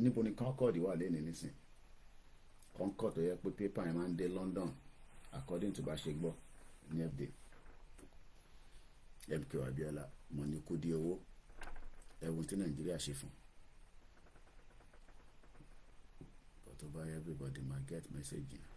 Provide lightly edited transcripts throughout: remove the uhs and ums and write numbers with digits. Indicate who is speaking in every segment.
Speaker 1: níbo ni Concord wà lẹ́nu nísìn Concord tó yẹ pé pépà yẹn máa ń dé London according to bá ṣe gbọ́ ní FD MK Abiola mo ní kó di owó ẹ̀wọ̀n tí Nàìjíríà ṣe fún but tó bá everybody ma get message yẹn.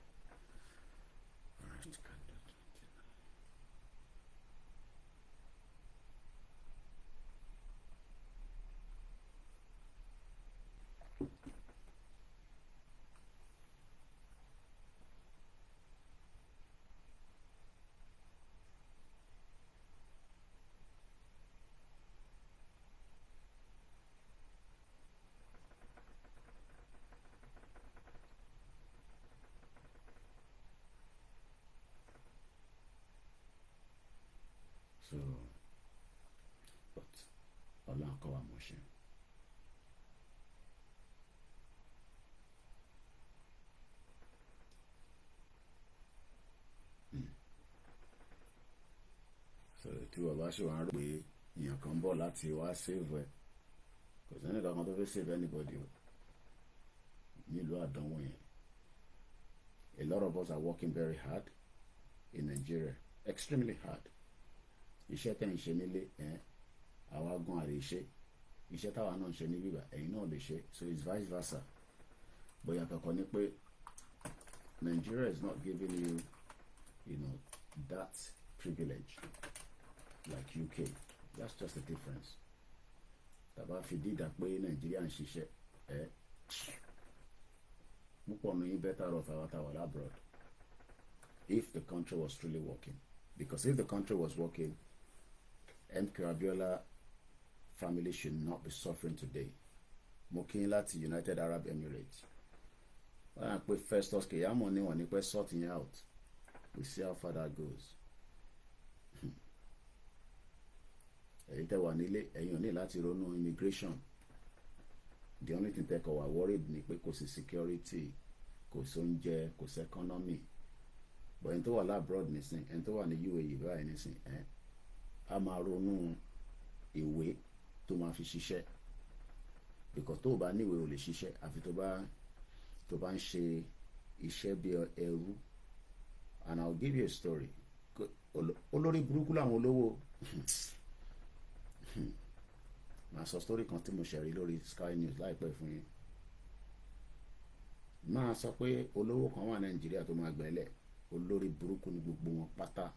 Speaker 1: So, but Ọlọ́run kọ́ wa mọ̀ ṣe. So tí wọ́n bá ṣe wá rò pé èèyàn kan bọ̀ láti wá save ẹ̀ kò sẹ́ni kankan tó fẹ́ save anybody o nílùú àdánwò yẹn. A lot of us are working very hard in Nigeria, extremely hard. Iṣẹ́ tẹ́ ń ṣe nílé àwa gan àlè ṣe iṣẹ́ táwa náà ń ṣe ní bíbá ẹ̀yin náà lè ṣe, so it's vice versa. Bóyá kankan ní pé Nigeria is not giving you, you know, that privilege like UK. That's just the difference. Tàbá fi dídà pé Nigeria ń ṣiṣẹ́ púpọ̀ ní better off our táwa abroad if the country was truly working, because if the country was working, MK Abiola family should not be suffering today. Mokin láti United Arab Emirates. When I put Festus Keyamo ni wọ́n ní pé sorting out. We see how far that goes. Ẹ̀yin tẹ́ wà nílé, ẹ̀yin ò ní láti ronú immigration. The only thing tẹ́ kọ̀ wá worried ni pé kò sí security, kò sí oúnjẹ, kò sí economy. But ẹni tó wà labroad nísìn, ẹni tó wà ní UAE báyìí nísìn, a máa ronú ìwé tó máa fi ṣiṣẹ́, because tó bá níwèé ò lè ṣiṣẹ́ àfi tó bá ń ṣe iṣẹ́ bí ẹrú. And I'll give you a story. Olórí burúkú làwọn olówó. Màá sọ story kan tí mo ṣe rí lórí Sky News láìpẹ́ fún yín. Máa sọ pé olówó kan wà Nàìjíríà tó máa gbẹ́lẹ̀, olórí burúkú ni gbogbo wọn pátá,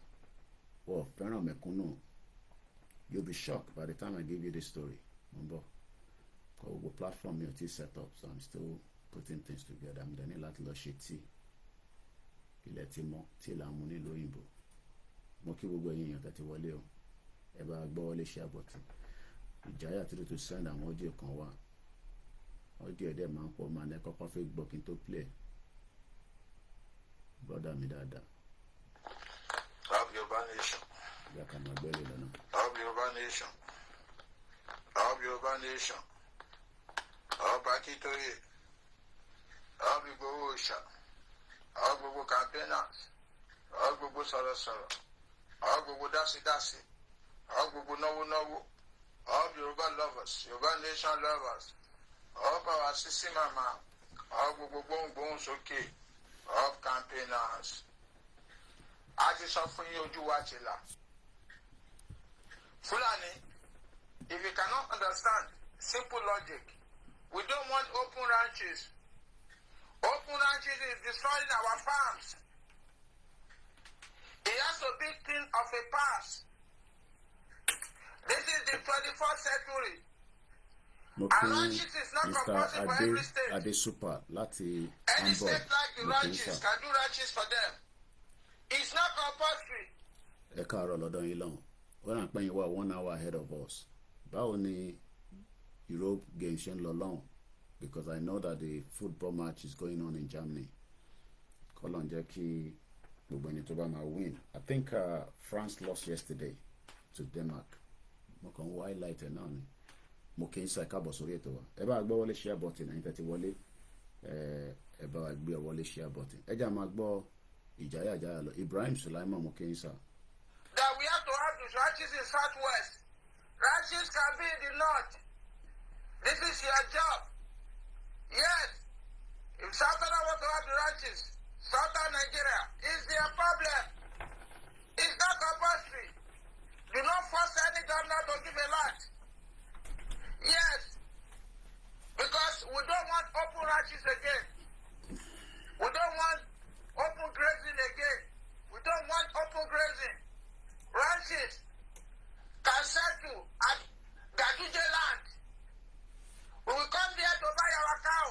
Speaker 1: wọ́n fẹ́ràn mẹ̀kúnnù. You'll be shocked by the time I give you this story. Remember, the platform is set up, so I'm still putting things together. I'm done láti lọ ṣe tea. Ilẹ̀ tí mọ́ tí là ń mú nílùú òyìnbó. Mo kí gbogbo ẹ̀yin èèyàn tẹ́tí wọlé o. Ẹ bá gbọ́ wọlé share button. Ìjáyà tí to send àwọn audio kan wá. Audio ẹ̀dẹ̀ máa ń pọ̀ máa ní kọ́kọ́ fẹ́ gbọ́ kí n tó play. Brother mi dáadáa.
Speaker 2: Love Yoruba Nation.
Speaker 1: Ìyá kan máa gbẹ́lẹ̀ lọ́nà.
Speaker 2: Love Yoruba Nation. Love Yoruba Nation. Ọba Akíntóyè. Love Igboho Òòṣà. Love gbogbo campaigners. Love gbogbo sọ̀rọ̀sọ̀rọ̀. Love gbogbo dásídásí. Love gbogbo náwónáwó. Love Yoruba lovers. Yoruba Nation lovers. Love our sisi mama. Love gbogbo gbóhùngbóhùn sókè. Love campaigners. A ti sọ fún yín ojú wa ti là. Fulani, if you cannot understand simple logic, we don't want open ranches. Open ranches is destroying our farms. It has to be thing of a past. This is the 21st century. And ranches is not compulsory for every state.
Speaker 1: Adesupa láti
Speaker 2: Any state like the ranches can do ranches for them. It's not compulsory.
Speaker 1: Ẹ káàárọ̀ lọ́dọ̀ yín lọ́hùn. Wọ́n à ń pẹ́yìn wá 1 hour ahead of us. Báwo ni Europe game ṣe ń lọ lọ́hùn? Because I know that the football match is going on in Germany. Kọ́lọ̀ ń jẹ́ kí gbogbo ẹni tó bá máa win. I think France lost yesterday to Denmark. Mo kàn ń highlight ẹ̀ náà ni. Mo kì í sọ ẹ̀ka bọ̀ sórí ètò wa. Ẹ bá gbọ́ wọlé share button ẹ̀yin tẹ́tí wọlé. Ẹ bá wa gbé wọlé share button. Ẹ jẹ́ máa gbọ́ ìjáyà lọ. Ibrahim Sulaiman mo kì í sọ.
Speaker 2: That we have to have the ranches in southwest. Ranches can be in the north. This is your job. ranches again. We don't want open grazing again. We don't want open grazing. Ranches can settle at Gaguje land. We will come there to buy our cow.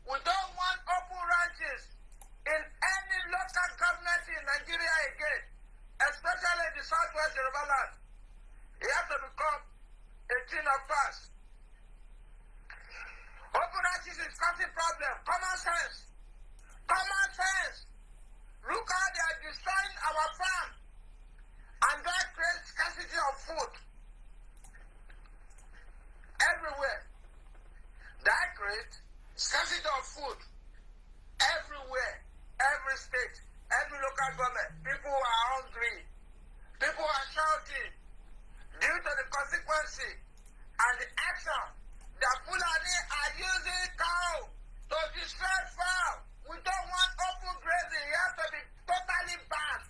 Speaker 2: We don't want open ranches in any local government in Nigeria again, especially the Southwest Yoruba land. It has to become a thing of past. Open ranches is causing problem. Common sense. Common sense. Look how they are destroying our farm, and that creates scarcity of food everywhere. That creates scarcity of food everywhere, every state, every local government. People are hungry. People are shouting due to the consequences and the action that Fulani are using cow to destroy farm. We don't want open grazing. It has to be totally banned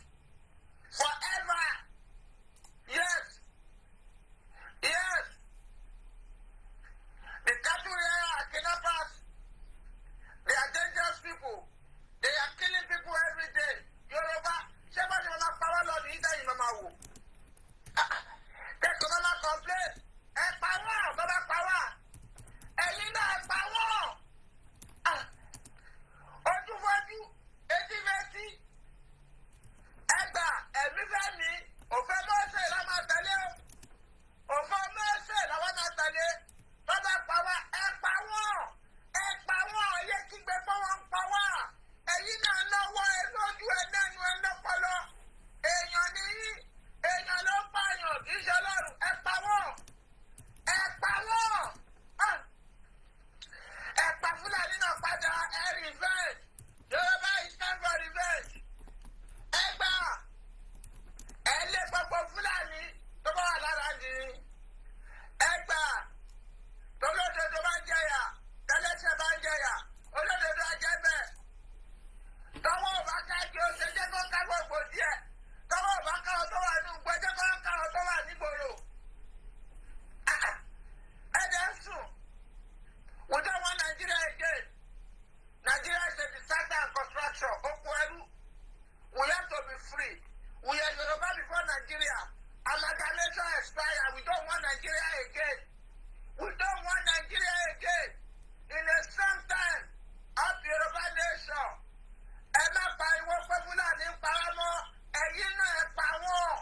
Speaker 2: forever. Yes. Yes. The cattle here are kidnappers. They are dangerous people. They are killing people every day. Yoruba, Sheba Sheba Power Lord, Ida Imamawu. Take Mama complain. Power, Baba Power. Elina Power. Ojúfọ́jú, etífẹ́tí, ẹgbà, ẹ̀mífẹ́mi, òfẹ́ mọ́ọ́sẹ̀ la máa tẹ̀lé o. Òfẹ́ mọ́ọ́sẹ̀ làwọn máa tẹ̀lé. Bàbá pa wá, ẹ pa wọ́n. Ẹ pa wọ́n, ẹyẹ kígbe pé wọ́n ń pa wá. Ẹ̀yin náà náwó ẹ lójú ẹ nẹ́nu ẹ lọ́pọlọ. Èèyàn nìyí, èèyàn ló pààyàn, kì í ṣe Ọlọ́run. Ẹ pa wọ́n. Ẹ pa wọ́n. Ẹ pa Fúlàní náà padà, ẹ revenge. Yorùbá is time for revenge. Ẹ gbà. Ẹ lé gbogbo Fúlàní tó bá wà lára nìyí. Ẹ gbà. Tolódodo bá ń jẹyà, tẹlẹsẹ bá ń jẹyà, olódodo ajẹ bẹ́ẹ̀. Tọwọ́ ò bá káàkiri ó ṣe jẹ́ kó ká gbogbo díẹ̀. Tọwọ́ ò bá káwọn tó wà ní ìgbẹ́ jẹ́ kó káwọn tó wà nígboro. Ẹ dẹ̀ ń sùn. We don't want Nigeria again. Nigeria is a disaster and construction. Okweru. We have to be free. We are Yoruba before Nigeria. Amalgamation expired. We don't want Nigeria again. We don't want Nigeria again. In the same time of the Yoruba nation. Ẹ má pa ìwọ pé Fúlàní ń paramọ́. Ẹ̀yin náà ẹ pa wọ́n.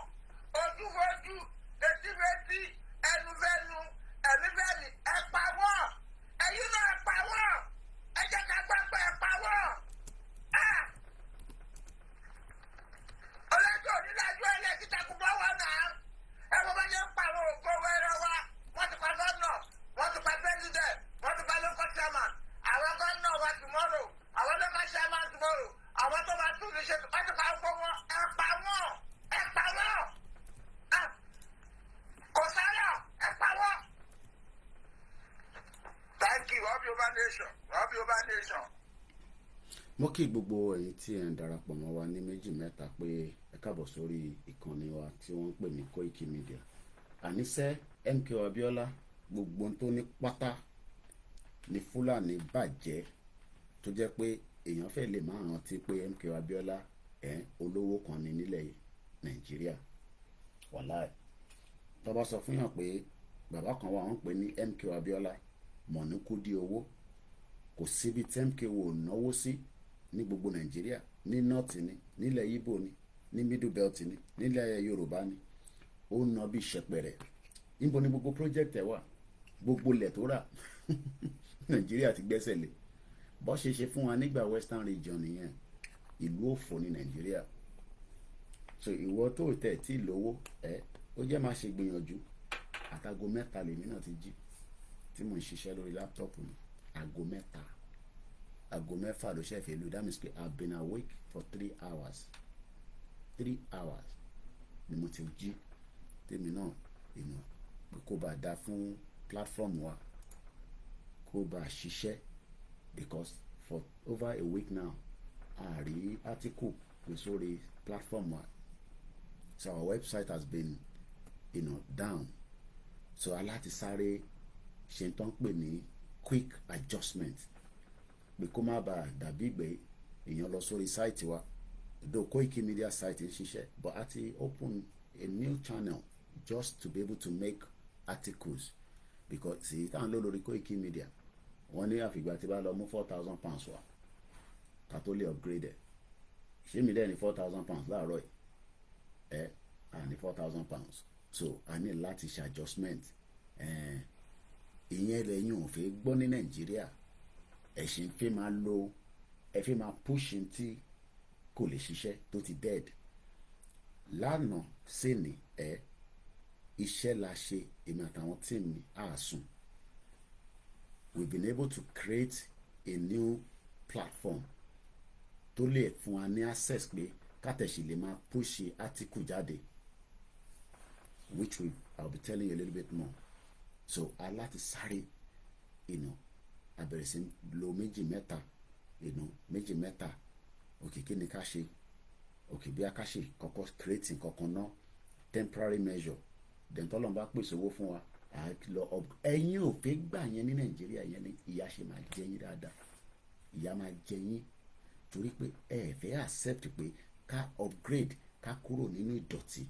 Speaker 2: Ojúfojú, etífetí, ẹnufẹ́nu, ẹ̀mífẹ́mi, ẹ pa wọ́n. Ẹ̀yin náà ẹ pa wọ́n. Ẹ jẹ́ ká gbọ́ pé ẹ pa wọ́n. Ọlọ́jọ́ onílẹ̀-ẹjọ́ ilẹ̀ títa kò bá wà náà. Ẹ wọ́n bá yẹ ń pa àwọn ògo wẹ́rẹ́ wa. Wọ́n ti pa gọ́nà, wọ́n ti pa president, wọ́n ti pa local chairman. Àwọn gọ́nà wa tomorrow, àwọn local chairman tomorrow. Àwọn tó máa tún ní ṣe wọ́n ti pa gbogbo wọn. Ẹ pa wọ́n. Ẹ pa wọ́n. Kò sáyà, ẹ pa wọ́n. Thank you, Yoruba nation. Yoruba nation.
Speaker 1: Mo kí gbogbo ẹ̀yin tí ẹ ń darapọ̀ mọ́ wa ní méjì mẹ́ta pé ẹ káàbọ̀ sórí ìkànnì wa tí wọ́n ń pè ní Koikimedia. Àníṣe MKO Abiola gbogbo tó ní pátá ní Fúlàní bàjẹ́ tó jẹ́ pé èèyàn fẹ́ lè máa rántí pé MKO Abiola olówó kan ní nílẹ̀ Nàìjíríà. Wàláì tó bá sọ fún yàn pé bàbá kan wà wọ́n pè ní MKO Abiola mọ̀nìkúdí owó, kò síbi tí MKO ò náwó sí ní gbogbo Nàìjíríà, ní north ni, nílẹ̀ Ìgbò ni, ní middle belt ni, nílẹ̀ Yorùbá ni, ó ń ná bí ṣẹpẹrẹ. Níbo ni gbogbo project ẹ wà? Gbogbo ilẹ̀ tó rà Nàìjíríà ti gbẹ́sẹ̀ lé. Bó ṣe ṣe fún wa nígbà western region nìyẹn. Ìlú òfò ní Nàìjíríà. So ìwọ tó tẹ̀ tí lówó ó jẹ́ máa ṣe gbìyànjú. Àtàgò mẹ́ta lèmi náà ti jí tí mo ń ṣiṣẹ́ lórí láptọ́pù mi. Àgò mẹ́fà ló ṣe fẹ́ lò. That means I've been awake for 3 hours. 3 hours ni mo ti jí tèmi náà kó bá dá fún platform wa, kó bá ṣiṣẹ́, because for over a week now a rí article pé sórí platform wa. So our website has been down. So aláti sáré ṣe tó ń pè ní quick adjustment pé kó má bàa dàbí ìgbẹ́ èèyàn lọ sórí sáìtì wa though Koikimedia site ń ṣiṣẹ́ but a ti open a new channel just to be able to make articles because sì táwọn ló lórí Koikimedia wọ́n ní àfìgbà tí bá lọ mú £4,000 wá ká tó lè upgrade ẹ̀ ṣé mi dẹ́ ní £4,000 láàárọ̀ ẹ̀ à ní £4,000 so a ní láti ṣe adjustment ìyẹn lẹ́yìn ò fẹ́ gbọ́ ní Nàìjíríà ẹ̀sìn fẹ́ máa lo ẹ fẹ́ máa push tí kò lè ṣiṣẹ́ tó ti dead lánàá sí ni iṣẹ́ la ṣe èmi àtàwọn team mi àásùn we've been able to create a new platform tó lè fún wa ní access pé kátẹ̀sí lè máa push article jáde which I'll be telling you a little bit more so aláti sáré abẹ̀rẹ̀ sí lo méjì mẹ́ta òkè kí ni ká ṣe òkè bí a ká ṣe kọ́kọ́ creating kankan náà temporary measure then tọ́lọ́n bá pèsè owó fún wa ẹ̀yin ò fẹ́ gbà yẹn ní Nàìjíríà yẹn ni ìyà ṣe máa jẹ yín dáadáa ìyà máa jẹ yín torí pé ẹ fẹ́ accept pé ká upgrade ká kúrò nínú ìdọ̀tí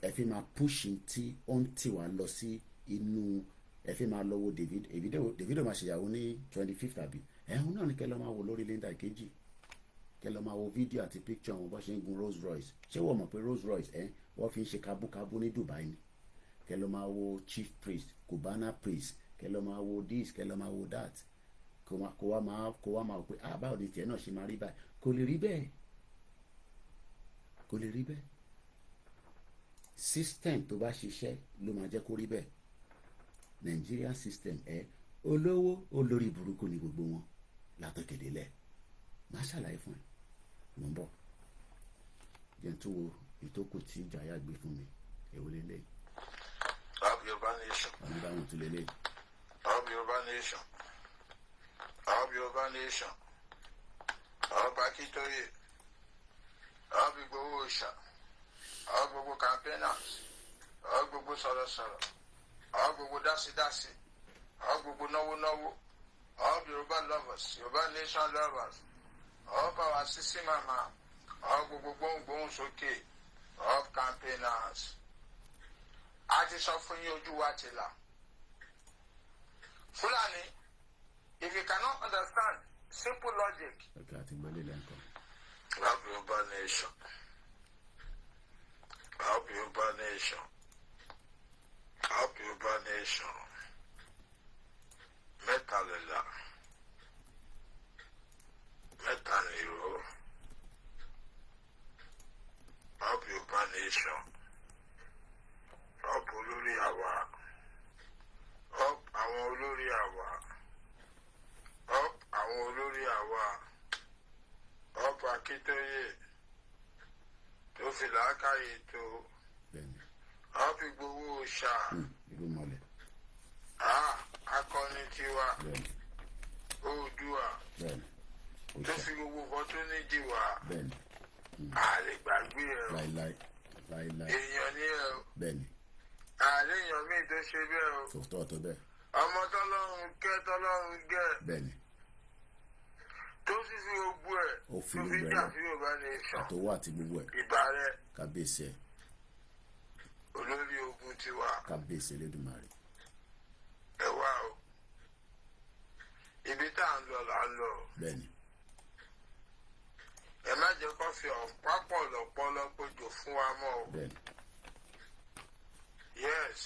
Speaker 1: ẹ fi máa push tí ó ń tì wá lọ sí inú ẹ fi máa lọ wo Davido máa ṣèyàwó ní 25th àbí ẹ̀hún náà ni kẹ́ lọ́ máa wo lórí Linda Ìkejì kẹ́ lọ́ máa wo fídíò àti picture wọn bó ṣe ń gun Rolls Royce ṣé wọ́n mọ̀ pé Rolls Royce wọ́n fi ń ṣe kábúkábú ní Dubai ni kẹ́ lọ́ máa wo chief priest Cubana priest kẹ́ lọ́ máa wo this kẹ́ lọ́ máa wo that kó wá máa wò pé báwo ni tiẹ̀ náà ṣe máa rí báyìí kò lè rí bẹ́ẹ̀ system tó bá ṣiṣẹ́ ló máa jẹ́ kó rí bẹ́ẹ̀ Nigerian system olówó olórí burúkú ni gbogbo wọn látọ̀kẹ̀délẹ̀ máa ṣàlàyé fún ẹ mò ń bọ̀ jẹ́ tó wo ìtókù tí Jaya gbé fún mi èwo lélẹ̀
Speaker 2: Of Yoruba Nation.
Speaker 1: oníbàwọn tó lélẹ̀
Speaker 2: Of Yoruba Nation. Of Yoruba Nation. Of Akitoye. Of Igboho Òòṣà. Of gbogbo campaigners. Of gbogbo sọ̀rọ̀sọ̀rọ̀. Of gbogbo dásídásí. Of gbogbo náwónáwó. Of Yoruba lovers. Yoruba Nation lovers. Of our sisi mama. Of gbogbo gbóhùngbóhùn sókè. Of campaigners. A ti sọ fún yín ojú wa ti là. Fulani, if you cannot understand simple logic.
Speaker 1: Okay, àti gbọ́lé lẹ́ǹkan.
Speaker 2: Of Yoruba Nation. Of Yoruba Nation. Of Yoruba Nation. Mẹ́tàlélá. Mẹ́tàléló. Of Yoruba Nation. Of olórí àwa. Of àwọn olórí àwa. Of àwọn olórí àwa. Of Akitoye. Tó fi làákàyè tó.
Speaker 1: Bẹ́ẹ̀ni.
Speaker 2: Of Igboho Òòṣà.
Speaker 1: Ìlú mọ́lẹ̀.
Speaker 2: Akọni tiwa.
Speaker 1: Bẹ́ẹ̀ni.
Speaker 2: Oòduà.
Speaker 1: Bẹ́ẹ̀ni.
Speaker 2: Tó fi gbogbo nǹkan tó nídìí wá.
Speaker 1: Bẹ́ẹ̀ni.
Speaker 2: A lè gbàgbé ẹ o.
Speaker 1: Láíláí.
Speaker 2: Èèyàn ní ẹ o.
Speaker 1: Bẹ́ẹ̀ni.
Speaker 2: Àléèyàn míì tó ṣe bẹ́ẹ̀ o.
Speaker 1: Tòótọ́ tó bẹ́ẹ̀.
Speaker 2: Ọmọ tọ́lọ́run gẹ́.
Speaker 1: Bẹ́ẹ̀ni.
Speaker 2: Tó sì fi gbogbo ẹ̀.
Speaker 1: Ó fi
Speaker 2: tó fi
Speaker 1: gbogbo ẹ̀
Speaker 2: jà
Speaker 1: lọ.
Speaker 2: sí Yorùbá Nation.
Speaker 1: Àtòwò àti gbogbo ẹ̀.
Speaker 2: Ìbà rẹ̀
Speaker 1: Kábíyèsí ẹ̀.
Speaker 2: olórí ogun tiwa.
Speaker 1: Kábíyèsí Elédùmarè.
Speaker 2: Ẹ wá o. Ibi tá à ń lọ là ń lọ.
Speaker 1: Bẹ́ẹ̀ni.
Speaker 2: Ẹ má jẹ́ kó fi ọ̀pá pọ̀ lọ́pọ̀lọpọ̀ jò fún wa mọ́ o.
Speaker 1: Bẹ́ẹ̀ni.
Speaker 2: Yes.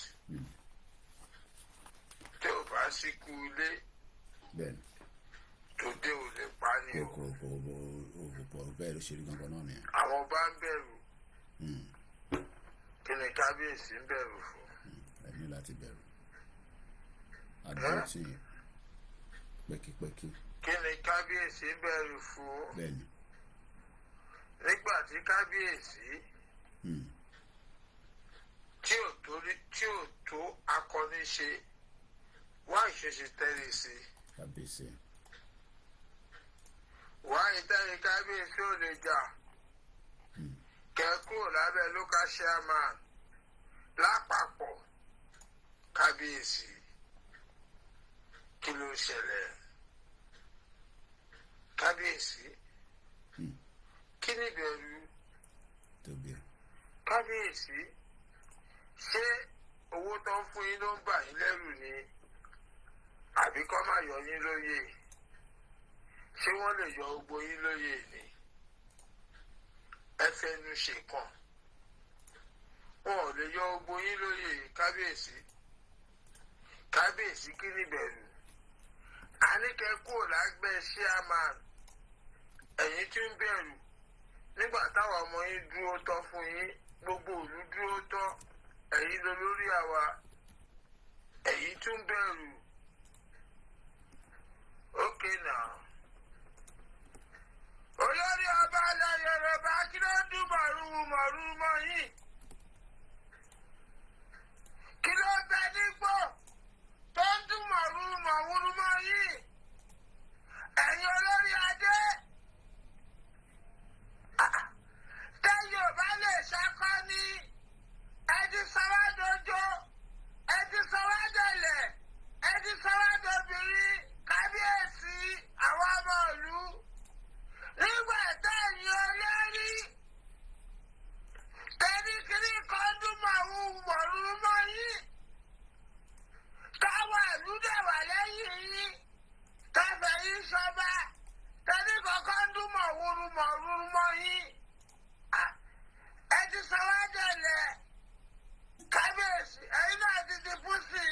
Speaker 2: Tí ò bá sí kú ilé.
Speaker 1: Bẹ́ẹ̀ni.
Speaker 2: Tòde ò lè pa ni o.
Speaker 1: Kò bẹ́ẹ̀ ló ṣe rí gangan náà nìyẹn.
Speaker 2: Àwọn bá ń bẹ̀rù. Kí ni kábíyèsí ń bẹ̀rù fún?
Speaker 1: Ẹ ní láti bẹ̀rù. Àdúrà tí pẹ́kípẹ́kí.
Speaker 2: Kí ni kábíyèsí ń bẹ̀rù fún?
Speaker 1: Bẹ́ẹ̀ni.
Speaker 2: Nígbà tí kábíyèsí tí ò tó akọni ṣe wá ìṣesí tẹ́lẹ̀ sí.
Speaker 1: Kábíyèsí.
Speaker 2: Wá ìtẹ́lẹ̀ kábíyèsí ò lè jà. Kẹ́kọ̀ọ́ lábẹ́ local chairman lápapọ̀ kábíyèsí. Kí ló ṣẹlẹ̀? kábíyèsí kí ni bẹ̀rù kábíyèsí ṣé owó tó ń fún yín ló ń bà yín lẹ́rù ni àbí kọ́ máa yọ yín lóyè ṣé wọ́n lè yọ gbogbo yín lóyè ni ẹ fẹnu ṣèkàn wọn ò lè yọ gbogbo yín lóyè kábíyèsí kábíyèsí kí ni bẹ̀rù àníkẹ́ kúrò lágbẹ́ chairman ẹ̀yin tí ń bẹ̀rù nígbà táwọn ọmọ yín dúró tọ́ fún yín gbogbo ìlú dúró tọ́ ẹ̀yin lọ lórí àwa ẹ̀yin tún bẹ̀rù okay now. Olórí ọba ilẹ̀ Yorùbá kí ló dùn mọ̀rúmọ̀rú mọ́ yìí kí ló bẹ nípò tó ń dùn mọ̀rúmọ̀rú mọ́ yìí ẹ̀yin olórí adé tẹ Yorùbá lè ṣakọ́ ní ẹdí sọwádọjọ ẹdí sọwádọlẹ̀ ẹdí sọwádọbìnrin kábíyèsí àwọn ọmọ ìlú nígbà tẹ̀yìn olórí kẹ́ríkẹ́rí kan dún mọ̀rú mọ́ yín táwọn ìlú dẹ̀ wà lẹ́yìn yín tẹ̀fẹ̀ yín sọba kẹ́rí kankan dún mọ̀rú mọ́ yín ẹ ti sọwádọlẹ̀ kábíyèsí ẹ̀yin náà ti di púsì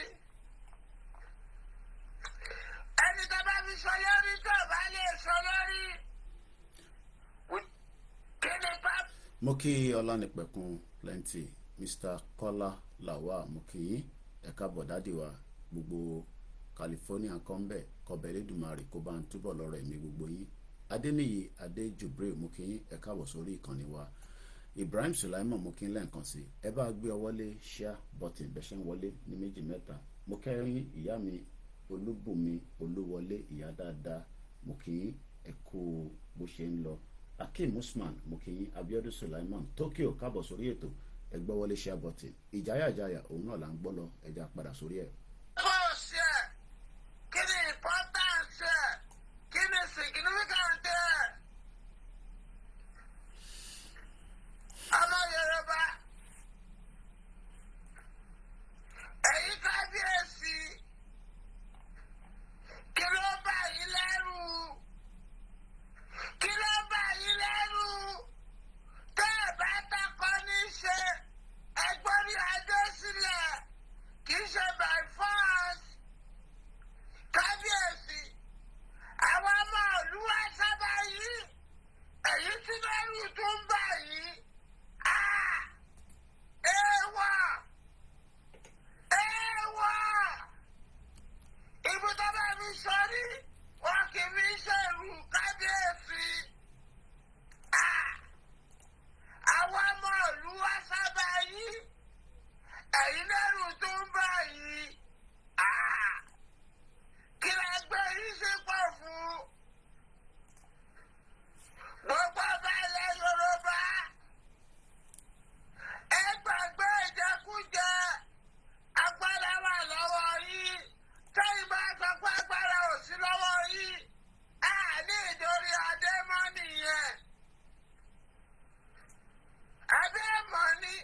Speaker 2: ẹni tó bá fi sọ lórí tó bá lè sọ lórí kíni bá.
Speaker 1: mo kí ọlánìpẹ̀kun plenty Mr. Kọ́lá Lawal mo kí yín ẹ káàbọ̀ dádì wa gbogbo California kọ́ńbẹ̀ kọbẹ̀ lẹ́dùnmarè kó bá ń túbọ̀ lọ́rọ̀ ẹ̀mí gbogbo yín Adéníyì Adéjùbrè mo kí yín ẹ káàbọ̀ sórí ìkànnì wa Ibrahim Sulaiman mo kí n lẹ́ẹ̀kan sí ẹ bá gbé ọ wọlé share button bẹ́ẹ̀ ṣe ń wọlé ní méjì mẹ́ta mo kẹ́rin ìyá mi Olúbùnmi Olúwọlé ìyá dáadáa mo kí yín ẹ kú bó ṣe ń lọ Akeem Usman mo kí yín Abiodun Sulaiman Tokyo káàbọ̀ sórí ètò ẹ gbọ́ wọlé share button ìjáyàjáyà òun náà là ń gbọ́ lọ ẹja padà sórí ẹ̀.
Speaker 2: Kí ni importance kí ni significant ọmọ Yorùbá ẹ̀yin kábíyèsí kí ló bà yín lẹ́rù kí ló bà yín lẹ́rù tẹ́ ẹ bá takọ ní ṣe ẹgbọ́n ní adé sílẹ̀ kì í ṣe by force kábíyèsí àwọn ọmọ olúwa sábà yìí èyí tí lẹ́rù tó ń bà yìí ibùdó bá mi sọrí wọn kì í fi ṣèrú kábíyèsí àwọn ọmọ ìlú wa sábà yìí ẹ̀yin lẹ́rù tó ń bà yìí kí lè gbé yín ṣe pọ̀ fún gbogbo ọba ilẹ̀ Yorùbá ẹ gbàgbé ìjẹkújẹ agbára wà lọ́wọ́ yìí tẹ́yìn bá sọ pé agbára ò sí lọ́wọ́ yìí ní ìdórí adé mọ́ nìyẹn abẹ́ mọ́ ni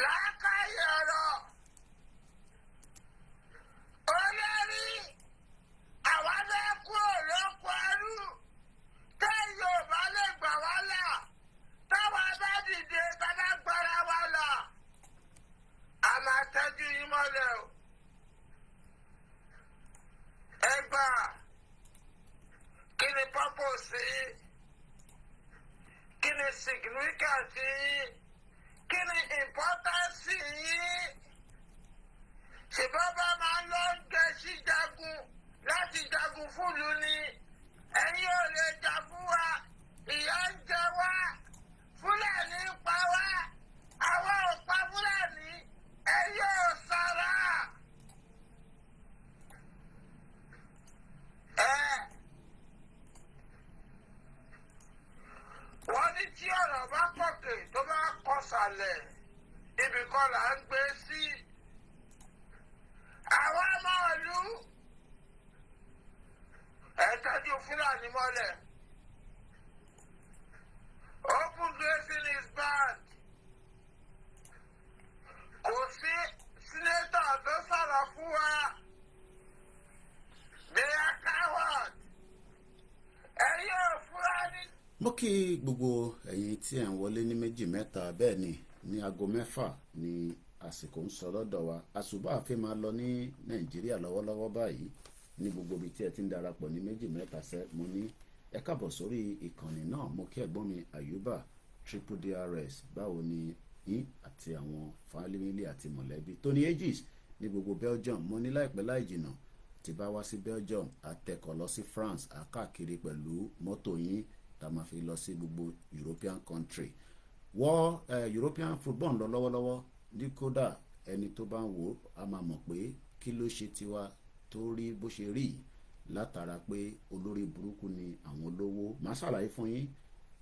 Speaker 2: làákàyè ọ̀rọ̀ olórí àwa fẹ́ kúrò lóko ẹrú tẹ́yìn ò bá lè gbà wá là táwa bá dìde tàbá gbára wá là a máa tẹ́jú yín mọ́lẹ̀ o. ẹ gbà kí ni purpose yín kí ni significance yín kí ni importance yín ṣùgbọ́n bá máa lọ ń gẹ sí jagun láti jagun fúlù ni ẹ̀yin ò lè jà fún wa ìyà ń jẹ wá Fúlàní ń pa wá àwa ò pa Fúlàní ẹ̀yin ò sára. Wọ́n ní tí ọ̀rọ̀ bá pọ̀kè tó bá kọsàlẹ̀ ibì kan là ń gbé sí. Àwọn ọmọ ìlú ẹ tọ́jú mọ́lẹ̀. Open grazing is bad. Kò sí sínétọ̀ tó sọ̀rọ̀ fún wa. They are cowards. Ẹ̀yin ò fura ní.
Speaker 1: Mo kí gbogbo ẹ̀yin tí ẹ̀ ń wọlé ní méjì mẹ́ta bẹ́ẹ̀ ni ní aago mẹ́fà ni àsìkò ń sọ lọ́dọ̀ wa. àṣùbà àfi máa lọ ní Nàìjíríà lọ́wọ́lọ́wọ́ báyìí ní gbogbo ibi tí ẹ ti ń darapọ̀ ní méjì mẹ́ta sẹ́ mo ní ẹ káàbọ̀ sórí ìkànnì náà. Mo kí ẹ̀gbọ́n mi Àyùbá triple DRS báwo ni yín àti àwọn fámílì àti mọ̀lẹ́bí Tony Aegis ní gbogbo Belgium. Mo ní láìpẹ́ láì jìnnà tí bá wá sí Belgium àtẹ̀kọ̀ lọ sí France àkáàkiri pẹ̀lú mọ́tò yín tá a máa fi lọ sí gbogbo European country. European football ń lọ lọ́wọ́lọ́wọ́ ní kódà ẹni tó bá ń wò ó a máa mọ̀ pé kí ló ṣe tiwa tó rí bó ṣe rí látara pé olórí burúkú ni àwọn olówó. Màá ṣàlàyé fún yín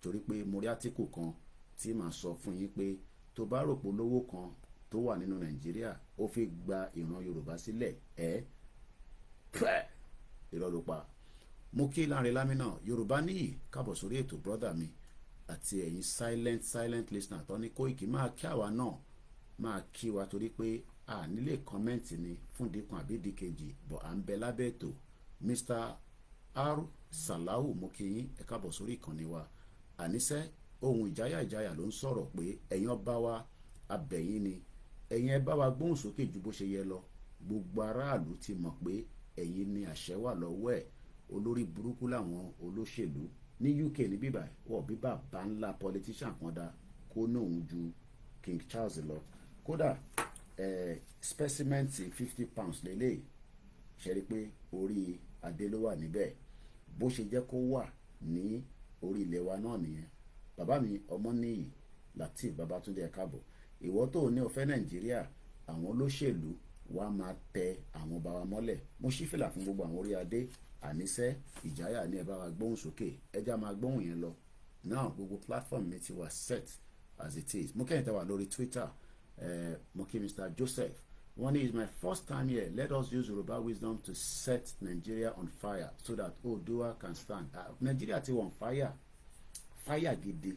Speaker 1: torí pé mo rí átíkù kan tí màá sọ fún yín pé tó bá rò pé olówó kan tó wà nínú Nàìjíríà ó fi gba ìran Yorùbá sílẹ̀ ìrọ̀lùpà. Mo kí Láńre Lámínà Yorùbá níyì káàbọ̀ sórí ètò brọ́dà mi àti ẹ̀yin silent listener tó ní Kóìkì máa kí àwa náà máa kí wa torí pé a nílé kọ́mẹ́ǹtì ni fún dínkù àbí díkejì bọ̀ à ń bẹ lábẹ́ ètò. Mr. R. Salahu mo kí yín ẹ káàbọ̀ sórí ìkànnì wa. Àníṣẹ́ ohun ìjáyà ló ń sọ̀rọ̀ pé ẹ̀yin ọba wa abẹ̀yìn ni ẹ̀yin ẹ bá wa gbóhùn sókè ju bó ṣe yẹ lọ. Gbogbo aráàlú ti mọ̀ pé ẹ̀yin ni àṣẹ wà lọ́wọ́ ẹ̀. Olórí burúkú làwọn olóṣèlú ní UK ní bíbà wọ̀ bíbà bá ńlá politician kan dá kó nóun ju King Charles lọ. Kódà specimen £50 lélẹ̀ ṣe rí pé orí adé ló wà níbẹ̀ bó ṣe jẹ́ kó wà ní orí ilẹ̀ wa náà nìyẹn. Bàbá mi Ọmọníyì Lateef Babátúndé ẹ káàbọ̀. Ìwọ tó ní o fẹ́ Nàìjíríà àwọn olóṣèlú wa máa tẹ àwọn ọba wa mọ́lẹ̀. Mo ṣí fìlà fún gbogbo àwọn orí adé. Àníṣẹ́ ìjáyà ní ẹ bá wa gbóhùn sókè ẹja máa gbóhùn yẹn lọ. Now gbogbo platform mi ti wà set as it is. Mo kẹ́yìn tẹ́ wà lórí Twitter mo kí Mr. Joseph wọ́n ní it's my first time here. Let us use Yoruba wisdom to set Nigeria on fire so that Oòduà can stand. Nigeria ti wọ̀n fire gidi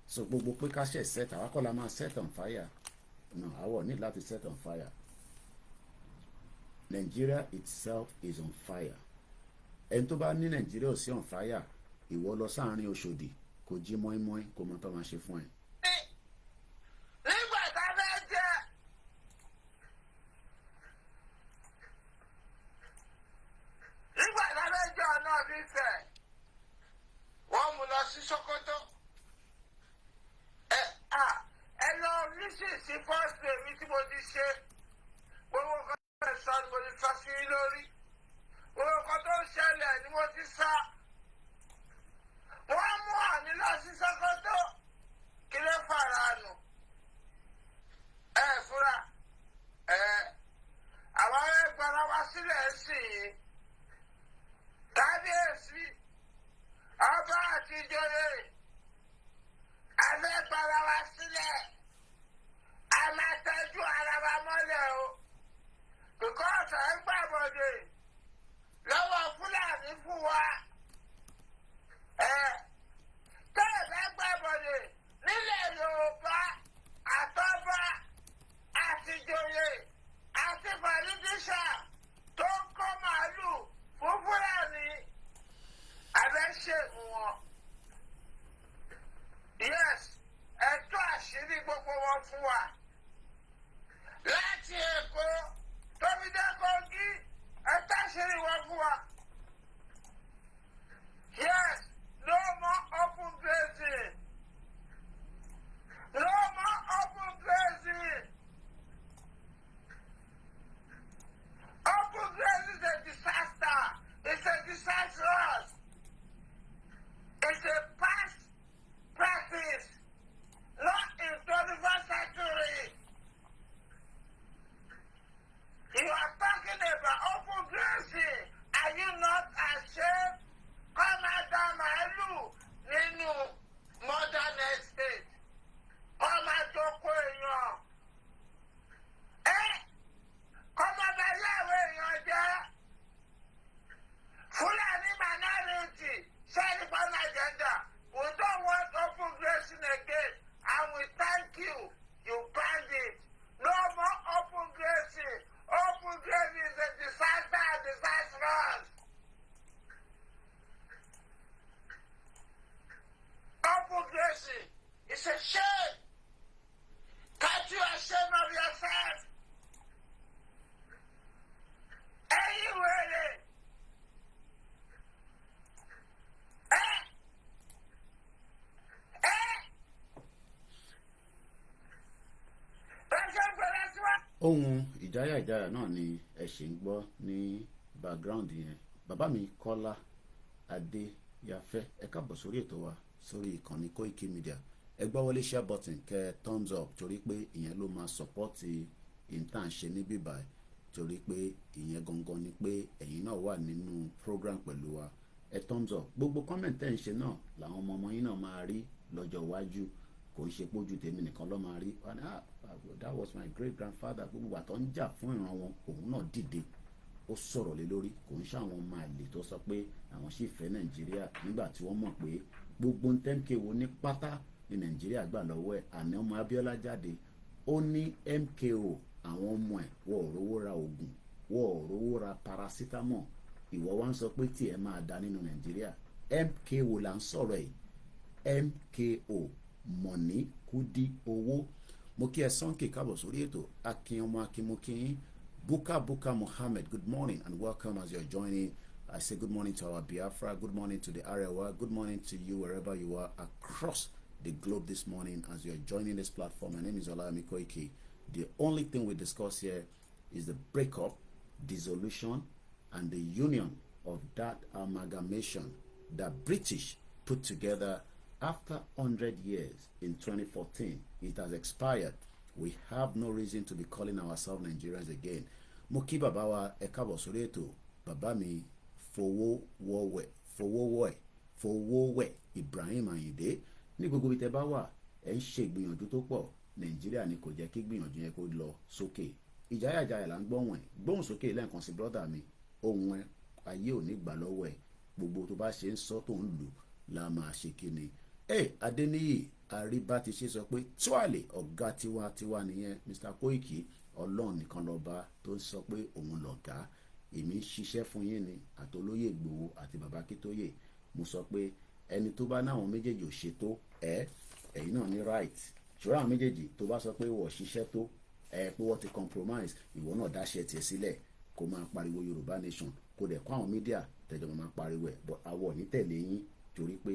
Speaker 1: so gbogbo pé ká ṣe set àwa kọ́ la máa set on fire no àwọ̀ ní láti set on fire. Nigeria itself is on fire. Ẹni tó bá ní Nàìjíríà ò sí on fire ìwọ lọ sáàrin Òṣòdì kò jí mọ́ínmọ́ín kò mọ tó máa ṣe fún ẹ.
Speaker 2: Nígbà tá a fẹ́ jẹ́ ọ̀nà fífẹ̀ wọ́n mú lọ sí Sókótó ẹ lọ ríṣìṣì fọ́ọ̀sì èmi tí mo ti ṣe gbogbo kan tó ń sọ ni mo ti sọ sí lórí. Gbogbo kan tó ń ṣẹlẹ̀ ni mo ti sọ. Wọ́n mú àní lọ sí Sókótó kí ló fara nù. Fúra àwọn ẹgbàá wa sílẹ̀ sí i. Kábíyèsí ọba àti ìjòyè ẹgbàá wa sílẹ̀. A máa tẹ́jú ara wa mọ́lẹ̀ o. Because ẹ̀ ń gbàbọ̀dé lọ́wọ́ Fúlàní fún wa. Tẹ́ ẹ̀ bá gbàbọ̀dé nílẹ̀ Yorùbá àtọ́ba àtìjòyè àti pàlítíṣà tó ń kó màálù fún Fúlàní abẹ́ṣẹ́gun wọn. Yes, ẹ̀tọ́ àṣírí gbogbo wọn fún wa. Láti Èkó tóbi dé Kogi ẹ̀tọ́ àṣírí wọn fún wa. Yes, no more open grazing. No more open grazing.
Speaker 1: ohun ìjáyà náà ni ẹ ṣì ń gbọ́ ní background yẹn. Bàbá mi Kọ́lá Adéyafẹ́, ẹ káàbọ̀ sórí ètò wa sórí ìkànnì Koikimedia. Ẹ gbá wọlé share button kẹ́ thumbs up torí pé ìyẹn ló máa support ìntàn ṣe ní bíbá torí pé ìyẹn gangan ni pé ẹ̀yin náà wà nínú program pẹ̀lú wa. Ẹ thumbs up. Gbogbo comment tẹ́ ń ṣe náà làwọn ọmọ yín náà máa rí lọ́jọ́ iwájú. Kò ń ṣe pójú tèmi nìkan ló máa rí. That was my great grandfather. Gbogbo àtọ́ ń jà fún ìran wọn, òun náà dìde ó sọ̀rọ̀ lé lórí. Kò ń ṣàwọn ọmọ àlè tó sọ pé àwọn sì fẹ́ Nàìjíríà nígbà tí wọ́n mọ̀ pé gbogbo ń MKO ní pátá ní Nàìjíríà gbà lọ́wọ́ ẹ̀. Àná ọmọ Abíọ́lá jáde ó ní MKO àwọn ọmọ ẹ̀ wọ́n ò rówó ra oògùn, wọ́n ò rówó ra paracetamol. Ìwọ wá ń sọ pé tí ẹ máa da nínú Nàìjíríà. MKO là ń sọ̀rọ̀ ẹ̀. MKO mọ̀ní kúdí owó. Mo kí ẹ Sọ́nkì káàbọ̀ sórí ètò. Akin ọmọ Akin mo kí yín. Buka Mohammed, good morning and welcome as you're joining. I say good morning to our Biafra, good morning to the Arewa, good morning to you wherever you are across the globe this morning as you're joining this platform. My name is OLAYOMI KOIKI. The only thing we discuss here is the breakup, dissolution, and the union of that amalgamation that British put together after 100 years in 2014. It has expired. We have no reason to be calling ourselves Nigerians again. Mo kí bàbá wa ẹ káàbọ̀ sórí ètò. Bàbá mi Fowówẹ̀ Ibrahim Ayinde. Ní gbogbo ibi tẹ́ bá wà, ẹ ń ṣe ìgbìyànjú tó pọ̀. Nàìjíríà ni kò jẹ́ kí gbìyànjú yẹn kó lọ sókè. Ìjáyàjáyà là ń gbọ́hùn ẹ̀. Gbóhùn sókè lẹ́ẹ̀kan sí brọ́dà mi. Ohun ẹ ayé ò ní gbà lọ́wọ́ ẹ̀. Gbogbo tó bá ṣe ń sọ tó ń lù la máa ṣe kíni. Adéníyì Àríbá ti ṣe sọ pé tíwàlè ọ̀gá tiwa nìyẹn. Mr. Koiki Ọlọ́run nìkan lọ́ba tó ń sọ pé òun lọ̀gá. Èmi ń ṣiṣẹ́ fún yín ni àtolóyè Ìgbòho àti bàbá Akíntóyè. Mo sọ pé ẹni tó bá náwọn méjèèjì ò ṣe tó ẹ̀yin náà ní right. Ṣùgbọ́n àwọn méjèèjì tó bá sọ pé wọ́n ṣiṣẹ́ tó pé wọ́n ti compromise, ìwọ náà dáṣẹ́ tiẹ̀ sílẹ̀ kó máa pariwo Yorùbá nation kó dẹ̀ kó àwọn mídíà tẹ̀jọ́ máa pariwo ẹ̀ but àwọ̀ ní tẹ̀lé yín torí pé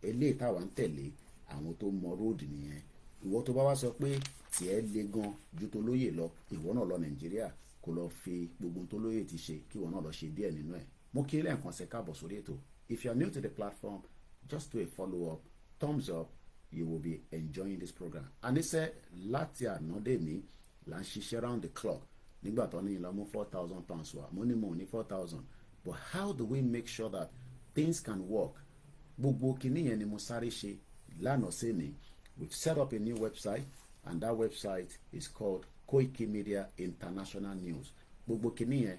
Speaker 1: eléyìí táwa ń tẹ̀lé àwọn tó mọ róòdù nìyẹn. Ìwọ tó bá wá sọ pé tiẹ̀ le gan ju tó lóye lọ, ìwọ náà lọ Nàìjíríà kó lọ fi gbogbo tó lóye ti ṣe kí ìwọ náà lọ ṣe díẹ̀ nínú ẹ̀. Mo kí lẹ́ẹ̀kan ṣe káàbọ̀ sórí ètò. If you are new to the platform, just do a follow up, thumbs up, you will be enjoying this program. Àníṣe láti ànádé ní là ń ṣiṣẹ́ round the clock. Nígbà tó ní ìlọ́mú £4,000 wà, mo ní mo ní 4,000. But how do we make sure that things can work? Gbogbo kìíní yẹn ni mo sáré ṣe lánàá sí ni. We've set up a new website and that website is called Koikimedia International News. Gbogbo kìíní yẹn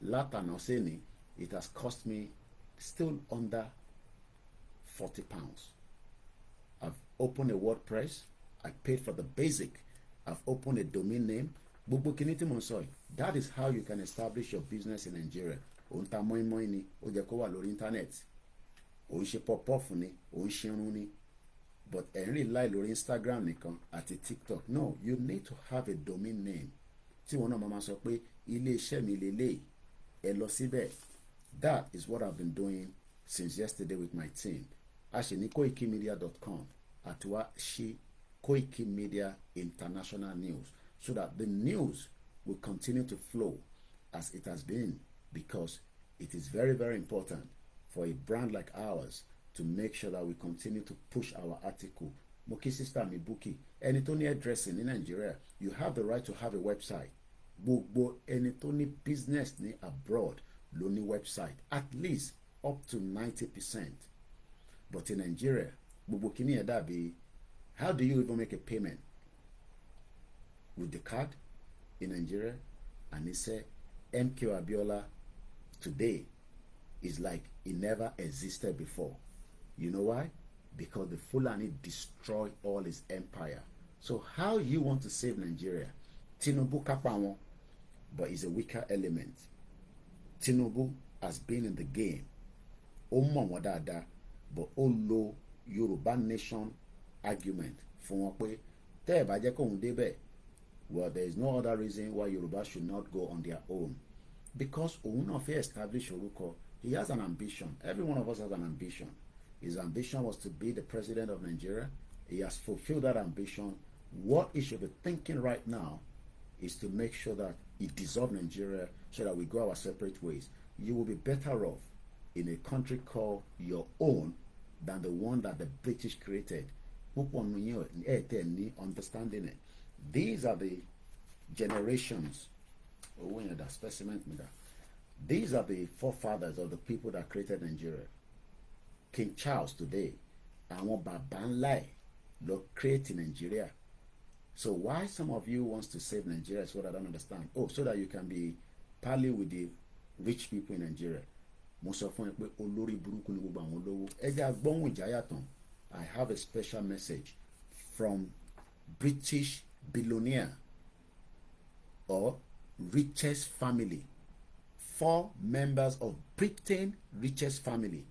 Speaker 1: látànà sí ni, it has cost me still under £40. I've opened a WordPress. I paid for the basic. I've opened a domain name. Gbogbo kìíní tí mo ń sọ yìí, that is how you can establish your business in Nigeria. Òun ta mọ́ínmọ́ín ni, ó jẹ́ kó wà lórí internet. Òun ṣe pop-off ni, òun ṣe irun ni. But ẹ̀ ń rí láì lórí Instagram nìkan àti TikTok. No, you need to have a domain name. Tí wọn náà máa sọ pé ilé iṣẹ́ mi lélẹ́yìí, ẹ lọ síbẹ̀. That is what I've been doing since yesterday with my team. A ṣe ní koikimedia.com àti wá ṣe Koikimedia International News so that the news will continue to flow as it has been, because it is very, very important for a brand like ours to make sure that we continue to push our article. Mo kí sister mi Buki, ẹni tó ní hairdressing ní Nigeria, you have the right to have a website. Gbogbo ẹni tó ní business ní abroad ló ní website, at least up to 90%. But in Nigeria, gbogbo kìíní ẹ̀ dàbí, how do you even make a payment? With the card in Nigeria? And he said, MK Abiola today is like he never existed before. You know why? Because the Fulani destroyed all his empire. So how you want to save Nigeria? Tinubu kapawon, but he's a weaker element. Tinubu has been in the game. Ó mọ̀ wọ́n dáadáa, but ó lo Yorùbá nation argument fún wọn pé tẹ́ ẹ̀ bá jẹ́ kóun débẹ̀, well, there is no other reason why Yorùbá should not go on their own. Because òun náà fẹ́ establish orúkọ. He has an ambition. Every one of us has an ambition. His ambition was to be the president of Nigeria. He has fulfilled that ambition. What he should be thinking right now is to make sure that it dissolves Nigeria so that we go our separate ways. You will be better off in a country called your own than the one that the British created. Understanding it. These are the generations. These are the forefathers of the people that created Nigeria. King Charles today, and what Babanlai created Nigeria. So why some of you wants to save Nigeria is what I don't understand. Oh, so that you can be pally with the rich people in Nigeria. I have a special message from British billionaire or richest family. 4 members of Britain richest family.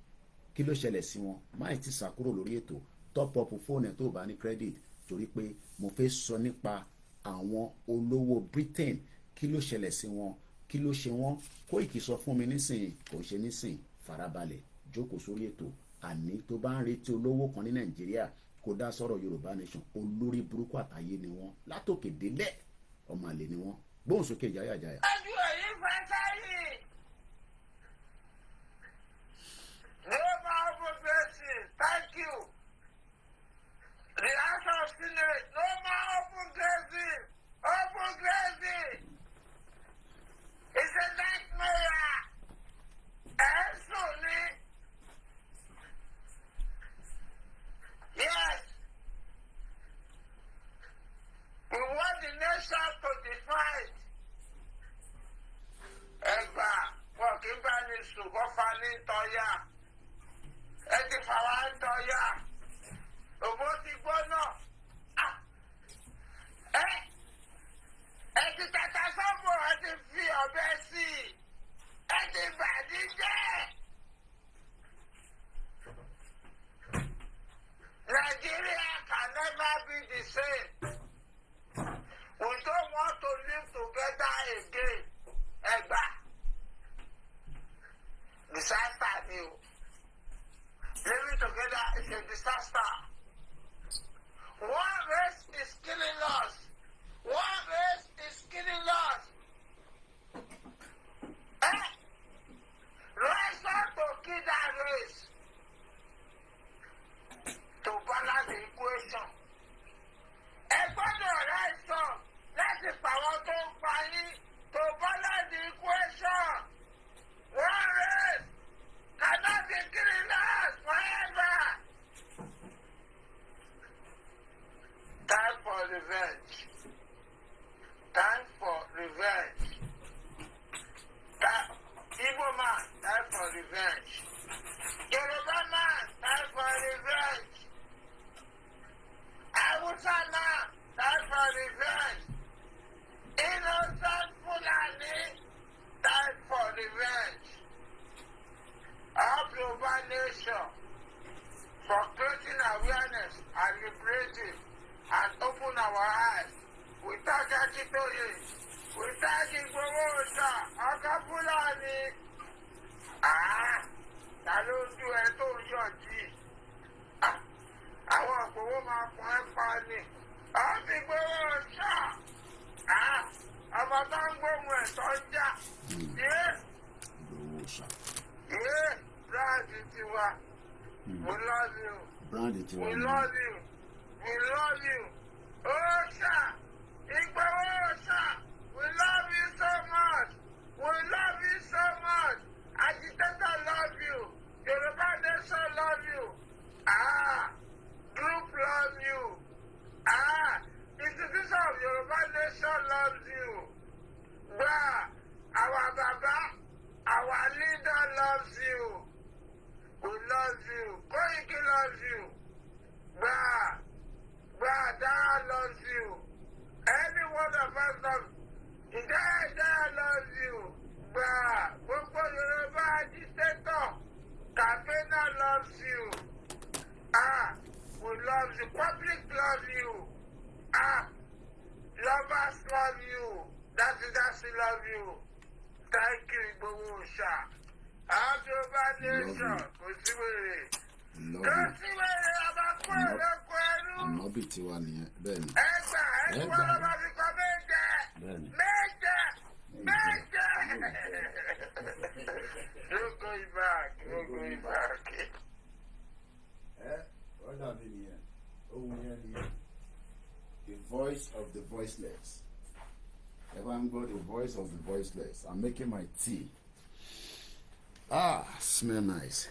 Speaker 1: Kí ló ṣẹlẹ̀ sí wọn? Máì ti sàkúrò lórí ètò top up fóònù ẹ̀ tó bá ní credit torí pé mo fẹ́ sọ nípa àwọn olówó Britain. Kí ló ṣẹlẹ̀ sí wọn? Kí ló ṣe wọ́n? Koiki sọ fún mi nísìnyí, kò ṣe nísìnyí, farabalẹ̀ jókòó sórí ètò. Àní tó bá ń retí olówó kan ní Nàìjíríà kó dá sọ̀rọ̀ Yorùbá nation, olórí burúkú àtàyè ni wọ́n, látòkè délẹ̀ ọmọ àlè ni wọ́n. Gbóhùn sókè jáyàjáyà.
Speaker 2: Thank you. The House of Senate, no more open grazing. Open grazing. It's a nightmare. And Sunni. Yes. We want the nation to divide. Egba, walking by the super funny toya. Eti fàwa ń tọ́yà òbó ti gbóná ẹ ti tata sọ́bù ẹ ti fi ọ̀bẹ sí i ẹ ti bàdí jẹ́. Nigeria can never be the same. We don't want to live together again. Ẹgbà disaster ni o. Living together is a disaster. One race is killing us. One race is killing us. Rise up to kill that race. To balance the equation. Everybody rise up. Let's see power to find to balance the equation. One race cannot be killing us forever. Time for revenge. Time for revenge. Igbo man, time for revenge. Yoruba man, time for revenge. Hausa man, time for revenge. Innocent Fulani, time for revenge. Our global nation for creating awareness and liberating and open our eyes. Without Akitoye, without Igbowosa, Akapulani. Ta ló ń ju ẹ tó ń yọ̀jì? Àwọn ògbówó máa fún ẹ pa ni. Àwọn Igbowosa. Ọmọ tó ń gbóhùn ẹ̀ tó ń jà. Brand tiwa. We love you.
Speaker 1: Brand tiwa.
Speaker 2: We love you. We love you. Osha. Igbowosa. We love you so much. We love you so much. Agitator love you. Yoruba nation love you. Group love you. Institution of Yoruba nation loves you. Our Baba, our leader loves you. We love you. Koiki loves you. Dara loves you. Any one of us loves you. Dara loves you. Gbogbo Yoruba agitator, campaigner loves you. We love you. Public love you. Lovers love you. That's love you. Thank you, Igbowosa. I'm Yoruba nation. Kò sí wèrè. Kò sí wèrè àbákú ẹ̀rọ ẹ̀rú.
Speaker 1: Ànábì tiwa nìyẹn bẹ́ẹ̀ ni.
Speaker 2: Ẹgbà ló bá fi kọ́ méje. No going back. No going back.
Speaker 1: The voice of the voiceless. Everyone go the voice of the voiceless. I'm making my tea. Smell nice.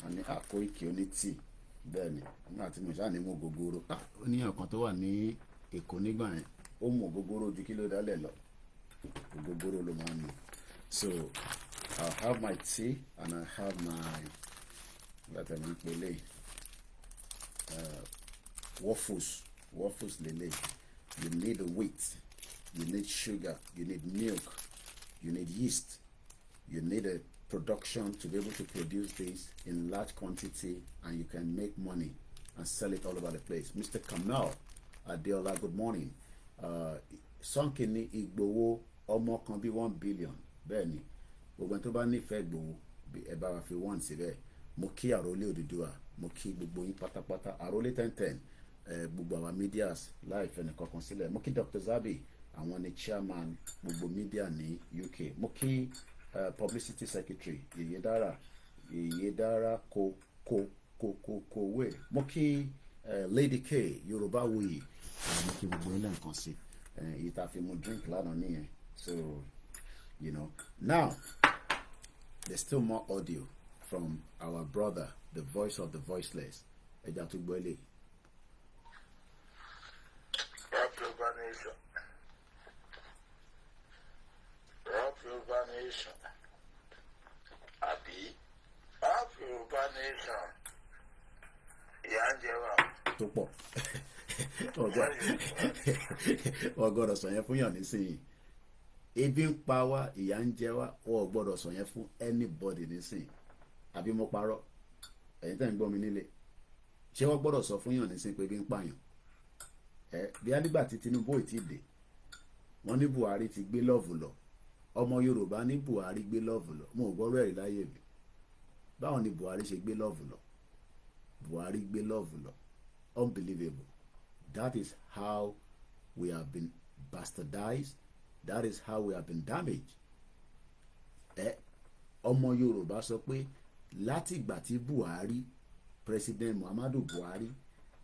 Speaker 1: And Koiki only tea. Then not much animal gogoro. Only a contour ni a conigman. Omo gogoro di kilo dalelo. Gogoro lomani. So I'll have my tea and I have my waffles lele. You need the wheat, you need sugar, you need milk, you need yeast, you need a production to be able to produce this in large quantity, and you can make money and sell it all over the place. Mr. Kamal Adeola, good morning. Sonkini Igbowo ọmọ kan bí 1 billion. Bẹ́ẹ̀ni, gbogbo tó bá nífẹ̀ẹ́ Igbowo ẹ bá wa fi 1 síbẹ̀. Mo kí Àrólé Odùduwà, mo kí gbogbo yín pátápátá. Àrólé 1010, gbogbo àwọn medias láì fẹ́ni kankan sílẹ̀. Mo kí Dr. Zabi, àwọn ni chairman gbogbo media ní UK. Mo kí publicity secretary Ìyédára Kòwé. Mo kí Lady K Yorùbáwuyì. Mo kí gbogbo yín lẹ́ẹ̀kan sí. Èyí tá a fi mu drink lánàá nìyẹn. So, you know, now there's still more audio from our brother, the voice of the voiceless. Ejatugbele.
Speaker 2: Yoruba nation. Abi. Yoruba nation. Yanjewa.
Speaker 1: Tó pọ̀. Wọ́n gbọ́dọ̀ sọ yẹn fún yàn nísìnyí. Ebi ń pa wá, ìyà ń jẹ wá, wọ́n gbọ́dọ̀ sọ yẹn fún anybody nísìnyí. Àbí mo parọ́? Ẹ̀yin tẹ́ ń gbọ́ mi nílé. Ṣé wọ́n gbọ́dọ̀ sọ fún yàn nísìnyí pé ebi ń pààyàn? Bí a nígbà tí Tinubu ò tí ì dé, wọ́n ní Buhari ti gbé lọ́ọ̀fù lọ. Ọmọ Yorùbá ní Buhari gbé lọ́ọ̀fù lọ. Mo ò gbọ́rọ̀ ẹ̀rí láyé mi. Báwo ni Buhari ṣe gbé lọ́ọ̀fù lọ? Buhari gbé lọ́ọ̀fù lọ. Unbelievable. That is how we have been bastardized. That is how we have been damaged. Ọmọ Yorùbá sọ pé láti ìgbà tí Buhari, President Muhammadu Buhari,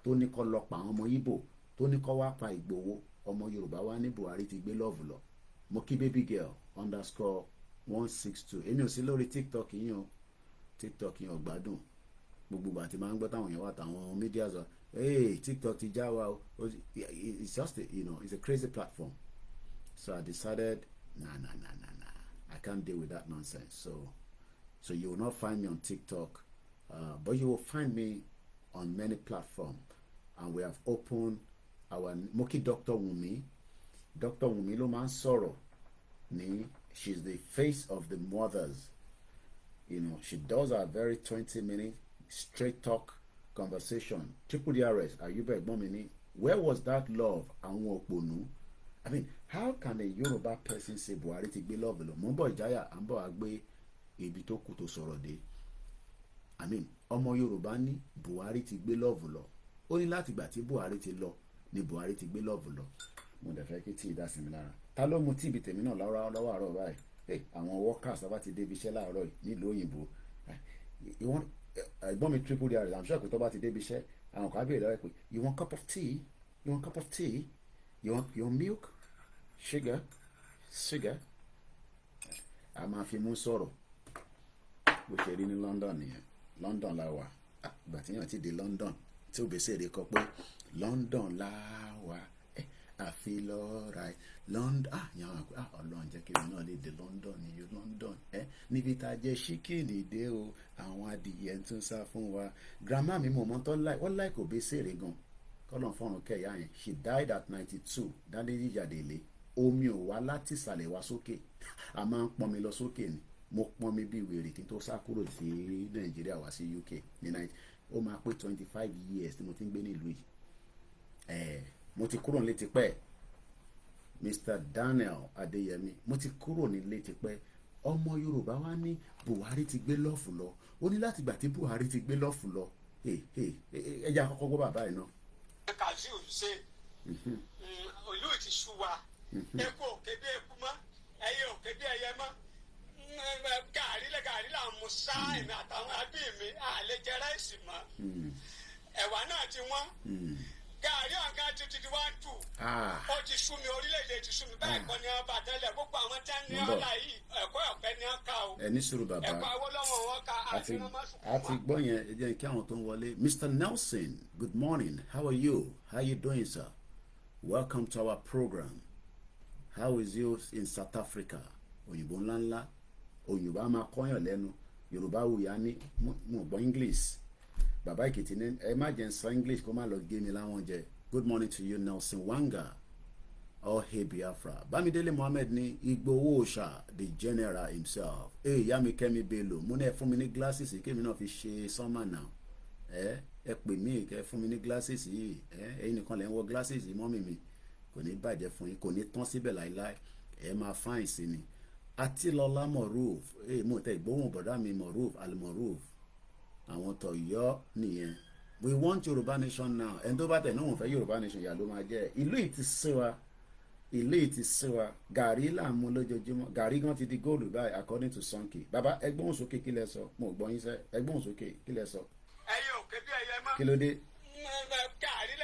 Speaker 1: tó ní kó lọ pa àwọn ọmọ Ìgbò, tó ní kó wá pa Ìgbòho, ọmọ Yorùbá wá ní Buhari ti gbé lọ́ọ̀fù lọ. Mo kí baby girl _162. Èmi ò sí lórí TikTok yín o. TikTok yín ò gbádùn. Gbogbo ìgbà tí máa ń gbọ́ táwọn èèyàn wà táwọn media sọ, hey, TikTok ti já wa o. It's just it's a crazy platform. So I decided, nah. I can't deal with that nonsense. So you will not find me on TikTok, but you will find me on many platforms. And we have opened our Moki Dr. Wumi. Dr. Wumi ló máa ń sọ̀rọ̀ ní. She's the face of the mothers. She does a very 20-minute straight talk conversation. Triple DRS, Ayuba Egbomini. Where was that love? Àwọn òpònú. I mean, how can a Yoruba person say Buhari ti gbé love lọ? Mo ń bọ̀ ìjáyà, à ń bọ̀ àgbé ibi tó kù tó sọ̀rọ̀ dé. I mean, ọmọ Yorùbá ní Buhari ti gbé love lọ. Ó ní láti ìgbà tí Buhari ti lọ ni Buhari ti gbé love lọ. Mo dẹ̀ fẹ́ kí tí ì dá sí mi lára. Ta ló mu tí ibi tèmi náà lọ́wọ́ àárọ̀ báyìí? Àwọn workers tó bá ti débi iṣẹ́ láàárọ̀ nílùú òyìnbó. Ẹ̀gbọ́n mi triple DRS, I'm sure pé tó bá ti débi iṣẹ́, àwọn kan á béèrè lọ́wọ́ pé, you want cup of tea? You want cup of tea? You want your milk? Sugar? A máa fi mú sọ̀rọ̀. Bó ṣe rí ní London nìyẹn. London la wà. Ìgbà tí yàn ti dé London, tí ó bèsè rè kọ pé London la wà. Àfi lọ́ra ẹ̀ London. Yàn wá pé Ọlọ́run jẹ́ kí èmi náà lè dé London ní London. Níbi tá a jẹ́ ṣíkìnì dé o, àwọn adìyẹ ń tún sá fún wa. Grandma mi mọ̀ mọ́ tó wọ́n láì kò bèsè rè gan. Kọ́lọ̀ fọ́run kẹ̀yà yẹn. She died at 92. Dádé jíjáde ilé. Omi ò wá láti ìsàlẹ̀ wá sókè. A máa ń pọnmi lọ sókè ni. Mo pọnmi bí wèrè kí n tó sá kúrò sí Nàìjíríà wá sí UK ní 90. Ó máa pé 25 years tí mo ti ń gbé nílùú yìí. Mo ti kúrò nílé tipẹ́. Mr. Daniel Adeyemi, mo ti kúrò nílé tipẹ́. Ọmọ Yorùbá wá ní Buhari ti gbé lọ́ọ̀fù lọ. Ó ní láti gbà tí Buhari ti gbé lọ́ọ̀fù lọ. Ẹja àkọ́kọ́ gbọ́ bàbá yìí náà.
Speaker 3: Kazeem ṣe olú ti sú wa
Speaker 2: eku òkè bí eku mọ́ ẹyẹ òkè bí ẹyẹ mọ́ gàrí là ń mu sá èmi àtàwọn àbí mi àlè jẹ ráìsì mọ́ ẹ̀wà náà ti wọ́n gàrí ọ̀gá ti 1-2 ó ti sú mi orílẹ̀-èdè ti sú mi báyìí kọ́ ni wọ́n bá tẹ́lẹ̀ gbogbo àwọn tí wọ́n ní ọ̀la yìí ẹ̀kọ́ ọ̀fẹ́ ni wọ́n ká o
Speaker 1: ẹni sùúrù bàbá
Speaker 2: ẹ̀kọ́ Awólọ́wọ̀ wọn ká
Speaker 1: àti gbọ́ yẹn ẹ jẹ́ kí àwọn tó ń wọlé. Mr. Nelson, good morning, how are you, how you doing sir? Welcome to our program. How is you in South Africa? Òyìnbó ńláńlá òyìnbó a máa kọ́yàn lẹ́nu Yorùbá wùyá ní mo gbọ́ English. Bàbá Èkìtì ní ẹ má jẹ́ ń sọ English kó má lọ gé mi láwọn jẹ. Good morning to you Nelson Wanga. Oh hey Biafra. Bámidélé Mohammed ní Ìgbòho Òòṣà the general himself. Ìyá mi Kẹ́mi Bello mo ní ẹ fún mi ní glasses kémi náà fi ṣe summer now. Ẹ pè mí kẹ́ fún mi ní glasses yìí. Ẹ̀yin nìkan lẹ ń wọ glasses yìí mọ́mì mi. Kò ní bàjẹ́ fún yín kò ní tán síbẹ̀ láíláí. Ẹ máa fáìn sí ni. Àtilọ́lá Moruf. Mo tẹ ìgbóhùn bọ̀dá mi Moruf Al-Moruf. Àwọn tọ̀yọ́ nìyẹn. We want Yorùbá nation now. Ẹni tó bá tẹ̀ náà wọ́n fẹ́ Yorùbá nation yà ló máa jẹ́. Ìlú yìí ti sí wa. Ìlú yìí ti sí wa. Gàrí là ń mu lójoojúmọ́. Gàrí gan ti di góòlù báyìí according to Sonke. Bàbá ẹgbọ́n sókè kí lẹ sọ. Mo gbọ́ yín sẹ́. Ẹgbọ́n sókè kí lẹ sọ.
Speaker 2: ẹyẹ òkè bí ẹyẹ mọ́.
Speaker 1: Kí ló dé?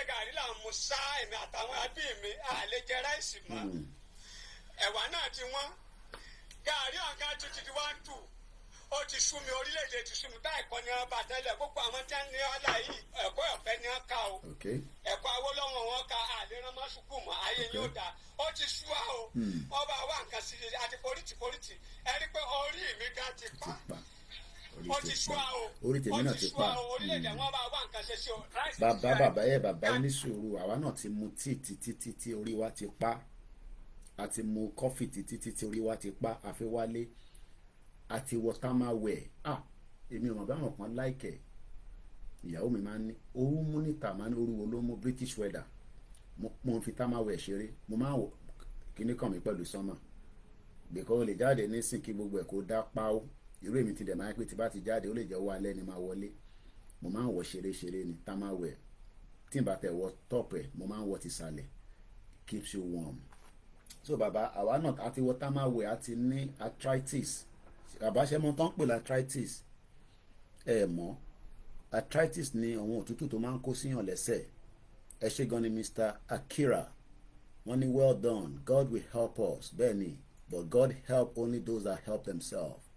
Speaker 2: gàrí là ń mu sá èmi àtàwọn àbí mi àlè jẹ ráìsì mọ́ ẹ̀wà náà ti wọ́n gàrí ọ̀gá ti 1-2 ó ti sú mi orílẹ̀-èdè ti sú mi báyìí kọ́ ni wọ́n bá tẹ́lẹ̀ gbogbo àwọn tí wọ́n ní ọ̀la yìí ẹ̀kọ́ ọ̀fẹ́ ni wọ́n ká o ẹ̀kọ́ Awólọ́wọ̀ wọn ká àlè rán mọ́ sùkúù mọ́ ayé yóò dá ó ti sú wa o wọ́n bá wá nǹkan sí i àti polítì ẹ rí pé orí mi gan ti pa ó ti sú wa o
Speaker 1: orí tèmi náà ti pa
Speaker 2: orílẹ̀-èdè wọn bá wá nǹkan ṣe sí o.
Speaker 1: bàbá ní sùúrù àwa náà ti mu tíì títí tí orí wa ti pa a ti mu kọfì títí tí orí wa ti pa àfi wálé àti wọ́támáwẹ̀ èmi ò mọ̀ báwọn kan láìkẹ̀ ìyàwó mi máa ń ní ooru mú níta máa ń ní ooru wo ló mú British weather mo fi támáwẹ̀ ṣeré mo máa wọ kíní kàn mí pẹ̀lú sọ́mà gbèkọ́ o lè jáde nísìn kí gbogbo ẹ̀ kó dá páó irú èmi ti dẹ̀ máa ń pè tí bá ti jáde ó lè jẹ́ owó alẹ́ ni máa wọlé mo máa ń wọ ṣeré ni támáwẹ̀ tí n bá tẹ̀ wọ top ẹ̀ mo máa ń wọ ti sàlẹ̀ keeps you warm. So bàbá àwa náà àti wọ támáwẹ̀ àti ní arthritis bàbá ṣe mọ tán pè ní arthritis ẹ mọ̀ arthritis ni àwọn òtútù tó máa ń kó síyàn lẹ́sẹ̀ ẹ ṣe gan ni Mr. Akira wọ́n ní well done God will help us bẹ́ẹ̀ ni but God help only those that help themselves.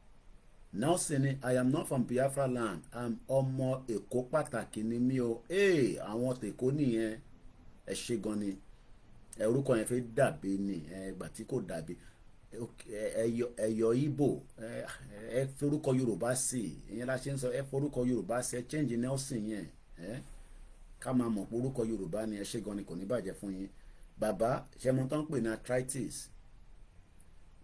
Speaker 1: Nelson ni I am not from Biafra land I'm ọmọ Èkó pàtàkì ni mí o àwọn tèkó nìyẹn ẹ ṣe gan ni orúkọ yẹn fẹ́ dàbí ni ìgbà tí kò dàbí ẹyọ Ìgbò ẹ forúkọ Yorùbá sí ìyẹn la ṣe ń sọ ẹ forúkọ Yorùbá sí ẹ change Nelson yẹn ká máa mọ̀ pé orúkọ Yorùbá ni ẹ ṣe gan ni kò ní bàjẹ́ fún yín bàbá ṣẹmu tán pè ní arthritis.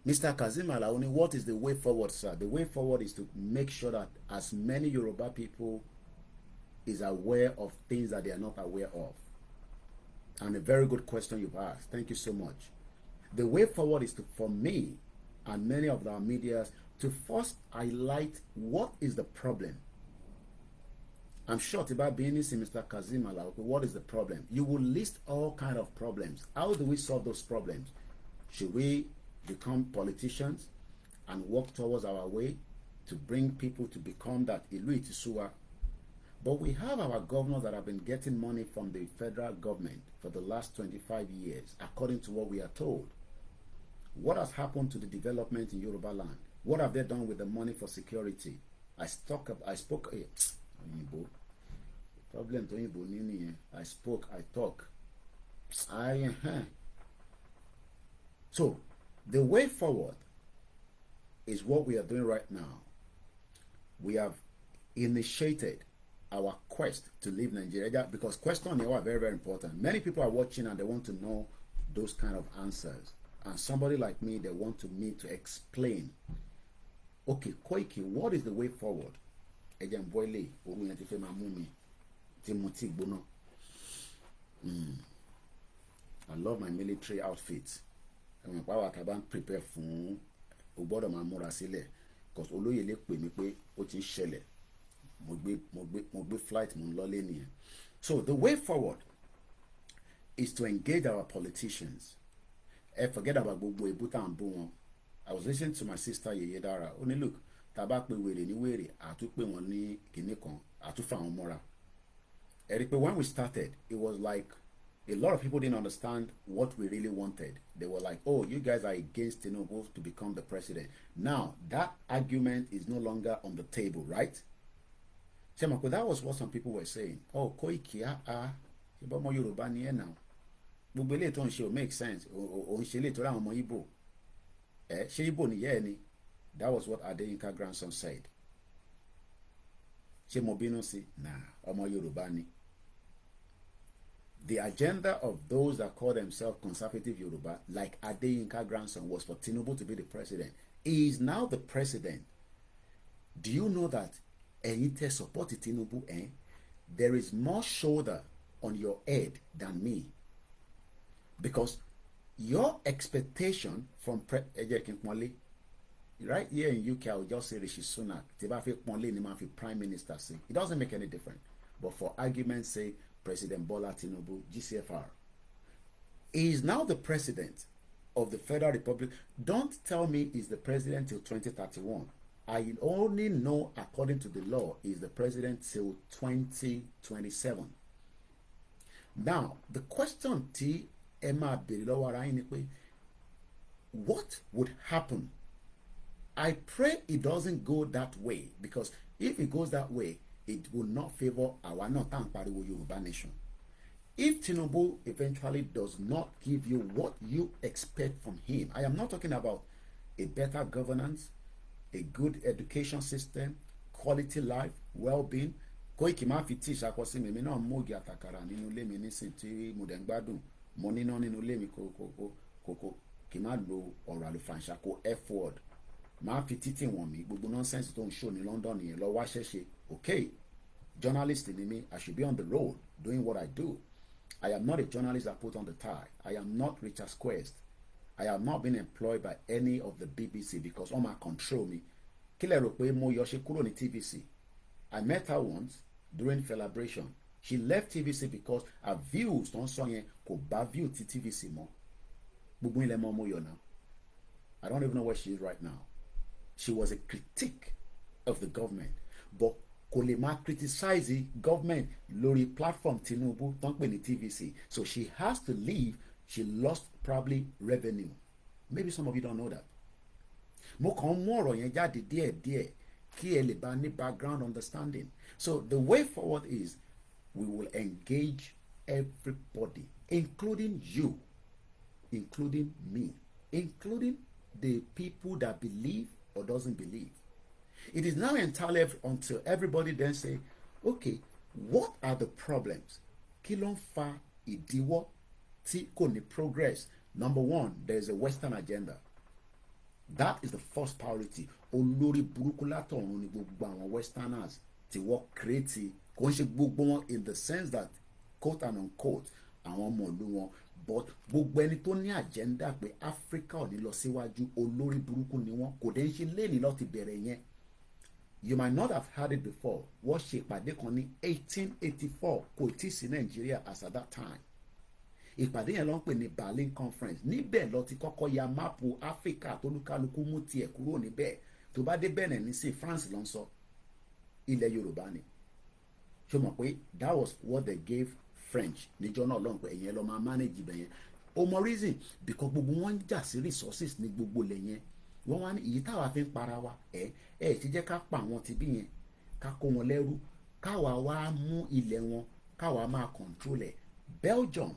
Speaker 1: Mr. Kazeem Alao ni what is the way forward sir? The way forward is to make sure that as many Yoruba people is aware of things that they are not aware of. And a very good question you've asked. Thank you so much. The way forward is to, for me and many of our medias to first highlight what is the problem. I'm sure about being in Mr. Kazeem Alao, what is the problem? You will list all kind of problems. How do we solve those problems? Should we become politicians and work towards our way to bring people to become that Ilu Itisua? But we have our governors that have been getting money from the federal government for the last 25 years, according to what we are told. What has happened to the development in Yoruba land? What have they done with the money for security? I spoke, problem to Oyinbo, I spoke, I talk. So, the way forward is what we are doing right now. We have initiated our quest to leave Nigeria because questions are very, very important. Many people are watching and they want to know those kind of answers. And somebody like me, they want me to explain. Okay, Koiki, what is the way forward? Again, boile, I love my military outfits. I'm prepare fún o gbọ́dọ̀ máa múra sílẹ̀ because olóyè lè pè mí pé ó ti ń ṣẹlẹ̀ mo gbé flight mo ń lọlé nìyẹn. So the way forward is to engage our politicians. forget about gbogbo èbú tá à ń bú wọn. I was listening to my sister Yeye Dara. Ó ní look, tá bá pè wèrè ní wèrè, àtún pè wọ́n ní kinní kan, àtún fà wọ́n mọ́ra. Ẹ rí pé when we started, it was like a lot of people didn't understand what we really wanted. They were like, oh, you guys are against Tinubu to become the president. Now, that argument is no longer on the table, right? But that was what some people were saying. Oh, Koiki, ọmọ Yorùbá ni ẹ now. Gbogbo eléyìí tó ń ṣe ò make sense. Òun ṣe eléyìí tó ra àwọn ọmọ Igbo. Ṣé Igbo nìyẹn ẹ ni? That was what Adeyinka grandson said. Ṣé mo bínú sí? Nah, ọmọ Yorùbá ni. The agenda of those that call themselves conservative Yoruba, like Adeyinka grandson, was for Tinubu to be the president. He is now the president. Do you know that Eyite support Tinubu? There is more shoulder on your head than me. Because your expectation from right here in UK, I will just say Rishi Sunak. Prime Minister. It doesn't make any difference. But for argument's sake, President Bola Tinubu, GCFR, he is now the president of the Federal Republic. Don't tell me he's the president till 2031. I only know, according to the law, he's the president till 2027. Now, the question Emma what would happen? I pray it doesn't go that way, because if it goes that way, it will not favor our Yoruba nation. If Tinubu eventually does not give you what you expect from him, I am not talking about a better governance, a good education system, quality life, well-being. Koikima fiti ṣàkọsí mi náà mógi àtàkàrà nínú ilé mi nísìn tí mo dẹ̀ ń gbádùn mo níná nínú ilé mi kò kì má lo ọ̀rọ̀ àlùfàǹṣà kò f-word máa fi títì wọ̀n mí gbogbo nonsense tó ń show ní London yẹn lọ wá ṣẹ́ṣe. Okay, journalist ni mi, I should be on the road doing what I do. I am not a journalist that put on the tie. I am not Richest Quest. I have not been employed by any of the BBC because all my control me. Kí lẹ rò pé mo yọ ṣe kúrò ní TVC? I met her once during celebration. She left TVC because her views tó ń sọ yẹn kò bá view ti TVC mọ́. Gbogbo ilẹ̀ mọ́ mo yọ now. I don't even know where she is right now. She was a critic of the government, but kò lè máa criticize the government lórí platform Tinubu tó ń pè ní TVC. So she has to leave. She lost probably revenue. Maybe some of you don't know that. Mo kàn mú ọ̀rọ̀ yẹn jáde díẹ̀díẹ̀ kí ẹ lè bá ní background understanding. So the way forward is we will engage everybody, including you, including me, including the people that believe or doesn't believe. It is now entirely until everybody then say, okay, what are the problems? Kí ló ń fa ìdíwọ́ tí kò ní progress? Number one, there is a Western agenda. That is the first priority. Olórí burúkú látọ̀run ni gbogbo àwọn Westerners tí wọ́n create kò ń ṣe gbogbo wọn in the sense that quote and unquote àwọn ọmọ ìlú wọn, but gbogbo ẹni tó ní agenda pé Africa ò ní lọ síwájú olórí burúkú ni wọ́n kò dé ń ṣe léèní lọ́ọ́ ti bẹ̀rẹ̀ yẹn. You might not have heard it before. Wọ́n ṣe ìpàdé kan ní 1884 kò tí sí Nàìjíríà as at that time. Ìpàdé yẹn ló ń pè ní Berlin Conference. Níbẹ̀ ló ti kọ́kọ́ ya máàpù Áfíríkà tó lúkálukú mú tiẹ̀ kúrò níbẹ̀. Tó bá dé Benin ní sí France ló ń sọ. Ilẹ̀ Yorùbá ni. Ṣé o mọ̀ pé that was what they gave French níjọ́ náà lọ́n pé ẹ̀yẹn lọ́ máa manage ibẹ̀ yẹn. O mọ reason because gbogbo wọn ń jà sí resources ní gbogbo ilẹ̀ yẹn. Wọ́n wá ní èyí táwa fi ń para wa ti jẹ́ ká pa àwọn tibí yẹn ká kó wọn lẹ́rú káwa wá mú ilẹ̀ wọn káwa máa control ẹ̀. Belgium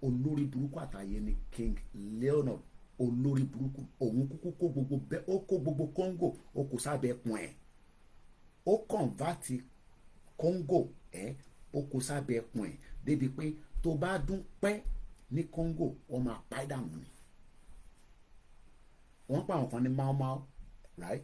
Speaker 1: olórí burúkú àtàyè ni King Leonard olórí burúkú òun kúkú kó gbogbo Congo ó kó sábẹ́ ẹkùn ẹ̀ ó convert Congo ó kó sábẹ́ ẹkùn ẹ̀ débi pé tó bá dún pẹ́ ní Congo wọ́n máa pa ẹ́ dànù ni. Wọ́n pa àwọn kan ní Mau right?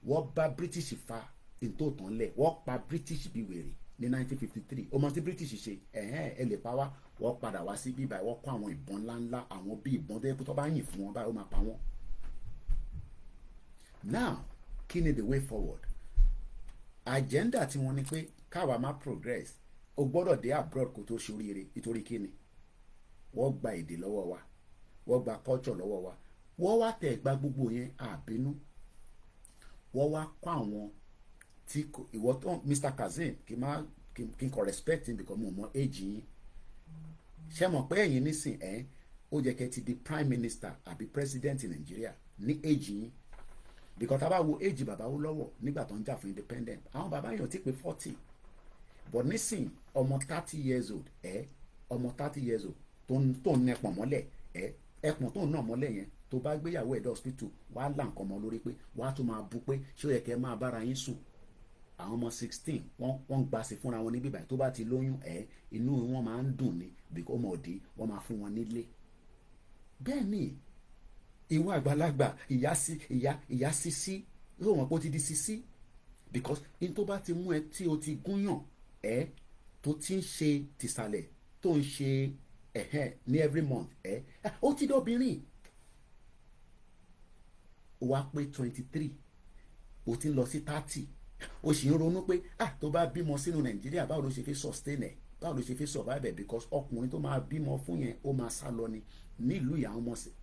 Speaker 1: Wọ́n bá British fa ìtòtàn lẹ̀ wọ́n pa British bí wèrè ní 1953. Ọmọ tí British ṣe ẹ lè pa wá wọ́n padà wá sí bíbá wọ́n kó àwọn ìbọn ńláńlá àwọn bí ìbọn tó yẹ kó tó bá yìn fún wọn báyìí ó máa pa wọ́n. Now kí ni the way forward? Agenda tí wọ́n ní pé káwa máa progress o gbọ́dọ̀ dé abroad kó tó ṣoríire nítorí kí ni wọ́n gba èdè lọ́wọ́ wa wọ́n gba culture lọ́wọ́ wa, wọ́n wá tẹ̀ gba gbogbo yẹn àbínú, wọ́n wá kọ́ àwọn tí ìwọ tó Mr. Kazeem kí n kò respect him because mo mọ age yín, ṣé mọ̀ pé ẹ̀yin nísìn ó jẹ́ kẹ́ ti di prime minister àbí president Nàìjíríà ní age yín, because tá a bá wo age bàbá wo lọ́wọ́ nígbà tó ń jà fún independent, àwọn bàbá yẹn ò tí pé 40, but nísìn ọmọ 30 years old ọmọ 30 years old tó ń nẹpọ̀n mọ́lẹ̀ ẹpọ̀n tó ń nà mọ́lẹ̀ yẹn tó bá gbéyàwó ẹ̀dá hospital wàá là nǹkan mọ́ lórí pé wàá tún máa bú pé ṣé ó yẹ kẹ́ máa bára yín sùn. Àwọn ọmọ 16 wọ́n ń gbàsí fúnra wọn níbí báyìí, tó bá ti lóyún inú wọn máa ń dùn ní bíkọ́ ọmọdé wọ́n máa fún wọn nílé. bẹ́ẹ̀ ni ìwọ àgbàlagbà ìyá sísí yóò mọ̀ pé ó ti di sísí, because in tó bá ti mú ẹ tí o ti gúnyàn tó ti ń ṣe tìsàlẹ̀ tó ń ṣe ní every month ó ti dọ́bìnrin. ó wá pé 23 ó ti ń lọ sí 30 ó sì ń ronú pé tó bá bímọ sínú Nàìjíríà báwo ló ṣe fi sustain ẹ̀, báwo ló ṣe fi survive ẹ̀, because ọkùnrin tó máa bímọ fún yẹn ó máa sá lọ ni. Nílùú ìyá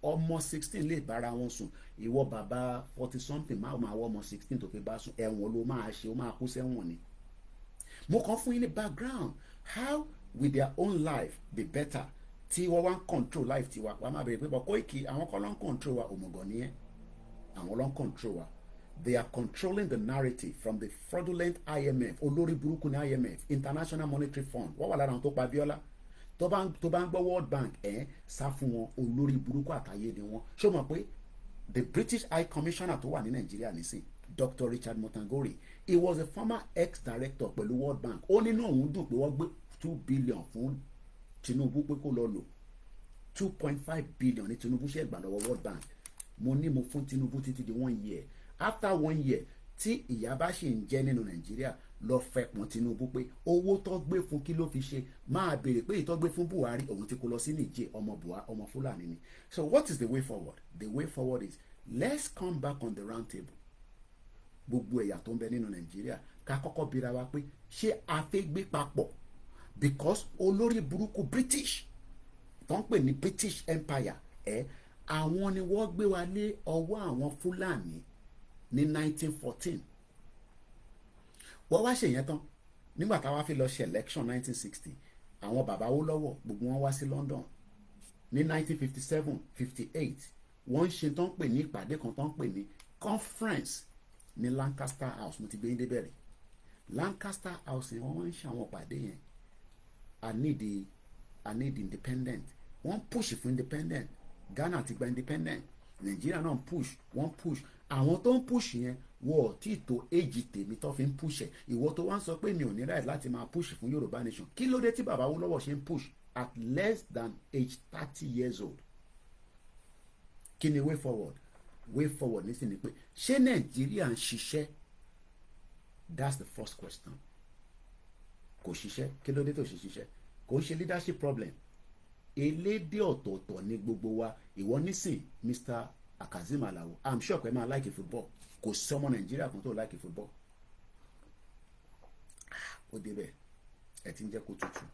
Speaker 1: ọmọ 16 lè bára wọn sùn, ìwọ bàbá 40 something máa wọ ọmọ 16 tó fi bá sùn, ẹ̀wọ̀n ló máa ṣe, ó máa kú sẹ́wọ̀n ni. Mo kàn fún yín ní background how with their own life be better tí wọ́n wá ń control life tiwa. wàá máa bẹ̀rẹ̀ pé bọ̀ Koiki àwọn kan ló ń control wa, òmùgọ̀ nìyẹn, àwọn ló ń control wa. They are controlling the narrative from the fraudulent IMF, olórí burúkú ní IMF, International Monetary Fund, wọ́n wà lára àwọn tó pa Abiola. Tó bá ń gbọ́ World Bank sá fún wọn, olórí burúkú àtàyè ni wọn. Ṣé o mọ̀ pé the British High Commissioner tó wà ní Nàìjíríà nísìn, Dr. Richard Motangori, he was a former ex-director pẹ̀lú World Bank. Ó nínú òun dùn pé wọ́n gbé 2 billion fún Tinubu pé kó lọ lò, 2.5 billion ní Tinubu ṣe gbà lọ́wọ́ World Bank. Mo ní mo fún Tinubu títí di 1 year. After 1 year tí ìyà bá ṣì ń jẹ nínú Nàìjíríà, lọ fẹpọn Tinubu pé owó tó gbé fún kí ló fi ṣe, máa béèrè pé ìtọ́ gbé fún Buhari òun ti kó lọ sí Niger, ọmọ Fúlàní ni. So what is the way forward? The way forward is let's come back on the round table. Gbogbo ẹ̀yà tó ń bẹ nínú Nàìjíríà ká kọ́kọ́ bira wa pé ṣé a fẹ́ gbé papọ̀, because olórí burúkú British tó ń pè ní British Empire àwọn ni wọ́n gbé wa lé ọwọ́ àwọn Fúlàní ní 1914. wọ́n wá ṣèyẹn tán nígbà táwa fi lọ ṣe election 1960, àwọn bàbá Awólọ́wọ̀ gbogbo wọn wá sí London ní 1957-58. wọ́n ń ṣe tó ń pè ní ìpàdé kan tó ń pè ní conference ní Lancaster House. Mo ti gbé yín débẹ̀rẹ̀ Lancaster House yẹn wọ́n ń ṣe àwọn ìpàdé yẹn. I need independent. Wọ́n push fún independent. Ghana ti gba independent, Nàìjíríà náà wọ́n push. Àwọn tó ń push yẹn wọ́n tí tó èjì tèmi tó fi ń push ẹ̀. Ìwọ tó wá ń sọ pé mi ò ní right láti máa push fún Yorùbá nation, kí ló dé tí bàbá Awólọ́wọ̀ ṣe ń push at less than age 30 years old? Kí ni way forward? Way forward nísìnyí pé ṣé Nàìjíríà ń ṣiṣẹ́? That's the first question. Kò ṣiṣẹ́, kí ló dé tó ṣe ṣiṣẹ́? Kò ń ṣe leadership problem. Elédè ọ̀tọ̀ọ̀tọ̀ ní gbogbo wa. Ìwọ nísìn Mr. Kazeem Alao, I'm sure pé máa like football. Kò sí ọmọ Nàìjíríà kan tó like football. Ó débẹ̀ ẹ ti ń jẹ́ kó tutù.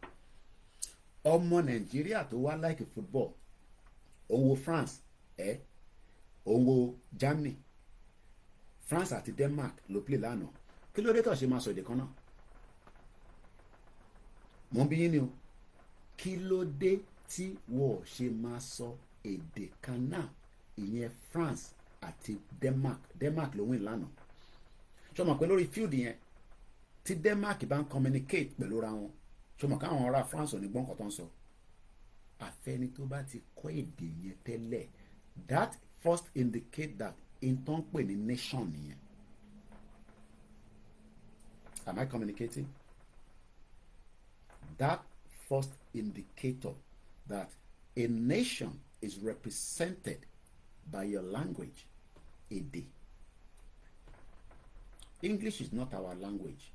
Speaker 1: Ọmọ Nàìjíríà tó wá like football, òun wo France òun wo Germany, France àti Denmark ló play lánàá. Kí ló dé tó ṣe máa sọ èdè kan náà? Mo ń bí yín ni o. Kí ló dé tí wọ́n ṣe máa sọ èdè kan náà? Ìyẹn France àti Denmark ló win lánàá. Ṣé o mọ̀ pé lórí field yẹn tí Denmark bá ń communicate pẹ̀lú ra wọn, ṣé o mọ̀ káwọn ará France ò ní gbọ́n nǹkan tó ń sọ? Àfẹ́ni tó bá ti kọ́ èdè yẹn tẹ́lẹ̀, that first indicate that in tó ń pè ní nation nìyẹn. Am I communicating? That first indicator that a nation is represented by your language, èdè. English is not our language.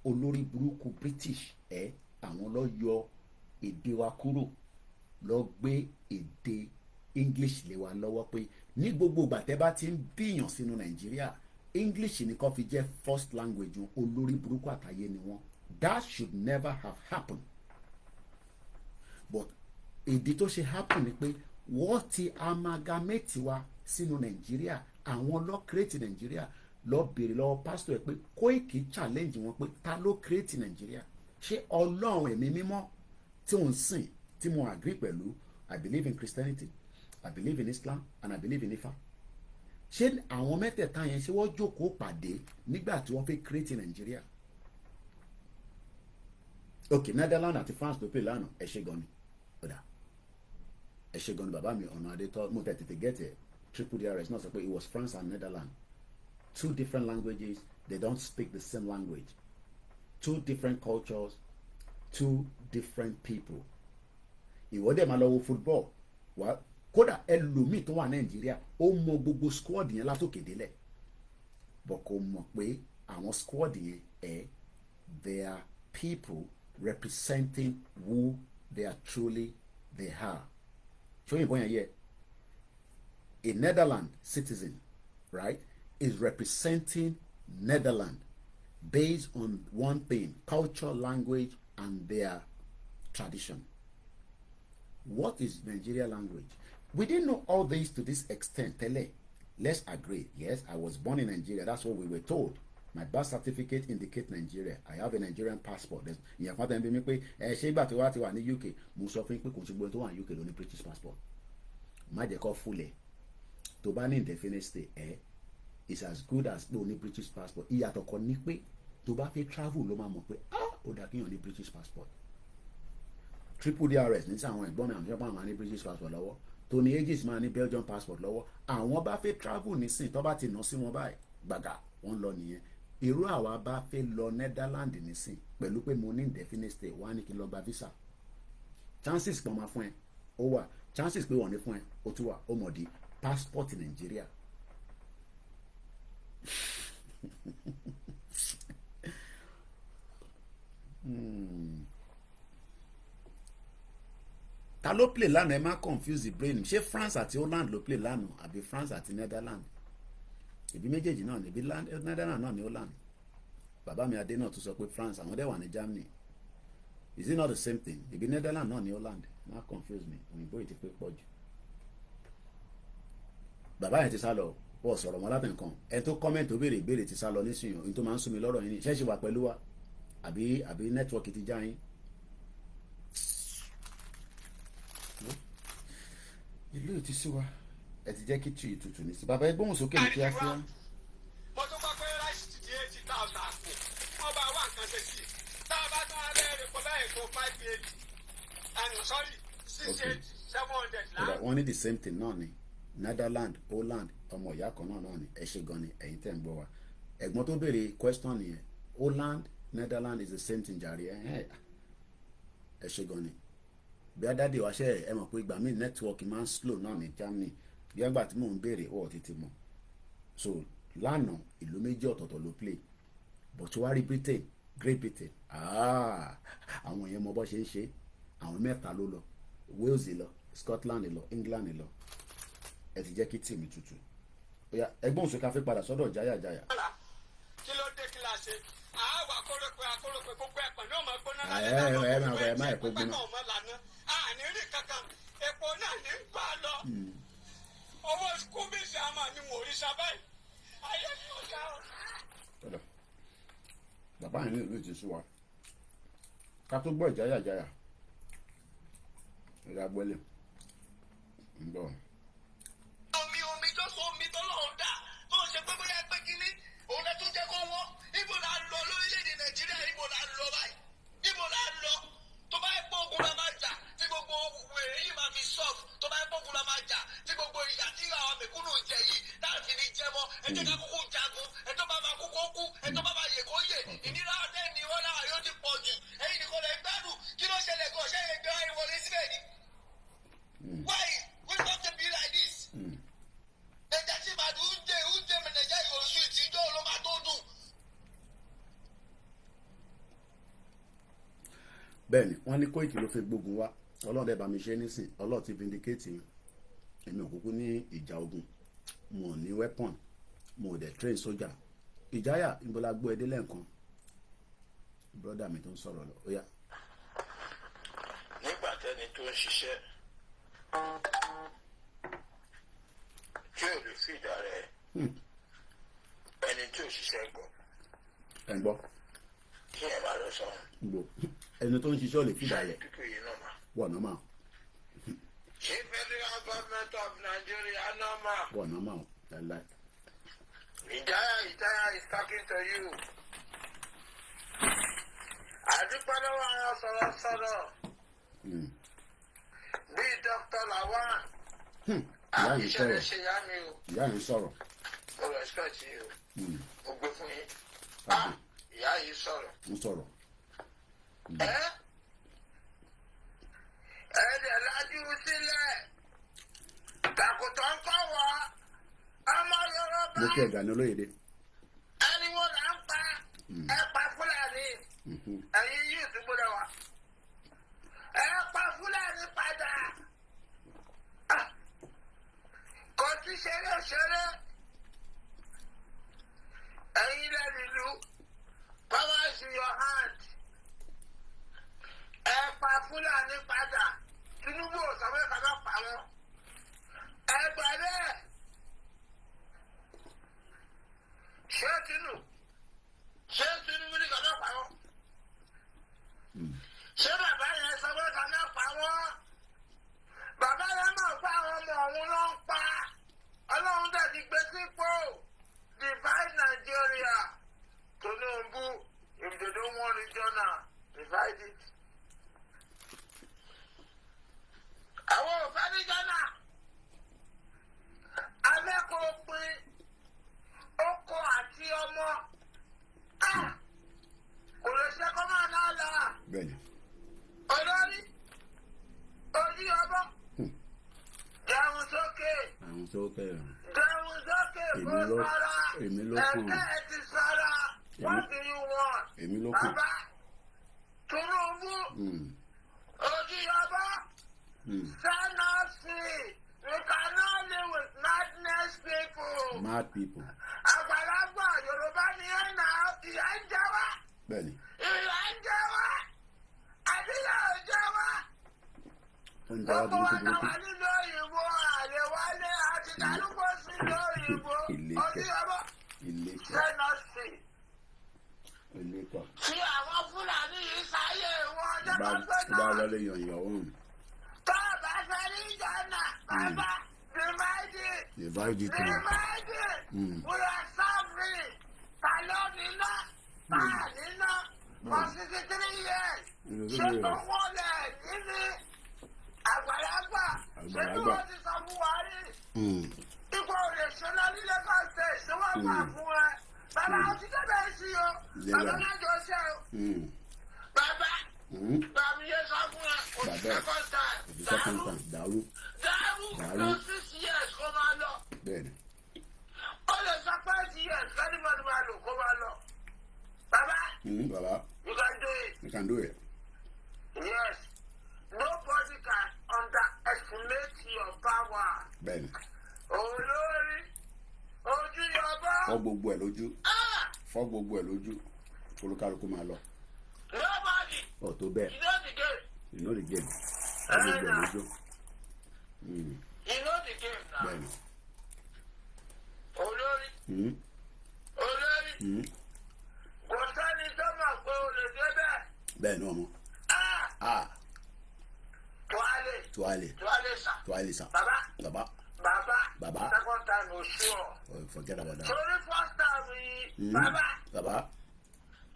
Speaker 1: Olórí burúkú British àwọn ló yọ èdè wa kúrò, ló gbé èdè English lé wa lọ́wọ́ pé ní gbogbo ìgbà tẹ́ bá ti ń bíyàn sínú Nàìjíríà, English ni kó fi jẹ́ first language wọn. Olórí burúkú àtàyè ni wọ́n. That should never have happened. But ìdí tó ṣe happen ni pé wọ́n ti amalgamate wa sínú Nàìjíríà, àwọn ló create Nàìjíríà. Lọ béèrè lọ́wọ́ pásítọ̀ ẹ̀ pé Koiki challenge wọn pé ta ló create Nàìjíríà? Ṣé Ọlọ́run ẹ̀mí mímọ́ tí òun sìn tí mo agree pẹ̀lú? I believe in Christianity, I believe in Islam, and I believe in Ifa. Ṣé àwọn mẹ́tẹ̀ẹ̀ta yẹn ṣé wọ́n jókòó pàdé nígbà tí wọ́n fẹ́ create Nàìjíríà? Ok, Netherlands àti France ló pè lánàá, ẹ ṣe gan ni ọ̀dà ẹ ṣe gan ni bàbá mi ọ̀nà adétọ́ mo tètè get it. Triple DRS náà sọ pé it was France and Netherlands, 2 different languages, they don't speak the same language, 2 different cultures, 2 different people. Ìwọ dẹ̀ máa lọ wo football wá kódà ẹlòmíì tó wà Nàìjíríà ó mọ gbogbo squad yẹn látòkè délẹ̀ but kò mọ̀ pé àwọn squad yẹn they are people representing who they are. Ṣóyìnbó yẹn yẹ a Netherlands citizen, right, is representing Netherlands based on one thing: culture, language, and their tradition. What is Nigeria language? We didn't know all this to this extent. Tele, let's agree. Yes, I was born in Nigeria. That's what we were told. My birth certificate indicates Nigeria. I have a Nigerian passport. Ìyẹn kan tẹ́ ń bí mi pé ṣé ìgbà tí wàá ti wà ní UK mo sọ fún yín pé kò sí gbogbo tó wà ní UK ló ní British passport. Má jẹ́ kó fúlẹ̀. Tó bá ní indefinite stay is as good as ló ní British passport. Ìyàtọ̀ kan ní pé tó bá fẹ́ travel ló máa mọ̀ pé ó dà kéèyàn ní British passport. Triple DRS ní sàwọn ẹ̀gbọ́n mi àwọn ìjọba àwọn ní British passport lọ́wọ́. Tony Aegis máa ní Belgian passport lọ́wọ́. Àwọn bá fẹ́ travel nísìn tó bá ti nà sí wọn báyìí gbàgà wọ́n lọ nìyẹn. Irú àwa bá fẹ́ lọ Netherlands nísìn pẹ̀lú pé mo ní indefinite stay wá ní kí n lọ gba visa. Chances pọ̀ máa fún ẹ ó wà, chances pé wọ́n ní fún ẹ ó tún wà, ó mọ̀ di passport Nàìjíríà. Ta ló play lánàá ẹ má confuse the brain. Ṣé France àti Holland ló play lánàá àbí France àti Netherlands? Ibi méjèèjì náà ni, ibi Netherlands náà ni Holland. Bàbá mi adé náà tún sọ pé France àwọn dẹ̀ wà ní Germany. Is it not the same thing? Ibi Netherlands náà ni Holland. Má confuse me, òyìnbó yìí ti pé pọ̀ jù. Bàbá yẹn ti sá lọ wọ́n sọ̀rọ̀ mọ́ látẹ̀ nǹkan ẹ tó kọ́mẹ́ǹtì ó béèrè ìbéèrè ti sá lọ nísìnyàn ohun tó máa ń sún mi lọ́rọ̀ yín ni ṣẹ́ẹ̀ṣì wà pẹ̀lú wa àbí nẹ́tíwọ́ọ̀kì ti já yín. ìlú yìí ti sú wa ẹ ti jẹ́ kí tù ìtutù ní sí bàbá ẹgbọ́n sókè ní kíákíá.
Speaker 2: mo tún kọ́ pé ráìsì ti di 80,000 àpò wọ́n bá wà nǹkan ṣe sí i tá a bá tún alẹ́ rẹ̀ kọ́ báyìí tó 580 and sorry 680 700 láàrín.
Speaker 1: wọ́n ní the same thing náà ni Netherlands Holland ọmọ ìyá kan náà ni ẹ ṣe gan ni ẹ̀yin tẹ́ ń gbọ́ wa ẹ̀gbọ́n tó béèrè question nìyẹn Holland Netherlands is the same thing jàre ẹ ṣe gan ni bí adáde wa ṣe ẹ mọ̀ pé ìgbà míì network máa ń slow náà ní Germany bí ẹgbà tí mò ń béèrè ọ̀ títí mọ̀ so lánàá ìlú méjì ọ̀tọ̀ọ̀tọ̀ ló play but wá rí Britain Great Britain àwọn yẹn mọ bó ṣe ń ṣe àwọn mẹ́ta ló lọ Wales lọ Scotland lọ England lọ ẹ ti jẹ́ kí tìmí tutù oya ẹgbọ́n òṣèlú káfí padà sọ́dọ̀ jáyàjáyà.
Speaker 2: kí ló dé kí la ṣe àáwọ̀ akólópé gbogbo ẹ̀pọ̀ náà máa gbóná lálẹ́ náà lọ́wọ́ gbogbo ọmọ lànà àní rí kankan epo náà ní gbà lọ owó skúbíìsì àmà ni mo rí sábẹ́ ayé ni ó dá o.
Speaker 1: bàbá yẹn ní ìlú ti sú wa ká tó gbọ́ ìjáyàjáyà ìyá gbẹ́lẹ̀ ń bọ̀.
Speaker 2: omi tó so omi tó lọ́ọ́ dà tó ṣe pé bóyá pé kínní òun lè tún jẹ́ kó wọ́n ibo la lọ lórílẹ̀‐èdè Nàìjíríà ibo la lọ báyìí ibo la lọ tó bá yẹ pé ogun la máa jà tí gbogbo wèrè yìí máa fi sọ́ọ̀fù tó bá yẹ pé ogun la máa jà tí gbogbo ìyà tí àwọn mẹ̀kúnnù ń jẹ yìí láti ní jẹ mọ́ ẹ jẹ́ ká kúkú jagun ẹ tó bá máa kú kó kú ẹ tó bá máa yè kó yè ìnira ọdẹ ni wọn náà yóò ti pọ̀ jù ẹ̀yin nìkan lè gbádùn kí ló ṣẹlẹ̀ gan ṣẹ́ yẹn gbé wọlé síbẹ̀ ni. Why? We have to be like this. Ẹja tí màá dùn ún mẹ̀nẹ̀já ìwòsùn ìtìjọ́ ló máa tó dùn.
Speaker 1: bẹ́ẹ̀ni wọ́n ní Koiki ló fi gbógun wá Ọlọ́run dẹ̀ bá mi ṣe nísìn Ọlọ́run ti vindicate èmi òkùnkùn ní ìjà ogun mo ní weapon mo dẹ̀ train soldier ìjáyà ìbọlá gbọ́ ẹdẹ lẹ́ẹ̀kan brother mi tó ń sọ̀rọ̀ lọ ó yá.
Speaker 2: nígbà tẹ́ni tó ń ṣiṣẹ́ tí ò lè fi ìdá rẹ̀ ẹni tí ò ṣiṣẹ́ gbọ́.
Speaker 1: ẹ gbọ́.
Speaker 2: kí ẹ máa lọ sọ.
Speaker 1: gbọ́ ẹni tó ń ṣiṣẹ́ ò lè fi ìdá rẹ̀. wọ̀ nọ́mà.
Speaker 2: ṣé federal government of Nigeria nọ́mà.
Speaker 1: wọ̀ nọ́mà o láíláí.
Speaker 2: Ìjáyà is talking to you. àdúpẹ́ lọ́wọ́ àwọn sọ̀rọ̀sọ̀rọ̀ bíi Dr. Lawan.
Speaker 1: ìyá yìí sọ̀rọ̀. ìyá yìí sọ̀rọ̀.
Speaker 2: mo respect you. mo gbé fún yín. ìyá yìí sọ̀rọ̀.
Speaker 1: ń sọ̀rọ̀.
Speaker 2: ẹ̀ẹ́dẹ̀ lajú sílẹ̀. tàkùtọ̀ ń kọ́ wọ́ ọmọ Yorùbá.
Speaker 1: mo kí ẹ̀gá ní olóyèdè.
Speaker 2: ẹni wo là ń pa ẹ pa Fúlàní. ẹ̀yin yìí tún gbọ́dọ̀ wá. ẹ pa Fúlàní padà. kò sí ṣeré. ẹ̀yin lẹ́nu ìlú power is in your hand. ẹ pa Fúlàní padà. Tinubu ò sọ pé kàdá pa wọn. ẹ gbà bẹ́ẹ̀. ṣé Tinubu ní kàdá pa wọn. ṣé bàbá yẹn sọ pé kàdá pa wọn. bàbá yẹn mọ̀ pé àwọn ọmọ òun ló ń pa. Ọlọ́run dẹ̀ ti gbé sípò. Divide Nigeria. Tinubu, if they don't want regional, divide it. àwọn ò fẹ́ ní Ghana. Amẹ́kọ̀ọ́ pin ọkọ àti ọmọ. kò lè ṣe kọ́ máa náà là. olórí ojú ọbọ. jẹun sókè. jẹun sókè kó sára. ẹgbẹ́ ẹ ti sára. What do you want? Bàbá Tinubu ojú ọbọ. Stand up free. We cannot live with madness people.
Speaker 1: Mad people.
Speaker 2: Àgbàlagbà Yorùbá ni ẹ̀ nà ìyà ń jẹ wá.
Speaker 1: Bẹ́ẹ̀ni.
Speaker 2: Ìyà ń jẹ wá. Àdìyà ò jẹ wá. Gbogbo wa táwa nílò òyìnbó àlè wálé àti kálukú sí lóyìnbó. Ojú ọbọ. Stand up free. Tí àwọn Fúlàní yìí sáyé wọn ọjọ́ tó gbé náà.
Speaker 1: Bá a lọ́lé yan ìyàwó mi.
Speaker 2: Bàbá Fẹ́rí Ghana, Bàbá divide it. We are suffering. Tàló níná, báà níná, for 63 years. Ṣé tó wọlé níní àgbàlagbà? Ṣé tí wọ́n ti sọ fún wa rí? Ipò òde ṣọlá ní Lagos State ṣé wọ́n gbà fún ẹ? Bàbá ó ti débẹ̀ sí o. Bàbá má jọ ṣe o. Bàbá. Bàbá yẹn sọ fún ẹ.
Speaker 1: Second time. Dàrú.
Speaker 2: Lọ 6 years kó máa lọ.
Speaker 1: Bẹ́ẹ̀ni.
Speaker 2: Ó lè sọ pé 8 years kẹ́nìbọ̀dì máa lò kó máa lọ. Bàbá.
Speaker 1: Bàbá.
Speaker 2: You can do it.
Speaker 1: You can do it.
Speaker 2: Yes. Nobody can underestimate your power.
Speaker 1: Bẹ́ẹ̀ni.
Speaker 2: Olórí. Ojú yọbọ.
Speaker 1: Fọ́ gbogbo ẹ̀ lójú. Fọ́ gbogbo ẹ̀ lójú. Olúkálùkù máa lọ.
Speaker 2: Nobody.
Speaker 1: Ọ̀ tó bẹ́ẹ̀.
Speaker 2: You know the game.
Speaker 1: You know the game. Fọ́ gbogbo ẹ̀ lójú.
Speaker 2: You know the game now.
Speaker 1: Bẹ́ẹ̀ni.
Speaker 2: Olórí. Olórí. Kò sẹ́ni tó mọ̀ pé o lè débẹ̀.
Speaker 1: Bẹ́ẹ̀ni ọmọ. Tuale sa.
Speaker 2: Baba.
Speaker 1: Baba.
Speaker 2: Second time o sure.
Speaker 1: Forget about that.
Speaker 2: Sorry, first time we. Baba.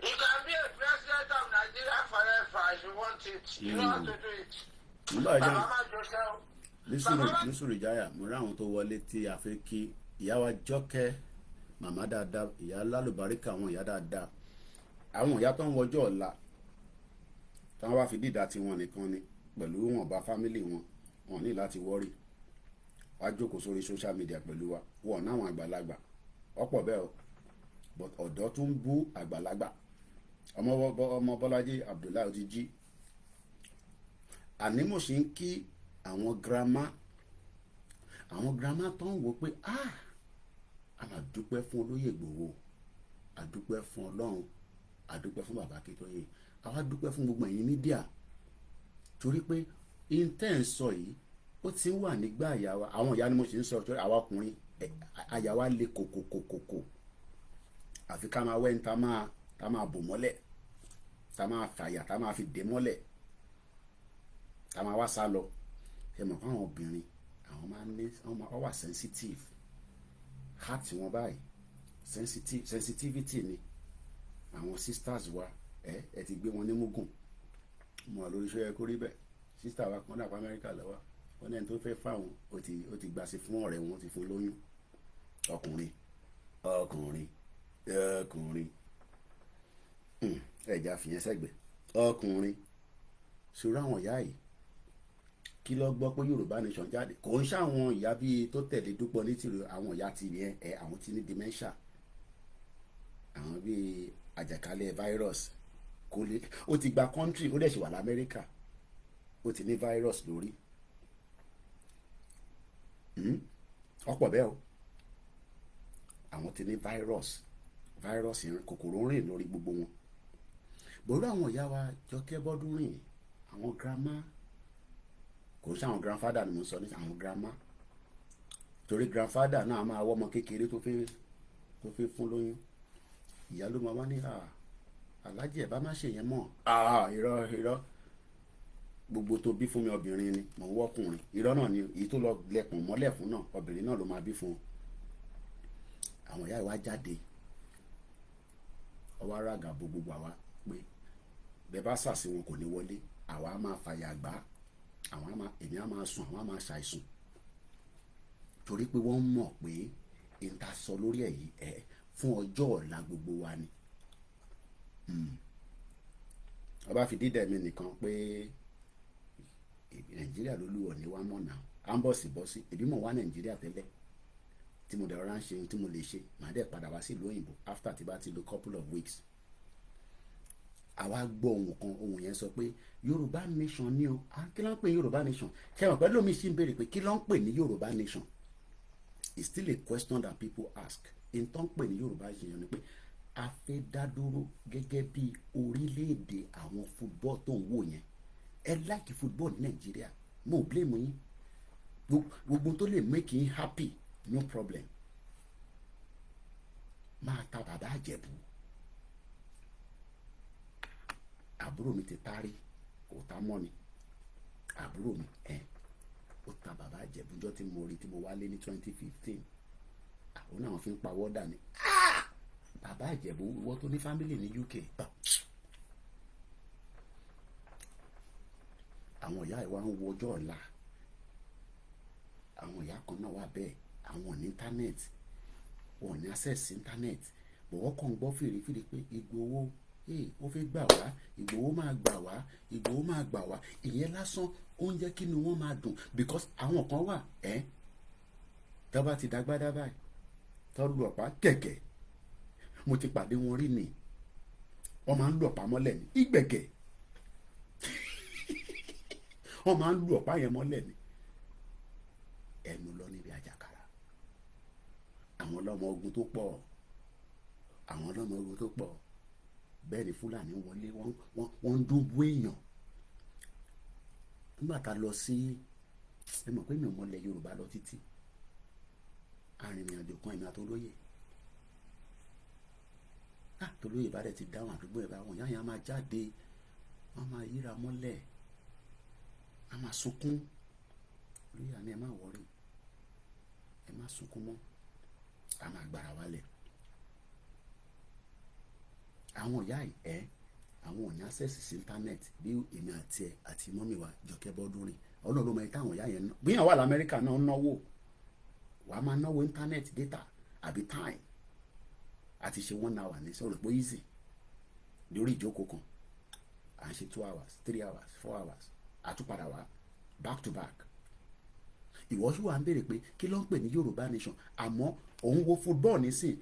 Speaker 2: You can be a president of Nigeria forever if you want it. You know how to do it. Baba má jọ
Speaker 1: nísùrù ìjáyà mo rí àwọn tó wọlé tí a fẹ́ kí ìyá wa Jọ́kẹ́ màmá dáadáa ìyá lálùbáríkà àwọn ìyá dáadáa àwọn ìyá tó ń wọjọ́ ọ̀la táwọn wá fi dídá tiwọn nìkan ni pẹ̀lú wọn bá fámílì wọn ní láti wọ́rì wá jókòó sórí social media pẹ̀lú wa wọn náwọn àgbàlagbà ọ̀pọ̀ bẹ́ẹ̀ o but ọ̀dọ́ tún ń bú àgbàlagbà ọmọ Bọ́lájí Abdullahi ó ti jí àní mo sì ń kí àwọn girama tó ń wò pé a máa dúpẹ́ fún olóyè Ìgbòho a dúpẹ́ fún Ọlọ́run a dúpẹ́ fún bàbá Akíntóyè a wá dúpẹ́ fún gbogbo ẹ̀yin mídíà torí pé intent sọ yìí ó ti ń wà nígbà àyà wa. Àwọn ìyá ni mo sì ń sọ, torí àwa ọkùnrin àyà wa le kòkòkòkòkò, àfi ká máa wẹ́ni tá máa bò mọ́lẹ̀, tá máa fàyà, tá máa fi dè mọ́lẹ̀, tá máa wá sá lọ. Ẹ mọ̀ fáwọn obìnrin, àwọn máa ń ní, wọ́n wà sensitive, heart wọn báyìí sensitivity ni. Àwọn sisters wa ẹ ti gbé wọn ní mugun, mo wà lórí iṣẹ́ yẹ kó rí bẹ́ẹ̀. Sister wa kan dàpọ̀ Amẹ́ríkà lọ́wọ́, wọ́n ní ẹni tó fẹ́ fáwọn ó ti gbà sí fún ọ̀rẹ́ wọn, ó ti fún lóyún. Ọkùnrin ẹja fìyẹn sẹ́gbẹ̀. Ọkùnrin ṣòro àwọn ìyá yìí, kí ló gbọ́ pé Yorùbá nation jáde? Kò ń ṣàwọn ìyá bíi tó tẹ̀lé Dúpọ̀ ní tìrò, àwọn ìyá ti yẹn àwọn ti ní dementia, àwọn bíi àjàkálẹ̀ virus kò lè, ó ti gba country, ó dẹ̀ ṣì wà l'Amẹ́ríkà, ó ti ní virus lórí. Ọ̀pọ̀ bẹ́ẹ̀ o, àwọn ti ní virus yẹn, kòkòrò ń rìn lórí gbogbo wọn. Bòrú àwọn ìyá wa Jọkẹ́ Bọ́dúnrìn, àwọn grandma, kò sí àwọn grandfather ni mo sọ ní, àwọn grandma, torí grandfather náà máa wọ́ ọmọ kékeré tó fẹ́ fún lóyún. Ìyá ló máa wá ní alájẹ bá má ṣe yẹn mọ́. Irọ́ gbogbo tó bí fún mi obìnrin ni, mò ń wọ́kùnrin. Irọ́ náà ni, èyí tó lọ lẹ̀pọ̀n mọ́lẹ̀ fún náà obìnrin náà ló máa bí fún. Àwọn ìyá ìwà jáde, ọwọ́ arága bo gbogbo àwa pé bẹ́ẹ̀ bá sàsí wọn kò ní wọlé, àwa á máa fàyà gbá, èmi á máa sùn, àwọn á máa ṣàìsùn, torí pé wọ́n mọ̀ pé ìta sọ lórí ẹ̀ yìí fún ọjọ́ ọ̀la gbogbo wa ni. Ọba fi dídẹ̀ mi nìkan pé Nàìjíríà ló lù ọ́ ní wá mọ̀ náà, à ń bọ̀ sí èbí mọ̀ wá Nàìjíríà tẹ́lẹ̀, tí mo dẹ̀ rọra ń ṣe ohun tí mo lè ṣe, màá dẹ̀ padà wá sí ìlú òyìnbó after tí bá ti lo couple of weeks. Àwa gbọ́ ohun yẹn sọ pé Yorùbá nation ni o. Kí ló ń pè ní Yorùbá nation? Ṣé wọn pẹ̀lú omi sì ń béèrè pé kí ló ń pè ní Yorùbá nation? It's still a question that people ask. In tó ń pè ní Yorùbá nation ni pé a fẹ́ dá dúró gẹ́gẹ́ bí orílẹ̀-èdè àwọn football tó ń wò yẹn. Ẹ like football ní Nàìjíríà, mo blame yín. Gbogbo tó lè make yín happy, no problem. Máa ta bàbá Àjẹ̀bú. Àbúrò mi ti tarí, kò ta mọ́ ni. Àbúrò mi ó ta bàbá Àjẹ̀bú jọ́ tí mo rí, tí mo wálé ní 2015. Àwọn náà fi ń pa wọ́dà ni. Bàbá Àjẹ̀bú wọ́n tó ní family ní UK. Àwọn ìyá ìwà ń wo ọjọ́ ọ̀la. Àwọn ìyá kan náà wà bẹ́ẹ̀, àwọn ní internet, wọn ní access sí internet, bọ̀wọ́ kan gbọ́ fèrèfèrè pé Ìgbòho ó fẹ́ gbà wá, Ìgbòho máa gbà wá, Ìgbòho máa gbà wá. Ìyẹn lásán ó ń jẹ́ kí inú wọn máa dùn, because àwọn kan wà tó bá ti dàgbàdà báyìí tó lu ọ̀pá kẹ̀kẹ́, mo ti pàdé wọn rí ni, wọ́n máa ń lu ọ̀pá mọ́lẹ̀ ní ìgbẹ̀gẹ̀. Wọ́n máa ń lu ọ̀pá yẹn mọ́lẹ̀ ní ẹnu lọ níbi àjàkàrà. Àwọn ọlọ́mọ ogun tó pọ̀, bẹ́ẹ̀ ni Fúlàní wọlé, wọ́n ń dún bú èèyàn. Nígbà tá a lọ sí, ẹ mọ̀ pé mi ò mọ̀lẹ̀ Yorùbá lọ títí, arìnrìn àjò kan èmi àtolóyè. Tolóyè bá dẹ̀ ti dáhùn àdúgbò ẹ̀ bá wọn, yáyà máa jáde, wọ́n máa yíra mọ́lẹ̀, a máa sunkún. Olóyè àní ẹ má wọrí, ẹ má sunkún mọ́, a máa gbára wálẹ̀. Àwọn ìyá yìí àwọn ò ní access sí internet bí èmi àti ẹ àti mọ́mí wa Jọkẹ́ Bọ́dúnrìn. Ọlọ́run ló mọ ẹni táwọn ìyá yẹn ná. Bí àwọn l'Amẹ́ríkà náà ń náwó, wà á máa náwó internet data àbí time. A ti ṣe 1 hour ní sọ̀rọ̀ pé easy lórí ìjókòó kan, à ń ṣe 2 hours 3 hours 4 hours, àtúpadà wá back to back. Ìwọ ṣì wà ń béèrè pé kí ló ń pè ní Yorùbá nation, àmọ́ òun wo football nísìn.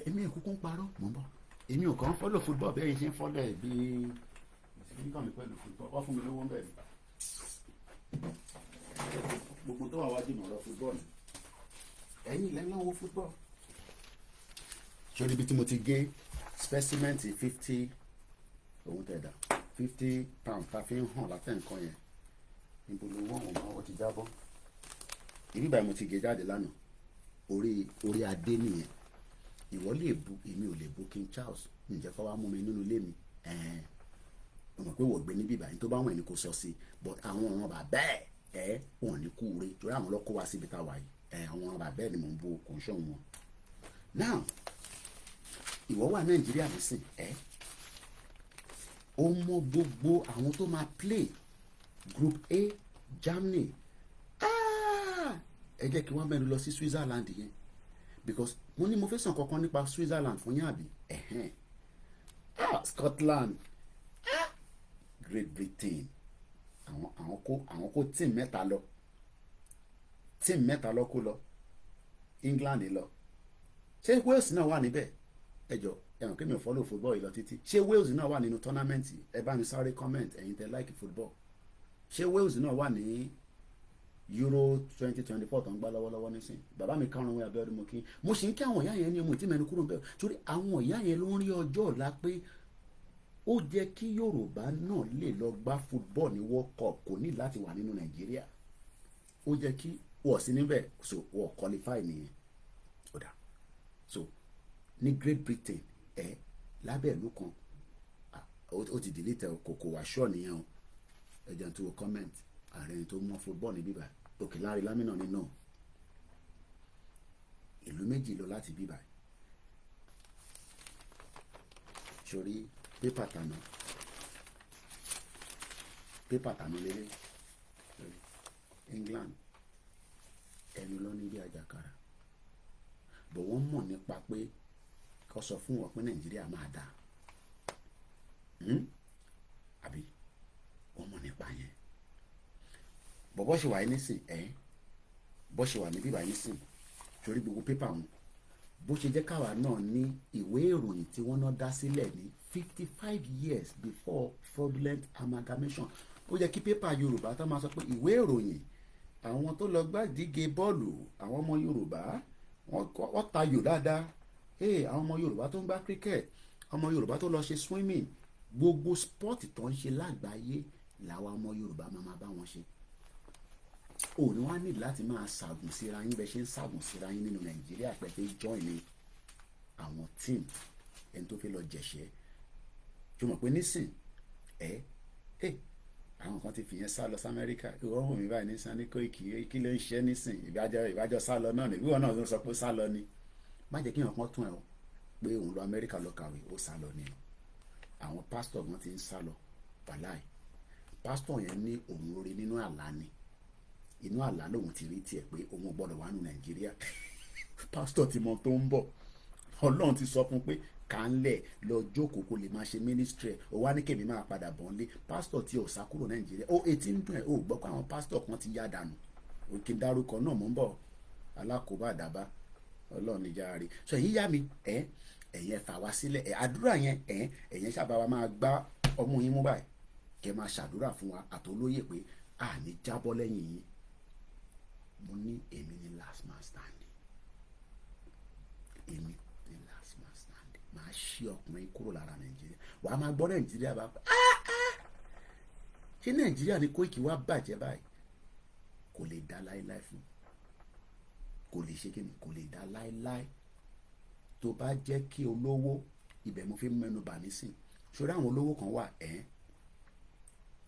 Speaker 1: Èmi ò kúkú ń parọ́, mò ń bọ̀. Èmi ò kàn ń follow football bẹ́ẹ̀ yìí ṣe ń follow ẹ̀ bí nígbà mi pẹ̀lú football. Wọ́n fún mi lówó ń bẹ̀ ni. Gbogbo tó wà wájú mi ọ̀rọ̀ football ni. Ẹ̀yin ilẹ̀ náà wo football. Ṣé ibi tí mo ti gé specimen 50 òun tẹ̀dá 50 pound ta fi ń hàn látẹ̀ nǹkan yẹn. níbo ló wọ́n ti jábọ́. Ibi báyìí mo ti gé jáde lánàá. Orí adé nìyẹn. Ìwọ lè bu, èmi ò lè bu King Charles. Ǹjẹ́ kó wá mú mi nínú ilé mi. Mo mọ̀ pé wọ́n gbé níbí báyìí tó bá wọn ẹni kò sọ sí, but àwọn ọ̀ràn bàbá ẹ̀ wọ́n ní kú re torí àwọn lọ́kọ́ wá síbi táwa yìí. Àwọn ọ̀ràn bàbá ẹ̀ ni mò ń bu kò ń ṣọ̀ wọn. Now ìwọ wà Nàìjíríà nísìn ó mọ gbogbo àwọn tó máa play group A Germany. Ẹ jẹ́ kí wọ́n mẹ́rin lọ sí Switzerland yẹn because mo ní mo fẹ́ sàn kankan nípa Switzerland fún yín àbí Scotland, Great Britain, àwọn kó team mẹ́ta lọ kó lọ, England lọ. Ṣé Wales náà wà níbẹ̀? Ẹ jọ ẹ̀wọ̀n kí mi ò follow football yìí lọ títí. Ṣé Wales náà wà nínú tournament? Ẹ bá mi sáré comment ẹ̀yin tẹ́ like football. Ṣé Wales náà wà ní Euro 2024 tó ń gbá lọ́wọ́lọ́wọ́ nísìn? Bàbá mi kárùn-ún wẹ̀ abẹ́rẹ́ mo kí. Mo sì ń kí àwọn ìyá yẹn ní ọmọ ìtí mẹ́nu kúrò ń bẹ̀. Torí àwọn ìyá yẹn ló ń rí ọjọ́ ọ̀la pé ó jẹ́ kí Yorùbá náà lè lọ gbá football ní World Cup, kò ní láti wà nínú Nàìjíríà. Ó jẹ́ kí wọ́n sí níbẹ̀, so wọ́n qualify nìyẹn. So ní Great Britain lábẹ́ ìlú kan ó ti delete kòkò wá ṣọ́ nìyẹn o. Ẹ jẹ́ tó comment ààrẹ ni tó mọ football ní bíbá òkè láàrin lámìnà nínú ìlú méjì lọ láti bíbá. Sórí pépà tànà lélẹ̀ England ẹnu lọ ní bí àjàkárà bọ̀ wọ́n mọ̀ nípa pé kó sọ fún wọn pé Nàìjíríà máa dà àbí wọ́n mọ̀ nípa yẹn. Bọ́ ṣe wà ní nísìn bọ́ ṣe wà ní bíbá nísìn torí gbogbo pépà wọn bó ṣe jẹ́ káwa náà ní ìwé ìròyìn tí wọ́n náà dá sílẹ̀ ní 55 years before fraudulent amalgamation. Ó yẹ kí pépà Yorùbá tó máa sọ pé ìwé ìròyìn àwọn tó lọ gbàdíje bọ́ọ̀lù àwọn ọmọ Yorùbá wọ́n tayò dáadáa. Àwọn ọmọ Yorùbá tó ń gbá cricket, ọmọ Yorùbá tó lọ ṣe swimming, gbogbo spọ́ọ̀tì tó ń ṣe lágbàáyé làwa ọmọ Yorùbá máa bá wọn ṣe. Òní wá ní láti máa ṣàgùn síra yín bẹ́ẹ̀ ṣe ń ṣàgùn síra yín nínú Nàìjíríà pẹ̀lú join ní àwọn team ẹni tó fẹ́ lọ jẹ̀ṣẹ́. Tó mọ̀ pé nísìn àwọn kan ti fìyẹn sá lọ sí Amẹ́ríkà. Ìwọ́n wò mí báyìí ní Sanni Koiki kí ló ń ṣe nísìn ìbájọ́ sá lọ náà níbí wọn náà ló sọ pé sá lọ ni. Má jẹ́ kí èèyàn kan tún ẹ̀ o pé òun lọ Amẹ́ríkà lọ kàwé ó sá lọ ni. Àwọn pásítọ̀ wọn ti ń sá lọ wàláì. Pásítọ̀ yẹn ní òun lórí nínú àlá ni, inú àlá lòun ti rí tiẹ̀ pé òun ò gbọ́dọ̀ wà ní Nàìjíríà. Pásítọ̀ ti mọ tó ń bọ̀, Ọlọ́run ti sọ fún pé kà ń lẹ̀ lọ jókòó kó lè máa ṣe mínísítírì ẹ̀ ó wá ní kèmí máa padà bọ̀ nílé. Pásítọ̀ tí ò sá kúrò Nàìjíríà etí ń dùn ẹ̀ ó gbọ́ pé àwọn pásítọ̀ kan ti yá dànù. Òkè dárúkọ náà mò ń bọ̀ alákòóbá àdàbá Ọlọ́run níjà rí. Sọ yìí yá mi ẹ̀yẹn fà wá sílẹ̀ àdúrà yẹn ẹ̀yẹn sábà wa máa gbá ọmú yín mú báyìí kẹ́ máa ṣàdúrà fún wa àtolóyè pé àní jábọ́ lẹ́yìn yín. Mo ní èmi ní last man standing, èmi ní last man standing. Màá ṣí ọkùnrin kúrò lára Nàìjíríà. Wàá máa gbọ́ Nàìjíríà bá ṣé Nàìjíríà ní Koiki wá bàjẹ́ báyìí? Kò lè dá láéláé fún, kò lè ṣe kíni, kò lè dá láéláé. Tó bá jẹ́ kí olówó, ibẹ̀ mo fi mẹ́nu bà nísìn. Ṣòro àwọn olówó kan wà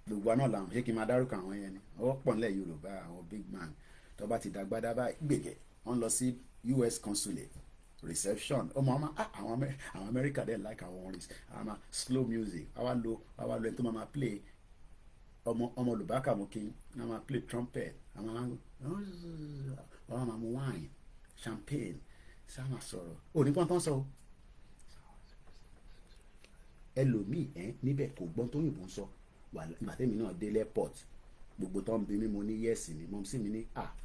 Speaker 1: gbogbo náà làwọn ṣé kí n máa dárúkọ àwọn yẹn ni ọwọ́ pọ̀ nílẹ̀ Yorùbá àwọn big man tó bá ti dàgbàdà báyìí gbègẹ̀ wọ́n lọ sí US consulate reception àwọn Amẹ́ríkà dẹ̀ like àwọn orin àwọn slow music àwa lo ẹni tó máa play ọmọ olùbákà mú kí wọ́n máa play trumpet àwọn máa mú wine champagne sáà máa sọ̀rọ̀ òní pọ́ńtán sọ ẹlòmíì níbẹ̀ kò gbọ́n tó yìnbọn sọ màtẹ́mi náà dé airport gbogbo tó ń bi mí mo ní yẹ́sì ni mo sì mi ní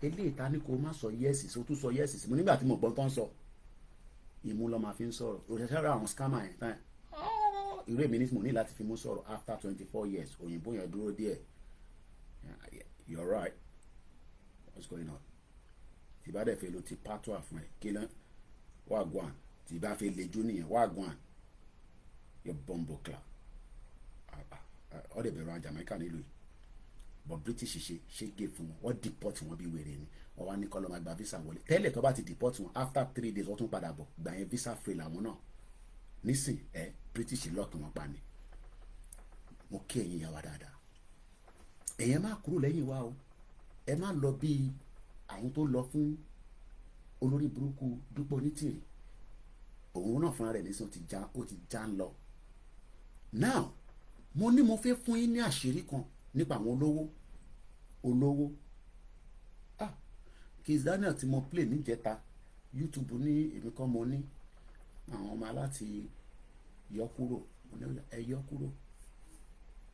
Speaker 1: eléyìí ta ni kò má sọ yẹ́sì sí o tún sọ yẹ́sì sí mo nígbà tí mo gbọ́n tó ń sọ ìmú lọ́ máa fi ń sọ̀rọ̀ òṣìṣẹ́ rẹ̀ àwọn scammer yẹn tán irú èmi ní mo ní láti fi mú sọ̀rọ̀ after 24 years òyìnbó yẹn dúró díẹ̀ you're right what's going on tí bá dẹ̀ fẹ́ lo ti patois fún ẹ kí ló wà guan tí bá fẹ́ lejú nìyẹn wà guan yọ bọ́ǹbù club ọ̀dẹ̀ bẹ̀rù àwọn Jamaica nílùú but British ṣe gé fún wọn, wọ́n deport wọn bí wèrè ni, wọ́n wá ní kọ́ ló máa gba visa wọlé. Tẹ́lẹ̀ tó bá ti deport wọn after 3 days wọ́n tún padà bọ̀, gbà yẹn visa free làwọn náà. Nísìn British lọ́ọ̀kì wọn pa ni. Mo kí ẹ̀yin ìyá wa dáadáa, ẹ̀yin má kúrò lẹ́yìn wa o, ẹ má lọ bí àwọn tó lọ fún olórí burúkú Dúpẹ́ Onítìrì. Òun náà fúnra rẹ̀ nísìn ó ti já ń lọ. Now mo ní mo fẹ́ fún yín ní àṣírí kan nípa àwọn olówó. Kiss Daniel tí mo play níjẹta YouTube ní èmi kan mo ní àwọn ọmọ aláti yọ kúrò, ẹ yọ kúrò.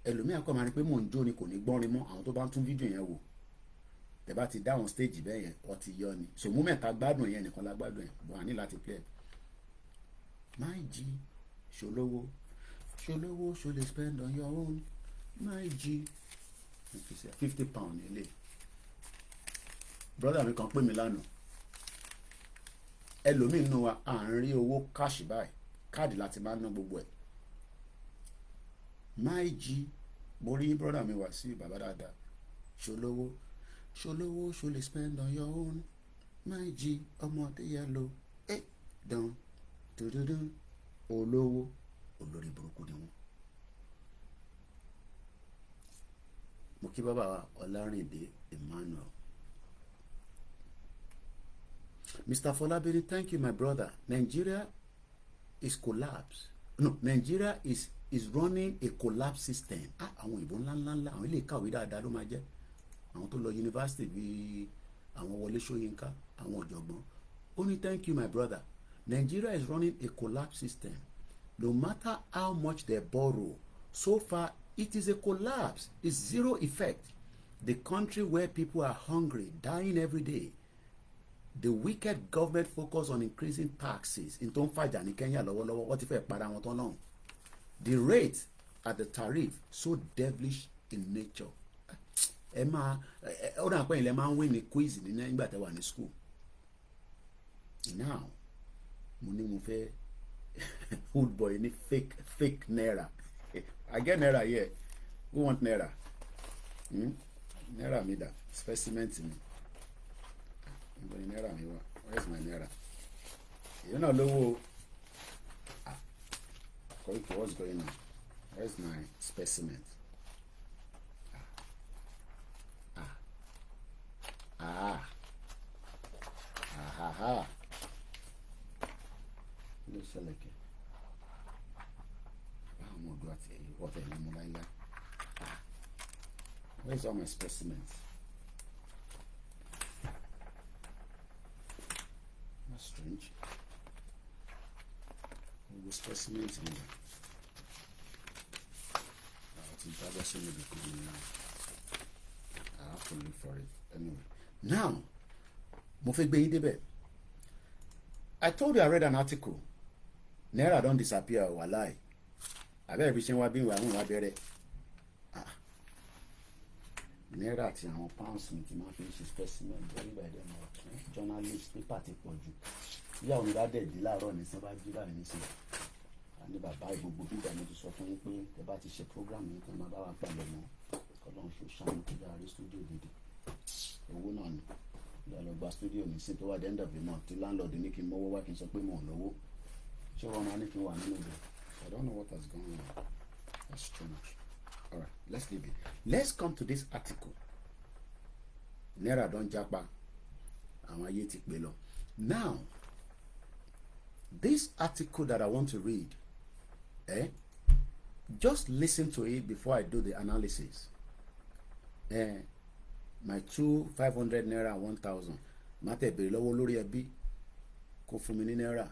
Speaker 1: Ẹlòmíà kọ́ máa rí pé mò ń jó ni kò ní gbọ́nrin mọ́. Àwọn tó bá ń tún fídíò yẹn wò, tẹ́ bá ti dáhùn stage bẹ́ẹ̀ yẹn wọ́n ti yọ ni. So moment ta gbádùn yẹn nìkan la gbádùn yẹn, bọ̀ àní láti play. My G ṣolówó ṣo lè spend on your own. My G £50 nílé. Brother mi kan pè mí lánàá, ẹlòmíì nínú wa à ń rí owó cash báyìí, káàdì láti máa ná gbogbo ẹ̀. My G, mo rí brother mi wá sí bàbá dáadáa, ṣolówó ṣo lè spend on your own. My G ọmọdé yẹlo dán dúdúdú, olówó olórí burúkú ni wọn. Mo kí bàbá wa Ọlárìndé Emmanuel. Mr. Folabiri, thank you my brother. Nigeria is collapse. No, Nigeria is running a collapse system. Àwọn ìbò ńláńlá àwọn ilé ìkàwé dáadáa ló máa jẹ́. Àwọn tó lọ yunifásitì bíi àwọn Wọlé Ṣóyínká, àwọn ọ̀jọ̀gbọ́n. Ó ní thank you my brother. Nigeria is running a collapse system. No matter how much they borrow, so far it is a collapse. It's zero effect. The country where people are hungry, dying every day. The wicked government focus on increasing taxes. In tó ń fàjà ní Kenya lọ́wọ́lọ́wọ́, wọ́n ti fẹ́ para wọn tán lọ́hùn. The rate at the tariff so devilish in nature. Ẹ máa ó dà pé ilẹ̀ máa ń wé ní quiz nígbà tẹ́ wà ní school. Now mo ní mo fẹ́ hood boy ní fake naira. I get naira here. Who want naira? Naira mi da specimen mi. Naira mi wa. Where is my naira? You know lówó. Koiki, what's going on? Where's my specimen? Looks like it. Where's all my specimens? That's strange. The specimens in there. I have to look for it anyway. Now, mo fẹ́ gbé yín débẹ̀. I told you I read an article. Naira don't disappear, walai. Abẹ́ ibi ṣe ń wá bí ìwà àwọn ìwà bẹ̀rẹ̀. Naira àti àwọn pounds mi ti máa fi ṣe specimen very by them journalist paper ti pọ̀ jù. Bí àwọn ìbá dẹ̀ di láàárọ̀ ní sábà jí báyìí nísìnyí. Ní bàbá gbogbo gbígbà mo ti sọ fún yín pé ẹ bá ti ṣe program yìí kan máa bá wa palẹ̀ mọ́ Ọlọ́run ṣe ṣàánú tó dáa rí studio gidi owó náà ni ìyá lọ gba studio mi sí tó wà the end of the month tí landlord ní kí n mọ́wọ́ wá kí n sọ pé mò ń lówó ṣé wọ́n máa ní kí n wà nínú ibẹ̀. I don't know what has gone on. That's strange. All right, let's leave it. Let's come to this article. Naira don japa àwọn ayé ti pè lọ. Now this article that I want to read, just listen to it before I do the analysis. My 500 naira 1,000 mate bèrè lọ́wọ́ lórí ẹbí kó fún mi ní náírà.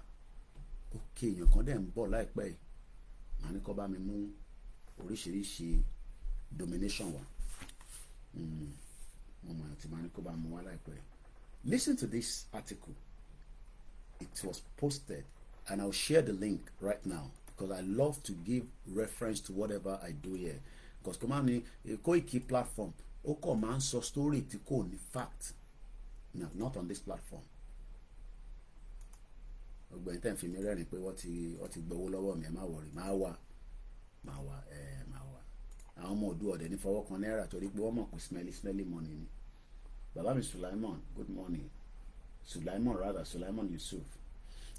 Speaker 1: Okay, èèyàn kan dẹ̀ ń bọ̀ láìpẹ́ yìí màá ní kó bá mi mú oríṣiríṣi domination wá. Mo mọ̀ àti màá ní kó bá mú wá láìpẹ́. Listen to this article. It was posted and I'll share the link right now because I love to give reference to whatever I do here. Because come on, a Koiki platform, oko man so story to ko ni fact. No, not on this platform. Ọgbẹ́ni tẹ́ ń fi mi rẹ́rìn pé wọ́n ti gbowó lọ́wọ́ mi ẹ má worry máa wà. àwọn ọmọ òdu ọ̀dẹ̀ ní fọwọ́ kan náírà torí pé wọ́n mọ̀ pé smelly money ni. Bàbá mi Sulaiman, good morning. Sulaiman Yusuf.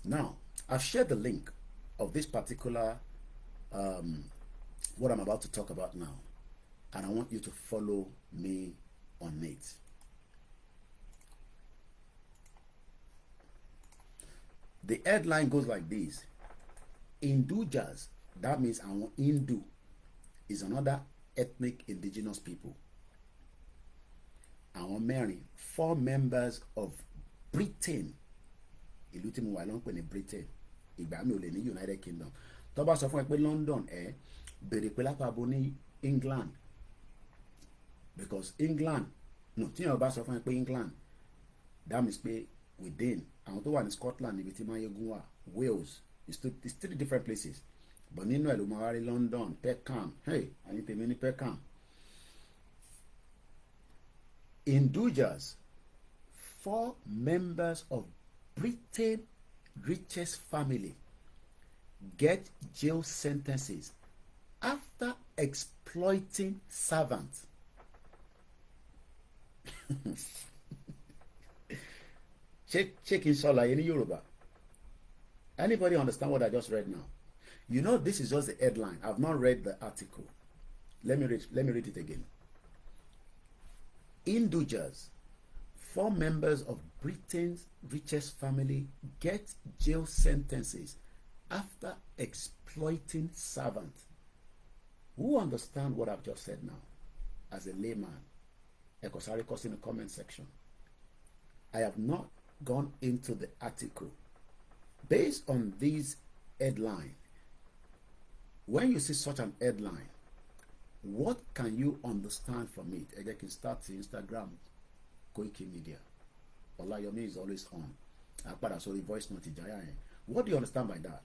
Speaker 1: Now, I've shared the link of this particular what I'm about to talk about now, and I want you to follow me on it. The headline goes like this: Hindujas, that means our Hindu, is another ethnic indigenous people. Àwọn mẹ́rin, 4 members of Britain, ìlú tí mo wà ló ń pè ní Britain, ìgbà mi ò lè ní United Kingdom. Tó bá sọ fún ẹ pé London, bèrè pé lápapọ̀ ní England, because England, no, tí yẹn bá sọ fún ẹ pé England, that means pé within, àwọn tó wà ní Scotland níbi tí Mayegun wà, Wales, it's 3 different places, but nínú ẹ̀ ló máa wá rí London, Peckham, hey, àyìn tèmi ní Peckham. Hindujas, 4 members of Britain's richest family, get jail sentences after exploiting servants. Ṣé kí n ṣàlàyé ní Yorùbá? Anybody understand what I just read now? You know, this is just the headline. I've not read the article. Let me read it again. Hindujas, 4 members of Britain's richest family, get jail sentences after exploiting servants. Who understand what I've just said now? As a layman, Ekosarikos in the comment section. I have not gone into the article. Based on this headline, when you see such an headline, what can you understand from it? I can start to Instagram, Koikimedia. Olayomi is always on. Sorry, voice note. What do you understand by that?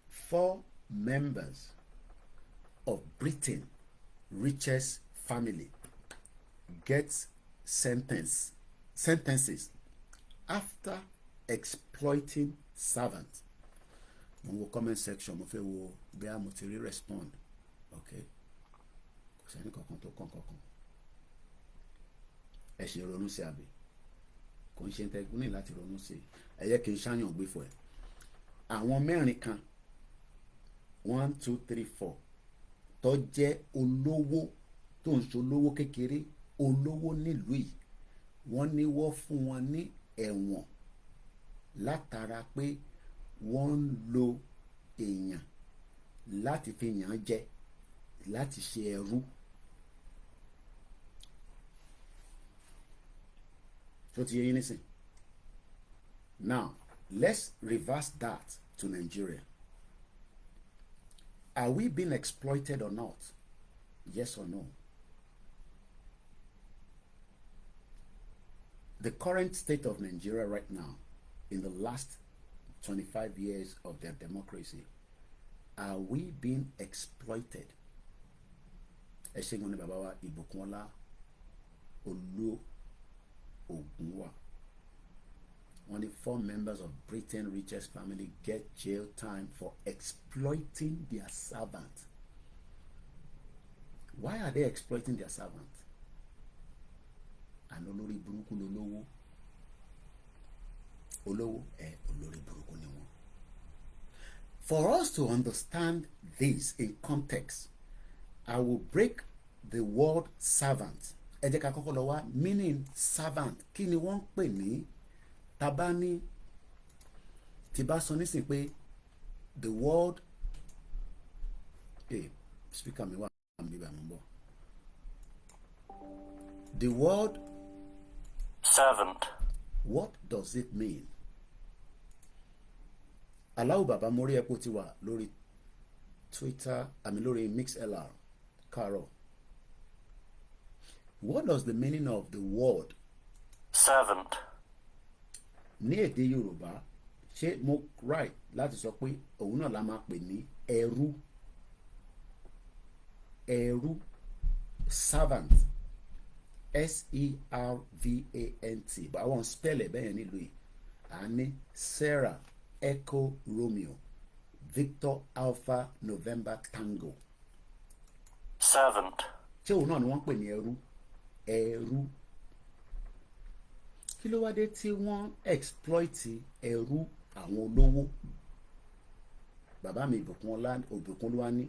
Speaker 1: 4 members of Britain richest family get sentences after exploiting servants. Mo comment section, mo fẹ́ wo bí a mo ti rí respond. Okay, kò sẹ́ni kankan tó kàn kankan. Ẹ ṣe ronú sí àbí kò ń ṣe tẹ́gùn ní láti ronú sí. Ẹ yẹ kí n ṣàyàn gbé fún ẹ. Àwọn mẹ́rin kan 1 2 3 4 tó jẹ́ olówó tó ń ṣolówó kékeré, olówó nílùú yìí, wọ́n ní wọ́n fún wọn ní ẹ̀wọ̀n látara pé wọ́n ń lo èèyàn láti fi yàn jẹ, láti ṣe ẹrú. So ti yé yín nísìn. Now, let's reverse that to Nigeria. Are we being exploited or not? Yes or no? The current state of Nigeria right now, in the last 25 years of their democracy, are we being exploited? Ẹ ṣe ń ní bàbá wa Ìbùkúnọlá Olú Ògúnwà. Only 4 members of Britain's richest family get jail time for exploiting their servants. Why are they exploiting their servants? And olórí burúkú lolówó. Olówó olórí burúkú ni wọ́n. For us to understand this in context, I will break the word servant. Ẹ jẹ́ ká kọ́kọ́ lọ wá meaning servant. Kí ni wọ́n ń pè ní tabani? Tí bá sọ nísìn pé the word speaker mi wà níbi àmúbọ̀. The word
Speaker 3: servant.
Speaker 1: What does it mean? Aláwọ̀ bàbá mórí ẹ̀pọ̀ ti wà lórí Twitter, lórí MixLR, Carol. What does the meaning of the word
Speaker 3: servant?
Speaker 1: Ní èdè Yorùbá, ṣé mo right láti sọ pé òun náà la máa pè ní ẹrú? Ẹrú, servant, S-E-R-V-A-N-T. But I won't spell it bẹ́ẹ̀ nílùú yìí. A ní Sarah Echo Romeo Victor Alpha November Tango.
Speaker 3: servant,
Speaker 1: ṣé òun náà ni wọ́n pè ní ẹrú? Ẹrú. Kí ló wá dé tí wọ́n exploit ẹrú àwọn olówó? Bàbá mi Ìbùkúnolúwa ní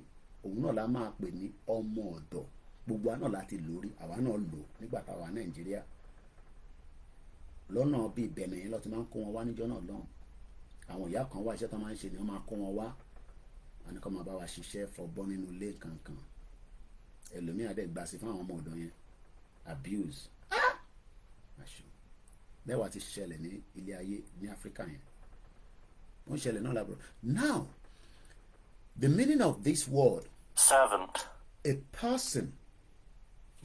Speaker 1: òun náà la máa pè ní ọmọ ọ̀dọ̀. Gbogbo wa náà láti lórí, àwa náà lò nígbà táwa Nàìjíríà. Lọ́nà bíi Bẹ̀nẹ̀ yẹn ló ti máa ń kó wọn wá níjọ́ náà lọ́hùn. Àwọn ìyá kan wá, iṣẹ́ tó máa ń ṣe ni wọ́n máa kó wọn wá. Wọ́n ní kó máa bá wa ṣiṣẹ́ fọbọ́ nínú ilé kankan. Ẹlòmíà dẹ̀ gbà sí fún àwọn ọmọ ọ̀dọ̀ yẹn. Abuse. Àṣù. Mẹ́wàá ti ṣẹlẹ̀ ní ilé ayé ní Áfíríkà yẹn. Wọ́n ṣẹlẹ̀ náà lábúrò. Now, the meaning of this word,
Speaker 3: servant,
Speaker 1: a person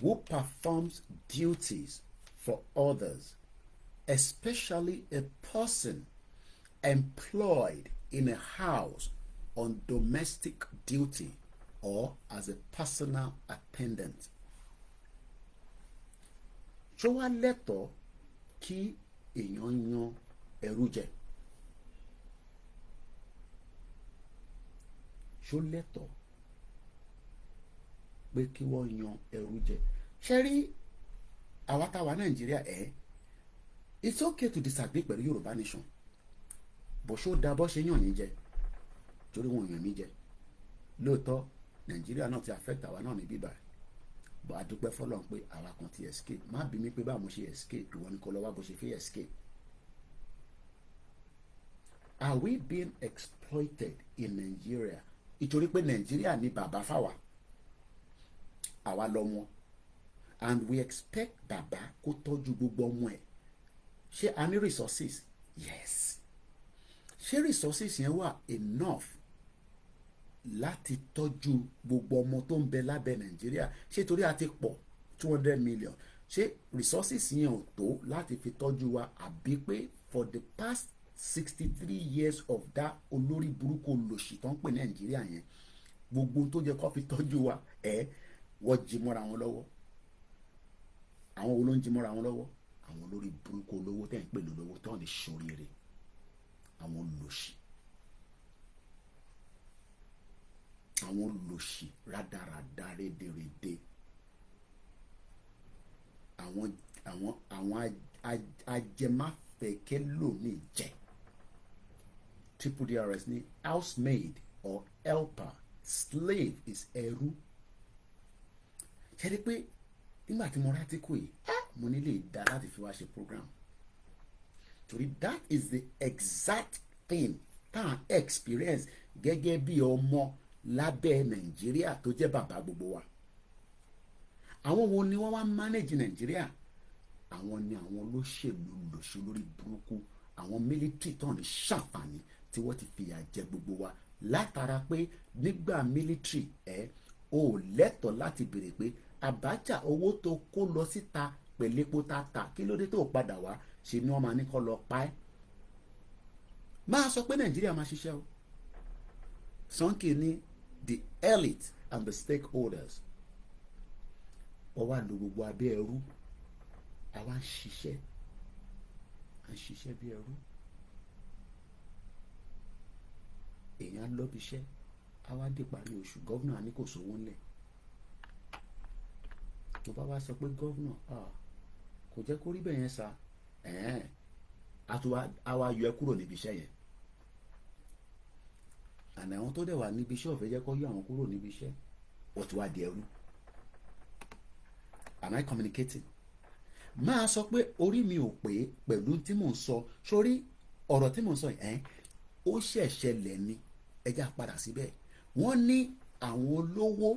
Speaker 1: who performs duties for others, especially a person employed in a house on domestic duty or as a personal attendant. Ṣó wá lẹ́tọ̀ọ́ kí èèyàn yan ẹrú jẹ? Ṣó lẹ́tọ̀ọ́ pé kí wọ́n yan ẹrú jẹ? Ṣé rí àwa táwa Nàìjíríà it's okay to disagree pẹ̀lú Yorùbá nation, bó ṣó da bó ṣe yàn yín jẹ torí wọn yàn mí jẹ. Lóòótọ́ Nàìjíríà náà ti affect àwa náà ní bíbá bó a dúpẹ́ fọlọ́n pé àwa kan ti escape. Má bí mi pé báwo mo ṣe escape, ìwọ ni kò lọ wá bó ṣe fi escape. Are we being exploited in Nigeria? Ìtorí pé Nàìjíríà ní bàbá fáwa, àwa lọ́mọ, and we expect bàbá kó tọ́jú gbogbo ọmọ ẹ̀. Ṣé a ní resources? Yes. Ṣé resources yẹn wà enough láti tọ́jú gbogbo ọmọ tó ń bẹ lábẹ́ Nàìjíríà? Ṣé torí a ti pọ̀ 200 million, ṣé resources yẹn ò tó láti fi tọ́jú wa? Àbí pé for the past 63 years of that olórí burúkú olòṣì tó ń pè Nàìjíríà yẹn, gbogbo tó jẹ́ kó fi tọ́jú wa wọ́n jí mọ́ra wọn lọ́wọ́? Àwọn wo ló ń jí mọ́ra wọn lọ́wọ́? Àwọn olórí burúkú olówó tẹ́ ń pè lólówó tó ń lè ṣoríire. Àwọn olòṣì, àwọn olòṣì rádaràda rédèrèdè, àwọn ajẹmáfẹ̀kẹ́ lómi jẹ. Triple DRS ní housemaid or helper, slave is ẹrú. Ṣé rí pé nígbà tí mo rátíkù yìí mo nílé dá láti fi wá ṣe program, torí that is the exact thing tá à experience gẹ́gẹ́ bí ọmọ lábẹ́ Nàìjíríà tó jẹ́ bàbá gbogbo wa. Àwọn wo ni wọ́n wá manage Nàìjíríà? Àwọn ni àwọn olóṣèlú lòṣù lórí burúkú, àwọn military tó ní ṣàǹfààní tí wọ́n ti fìyà jẹ gbogbo wa látara pé nígbà military o lẹ́tọ̀ọ́ láti béèrè pé Abacha owó tó kó lọ síta pẹ̀lú epo tata kí ló dé tó padà wá? Ṣe ni wọ́n máa ní kó lọ pa ẹ́. Máa sọ pé Nàìjíríà máa ṣiṣẹ́ o. Sọ́nkì ní the elite and the stakeholders wọ́n wá lo gbogbo abẹ́ ẹrú, àwa ń ṣiṣẹ́ bí ẹrú. Èèyàn lọ́bi iṣẹ́, àwa dé parí oṣù, gọ́vnà ní kò sówó ńlẹ̀. Tó bá wá sọ pé gọ́vnà kò jẹ́ kó rí bẹ́ẹ̀ yẹn sá, àwa yọ ẹ́ kúrò níbi iṣẹ́ yẹn. Àná àwọn tó dẹ̀ wà níbi iṣẹ́ ọ̀fẹ́ jẹ́ kó yọ àwọn kúrò níbi iṣẹ́, ó ti wá di ẹrú. Am I communicating? Máa sọ pé orí mi ò pé pẹ̀lú tí mò ń sọ, sórí ọ̀rọ̀ tí mò ń sọ yìí ó ṣẹ̀ṣẹ̀ lẹ̀ ni, ẹja padà síbẹ̀. Wọ́n ní àwọn olówó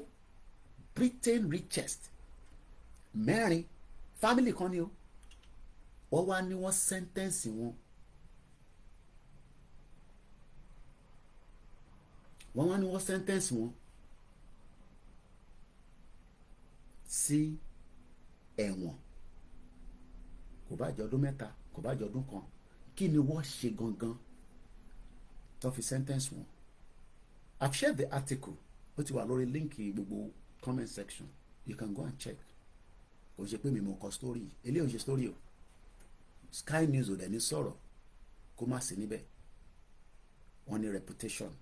Speaker 1: Britain richest 4 family kan ni o, wọ́n wá ní wọ́n sentence wọn. Wọ́n wá ní wọ́n sentence wọn sí ẹ̀wọ̀n, kò bá jẹ́ ọdún 3, kò bá jẹ́ ọdún 1. Kí ni wọ́n ṣe gangan tó fi sentence wọn? I've shared the article, ó ti wà lórí líǹkì gbogbo comment section, you can go and check. Kò ṣe pé mi mo kọ story, eléyìí ò ṣe story o. Sky News ò dẹ̀ ní sọ̀rọ̀ kó má sí níbẹ̀, wọ́n ní reputation.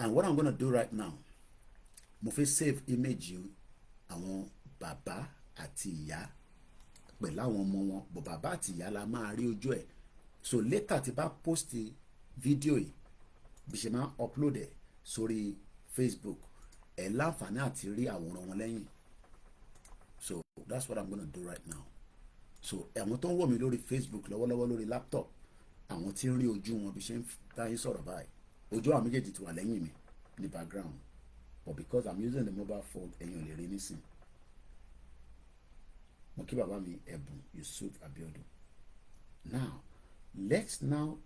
Speaker 1: And what I'm gonna do right now, mo fẹ́ save image yìí àwọn bàbá àti ìyá pẹ̀lú àwọn ọmọ wọn, bọ̀ bàbá àti ìyá la máa rí ojú ẹ̀. So later tí bá post fídíò yìí bí ṣe máa upload ẹ̀ sórí Facebook, ẹ̀ láǹfààní àti rí àwòrán wọn lẹ́yìn. So that's what I'm gonna do right now. So àwọn tó ń wò mí lórí Facebook lọ́wọ́lọ́wọ́ lórí laptop, àwọn tí ń rí ojú wọn bí ṣe ń bá yín sọ̀rọ̀ báyìí, ojú àwọn méjèèjì ti wà lẹ́yìn mi ní background, but because I'm using the mobile phone ẹ̀yin ò lè rí nísìn. Mo kí bàbá mi Ẹ̀bùn Yusuf Abiodun. Now let's now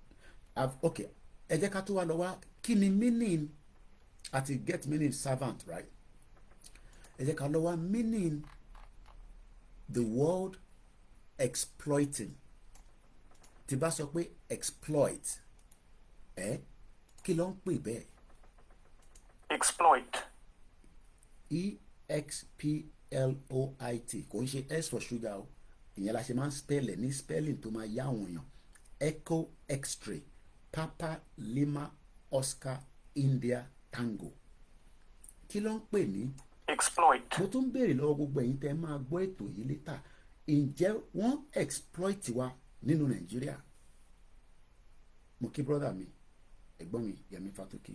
Speaker 1: have, okay, ẹ jẹ́ ká tó wá lọ wá kí ni meaning àti get meaning servant, right? Ẹ jẹ́ ká lọ wá meaning the word exploiting. Tí bá sọ pé exploit, kí ló ń pè bẹ́ẹ̀?
Speaker 3: Exploit.
Speaker 1: E-X-P-L-O-I-T, kò ń ṣe S for sugar o, ìyẹn la ṣe máa ń spell ẹ̀ ní spelling tó máa yá àwọn èèyàn. Echo X-ray Papa Lima Oscar India Tango. Kí ló ń pè ní
Speaker 3: Exploit.
Speaker 1: mo tún béèrè lọ́wọ́ gbogbo ẹ̀yin tẹ́ máa gbọ́ ètò yìí létà, ǹjẹ́ wọ́n exploit wa nínú Nàìjíríà? Mo kí brọ́dà mi ẹ̀gbọ́n mi Yẹmi Fatoki,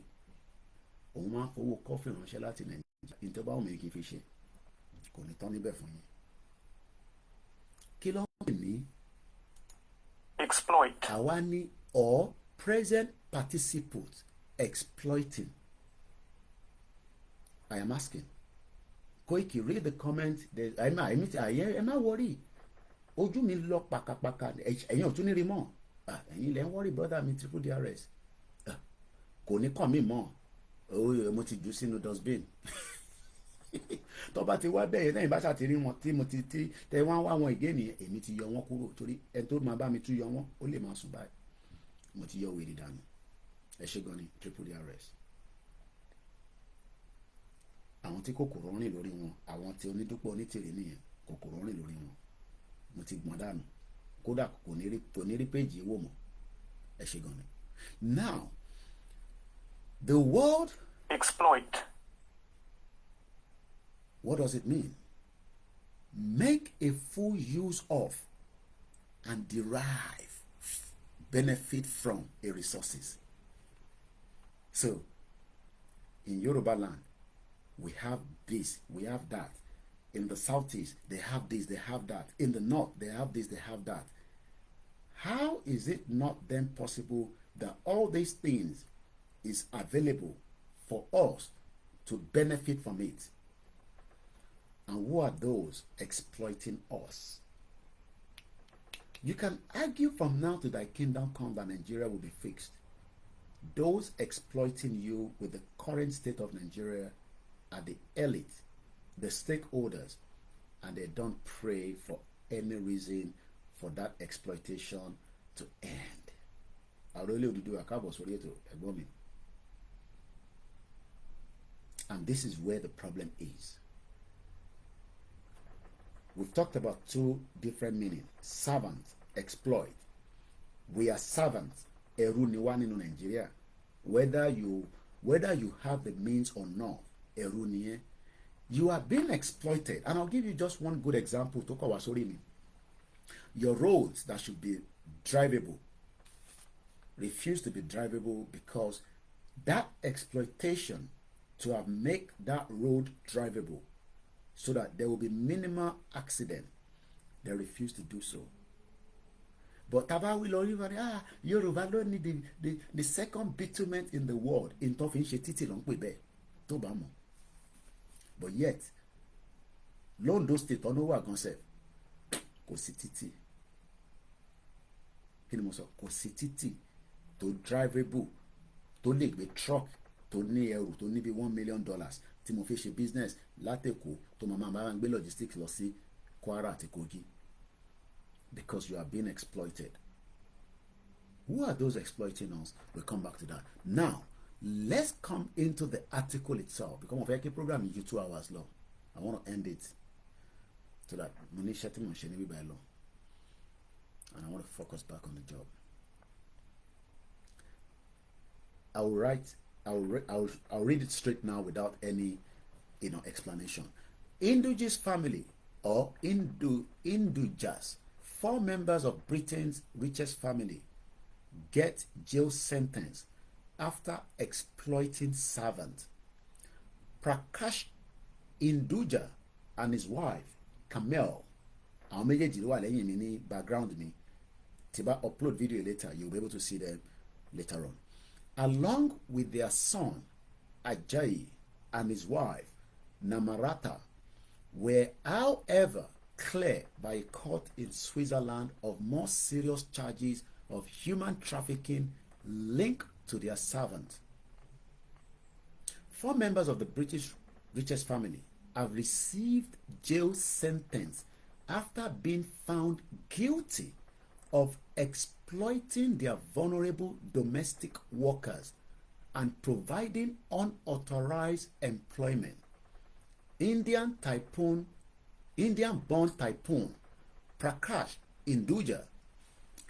Speaker 1: òun máa ń fowó kọ́fì ránṣẹ́ láti Nàìjíríà, ìtọ́ bá òun kì í fi ṣe kò ní tán níbẹ̀ fún yín. Kí ló ń pè ní
Speaker 3: Exploit.
Speaker 1: àwa ní or present participles exploiting? I am asking. Koiki, read the comment. Ẹ má worry. Ojú mi lọ pàkàpàkà. Ẹ̀yin ò tún ní rí mọ́. Ẹ̀yin lẹ́ ń worry brother mi triple DRS. Kò ní kàn mí mọ́. Mo ti jù sínú dustbin. Tó bá ti wá bẹ́ẹ̀ náà ìbáṣà ti rí wọn tí mo ti tẹ wọ́n wá wọn ìgé nìyẹn, èmi ti yọ wọ́n kúrò torí ẹni tó máa bá mi tún yọ wọ́n ó lè máa sùn báyìí. Mo ti yọ wèrè dànù. Ẹ ṣé gan ni triple DRS. Àwọn tí kòkòrò rìn lórí wọn, àwọn tí onídúpọ̀ onítìrì nìyẹn, kòkòrò rìn lórí wọn. Mo ti gbọ́n dànù, kódà kò ní rí péjì wò mọ́. Ẹ ṣé gan ni. Now the word
Speaker 3: Exploit.
Speaker 1: what does it mean? Make a full use of and derive benefit from a resources. So in Yoruba land, we have this, we have that. In the southeast, they have this, they have that. In the north, they have this, they have that. How is it not then possible that all these things is available for us to benefit from it? And who are those exploiting us? You can argue from now to thy kingdom come that Nigeria will be fixed. Those exploiting you with the current state of Nigeria are the elite, the stakeholders, and they don't pray for any reason for that exploitation to end. And this is where the problem is. We've talked about two different meanings: servant, exploit. We are servants. Ẹrú ni wá nínú Nigeria. Whether you have the means or not, ẹrú ni ẹ́. You are being exploited. And I'll give you just one good example. Tó kọ̀ wá sórí mi. Your roads that should be drivable refuse to be drivable because that exploitation to have make that road drivable so that there will be minimal accident, they refuse to do so. But Taba will only Yoruba don't need the second bitumen in the world in Tofin Shetiti long Quebec. Tobamo. But yet, Londo State on over concept. Kò sí títì. Kí ni mo sọ? Kò sí títì tó drivable, tó lè gbé truck, tó ní ẹrù, tó ní bí $1 million tí mo fi ṣe business látẹ̀kọ́ tó máa máa gbé logistics lọ sí Kwara àti Kogi. Because you are being exploited. Who are those exploiting us? We'll come back to that. Now, let's come into the article itself. Because of the program is 2 hours long. I want to end it so that Monisha Timon by long. And I want to focus back on the job. I'll read it straight now without any explanation. Hindujas family or Hindujas, 4 members of Britain's richest family, get jail sentence after exploiting servant. Prakash Hinduja and his wife Kamel, àwọn méjèèjì ló wà lẹ́yìn mi ní background mi. Tí bá upload video later, you'll be able to see them later on. Along with their son Ajayi and his wife Namarata, were however cleared by a court in Switzerland of more serious charges of human trafficking linked to their servant. 4 members of the British richest family have received jail sentence after being found guilty of exploiting their vulnerable domestic workers and providing unauthorized employment. Indian-born tycoon Prakash Hinduja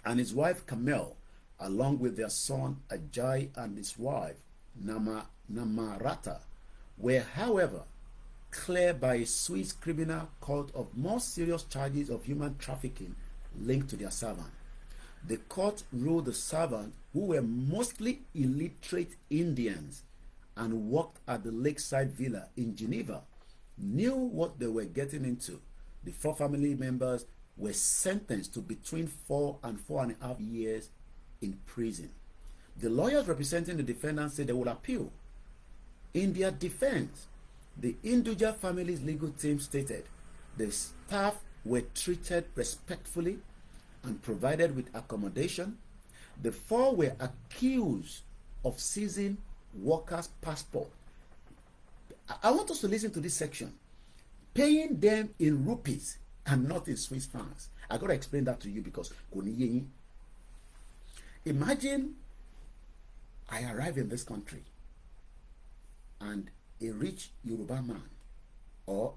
Speaker 1: and his wife Kamel, along with their son Ajay and his wife Namarata, were however cleared by a Swiss criminal court of more serious charges of human trafficking linked to their servant. The court ruled the servants, who were mostly illiterate Indians and worked at the lakeside villa in Geneva, knew what they were getting into. The 4 family members were sentenced to between 4 and 4.5 years in prison. The lawyers representing the defendants said they will appeal. In their defense, the Hinduja family's legal team stated the staff were treated respectfully and provided with accommodation. The 4 were accused of seizing workers' passport. I want us to listen to this section. Paying them in rupees and not in Swiss francs. I got to explain that to you because imagine I arrive in this country and a rich Yoruba man or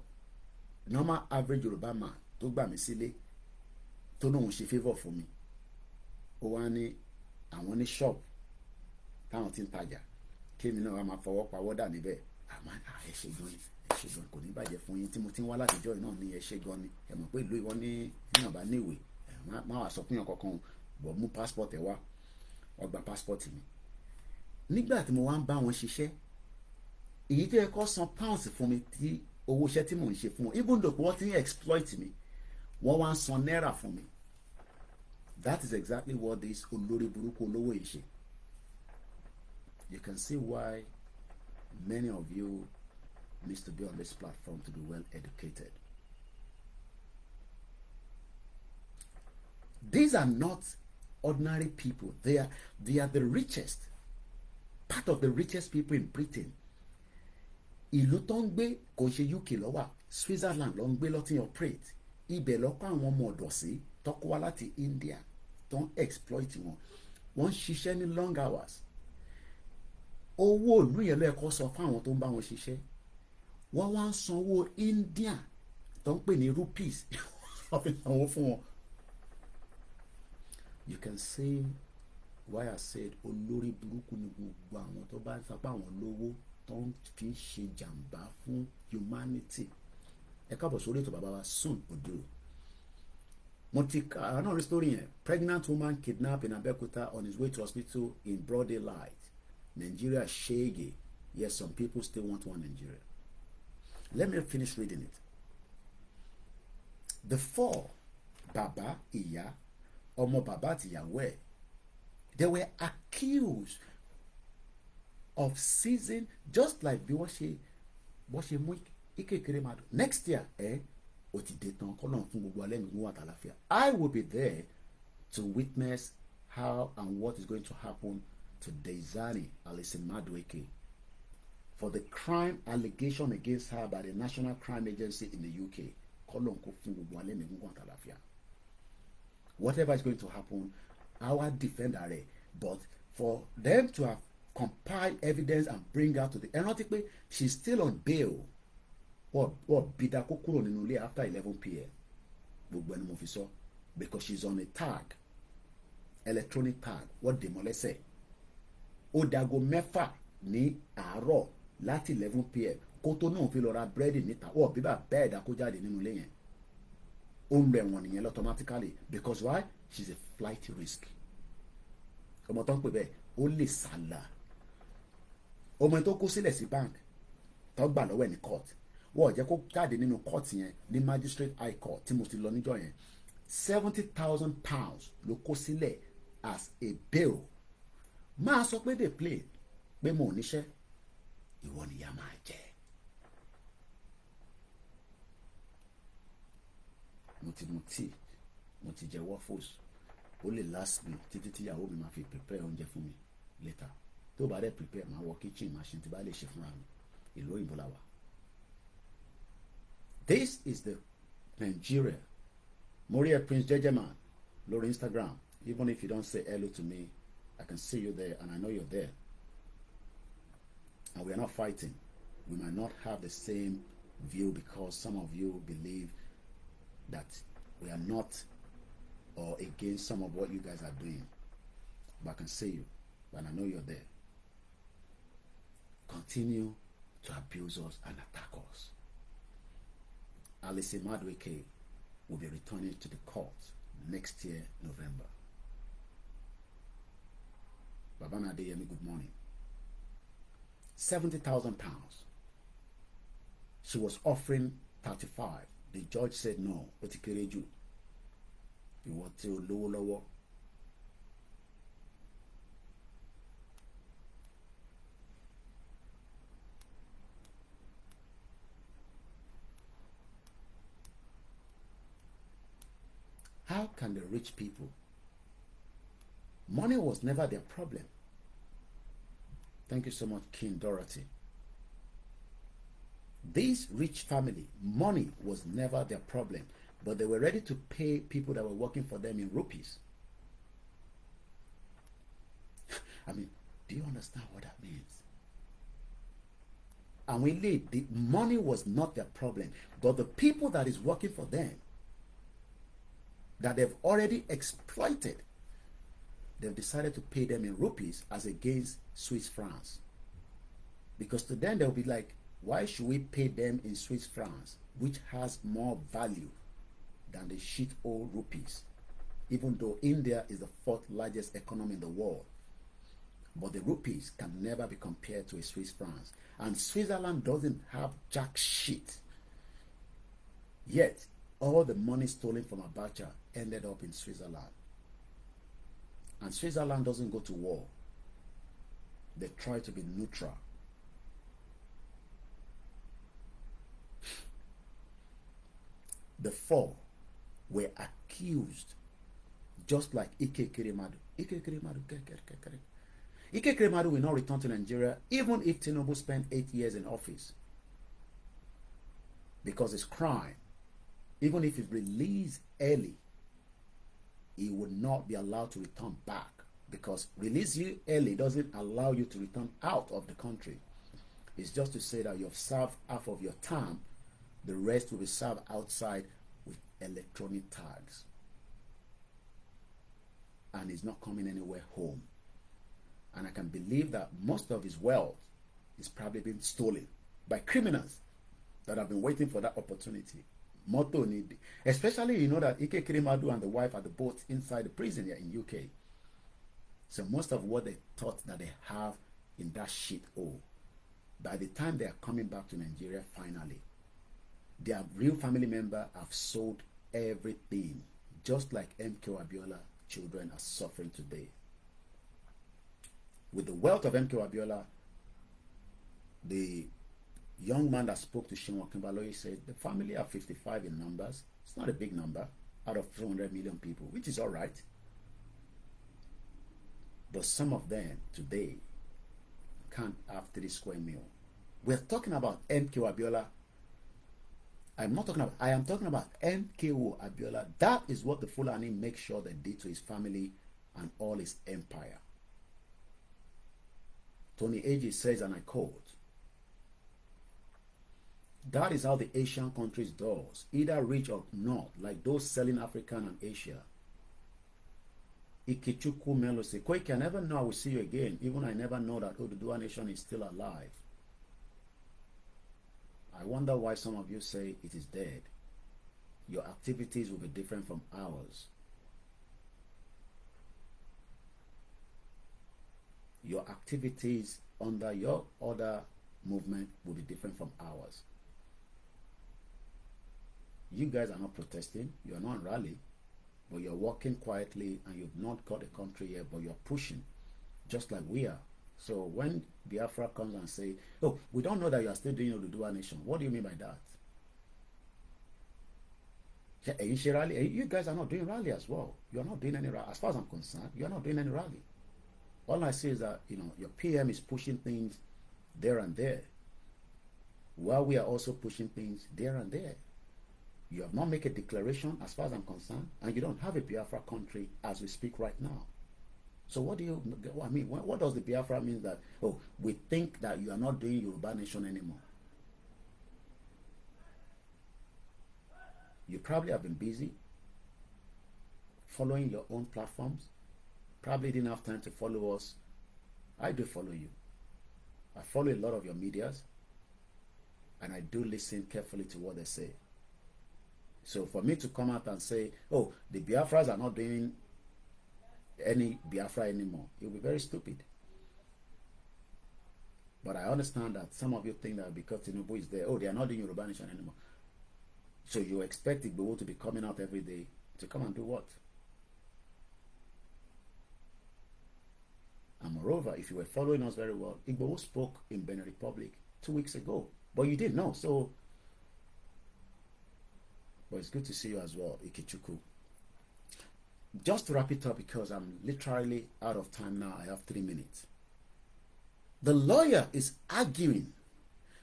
Speaker 1: normal average Yoruba man tó gbà mí sílé tó náà ń ṣe favour fún mi. Ó wá ní àwọn ní shop táwọn ti ń tajà kémi náà wá máa fọwọ́ pawọ́ dà níbẹ̀. Àmọ́ ẹ ṣe gan ni, ẹ ṣe gan, kò ní bàjẹ́ fún yín tí mo ti ń wá látijọ́ náà ní ẹ ṣe gan ni. Ẹ mọ̀ pé ìlú ìwọ́n ní ìyàn bá ní ìwé má wàá sọ fún yàn kankan bọ̀ mú passport ẹ wá wọ́n gba passport mi. Nígbà tí mo wá ń bá wọn ṣiṣẹ́, èyí tó yẹ kó san pounds fún mi tí owó iṣẹ́ tí mò ń ṣe fún wọn, even though wọ́n ti ń exploit mi, wọ́n wá ń san náírà fún mi. That is exactly what this olórí burúkú olówó yìí ṣe. You can see why many of you need to be on this platform to be well educated. These are not ordinary people. They are the richest, part of the richest people in Britain. Ìlú tó ń gbé kò ṣe UK lọ́wọ́, Switzerland ló ń gbé lọ́tí operate. Ibẹ̀ lọ́kọ́ àwọn ọmọ ọ̀dọ̀ sí tọ́kọ́ wá láti India tó ń exploit wọn. Wọ́n ń ṣiṣẹ́ ní long hours. Owó ìlú yẹn ló ẹ̀kọ́ sọ fún àwọn tó ń bá wọn ṣiṣẹ́. Wọ́n wá ń sanwó India tó ń pè ní rupees. Wọ́n fi sanwó fún wọn. You can see why I said olórí burúkú ni gbogbo àwọn tó bá ń sapá àwọn lówó tó ń fi ṣe jàǹbá fún humanity. Ẹ káàbọ̀ sórí ètò bàbá wa Soon Odo. Mo ti ka another story yẹn. Pregnant woman kidnapped in Abeokuta on his way to hospital in broad daylight. Nigeria shege. Yes, some people still want one Nigeria. Let me finish reading it. The 4, Baba, Iya, Ọmọ Baba àti ìyàwó ẹ̀, they were accused of seizing, just like bí wọ́n ṣe mú Ikekere Madu. Next year, ó ti dé tán kọ́lọ́n fún gbogbo alẹ́ mi wọ́n àtàlàfíà. I will be there to witness how and what is going to happen to Daisani Alison Madueke for the crime allegation against her by the National Crime Agency in the UK. Kọ́lọ́n kó fún gbogbo alẹ́ mi wọ́n àtàlàfíà. Whatever is going to happen, our defend her. But for them to have compiled evidence and bring her to the end, she's still on bail. What bidako kúrò nínú ilé after 11 p.m. Gbogbo ẹni mo fi sọ, because she's on a tag, electronic tag. What demolese? Ó dago mẹ́fà ní àárọ̀ láti 11 pm kó tó náà fi lọ ra búrẹ́dì níta ọ̀ bíbà bẹ́ẹ̀ dá kó jáde nínú ilé yẹn ó ń lọ ẹ̀wọ̀n nìyẹn automatically because why she's a flight risk. ọmọ tó ń pè bẹ́ẹ̀ ó lè sálà ọmọ tó kó sílẹ̀ sí bank tó gbà lọ́wọ́ ẹ̀ ní court wọ́n ò jẹ́ kó jáde nínú court yẹn ní magistrate high court tí mo ti lọ níjọ́ yẹn £70,000 ló kó sílẹ̀ as a bail. Máa sọ pé dey play pé mo ò níṣẹ́ ìwọ nìyá máa jẹ. mo ti jẹ waffles ó lè last me títí tí ìyàwó mi máa fi prepare oúnjẹ fún mi later tó bá dẹ̀ prepare máa wọ kitchen machine tí bá lè ṣe fúnra mi ìlú òyìnbó la wà. This is the Nigeria. Moria Prince Jejeman lórí Instagram. Even if you don't say hello to me, I can see you there and I know you're there. And we are not fighting. We might not have the same view because some of you believe that we are not or against some of what you guys are doing. But I can see you and I know you're there. Continue to abuse us and attack us. Alice Madwike will be returning to the court next year, November. Babana Adeyemi, good morning. £70,000. She was offering 35. The judge said no. Ó ti kéré jù. Ìwọ tí ó lówó lọ́wọ́. How can the rich people? Money was never their problem. Thank you so much, King Dorothy. This rich family, money was never their problem, but they were ready to pay people that were working for them in rupees. I mean, do you understand what that means? And the money was not their problem, but the people that is working for them, that they've already exploited, they've decided to pay them in rupees as against Swiss francs. Because to them, they'll be like, why should we pay them in Swiss francs, which has more value than the shit old rupees? Even though India is the 4th largest economy in the world. But the rupees can never be compared to a Swiss francs. And Switzerland doesn't have jack shit. Yet, all the money stolen from Abacha ended up in Switzerland. And Switzerland doesn't go to war. They try to be neutral. The 4 were accused, just like Ike Kiremadu. Ike Kiremadu will not return to Nigeria even if Tinubu spent 8 years in office. Because it's crime. Even if he's released early, he would not be allowed to return back, because release you early doesn't allow you to return out of the country. It's just to say that you've served half of your term, the rest will be served outside with electronic tags. And he's not coming anywhere home. And I can believe that most of his wealth is probably been stolen by criminals that have been waiting for that opportunity. Motto need, especially you know that Ike Kiremadu and the wife are the both inside the prison here in UK. So most of what they thought that they have in that shit hole, by the time they are coming back to Nigeria finally, their real family member have sold everything, just like MK Abiola children are suffering today. With the wealth of MK Abiola, the young man that spoke to Shinwa Kimbaloyi said the family are 55 in numbers. It's not a big number out of 200 million people, which is all right. But some of them today can't have 3 square meal. We're talking about MK Abiola. I am talking about MKO Abiola. That is what the Fulani make sure they did to his family and all his empire. Tony Ag says, and I quote, that is how the Asian countries does, either rich or not, like those selling African and Asia. Ikichuku Melo say, Koiki, I never know I will see you again. Even I never know that Oduduwa Nation is still alive. I wonder why some of you say it is dead. Your activities will be different from ours. Your activities under your other movement will be different from ours. You guys are not protesting, you are not rallying, but you're walking quietly and you've not got a country yet, but you're pushing, just like we are. So when Biafra comes and say, oh, we don't know that you are still doing Oduduwa Nation, what do you mean by that? You guys are not doing rally as well. You are not doing any rally. As far as I'm concerned, you are not doing any rally. All I see is that, your PM is pushing things there and there, while we are also pushing things there and there. You have not made a declaration as far as I'm concerned, and you don't have a Biafra country as we speak right now. So what do you, I mean, what does the Biafra mean that, oh, we think that you are not doing Yoruba Nation anymore? You probably have been busy following your own platforms. Probably didn't have time to follow us. I do follow you. I follow a lot of your medias, and I do listen carefully to what they say. So for me to come out and say, oh, the Biafras are not doing any Biafra anymore, it will be very stupid. But I understand that some of you think that because Tinubu is there, oh, they are not doing Yoruba Nation anymore. So you expect Igboho to be coming out every day to come and do what? And moreover, if you were following us very well, Igboho spoke in Benin Republic 2 weeks ago, but you didn't know. So, but it's good to see you as well, Ikichuku. Just to wrap it up, because I'm literally out of time now, I have 3 minutes. The lawyer is arguing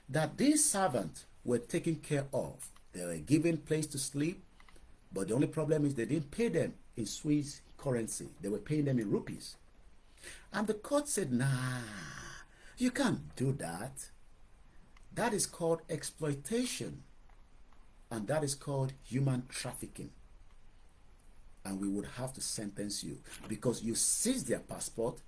Speaker 1: that these servants were taken care of. They were given place to sleep, but the only problem is they didn't pay them in Swiss currency. They were paying them in rupees. And the court said, nah, you can't do that. That is called exploitation. And that is called human trafficking. And we would have to sentence you because you seized their passport,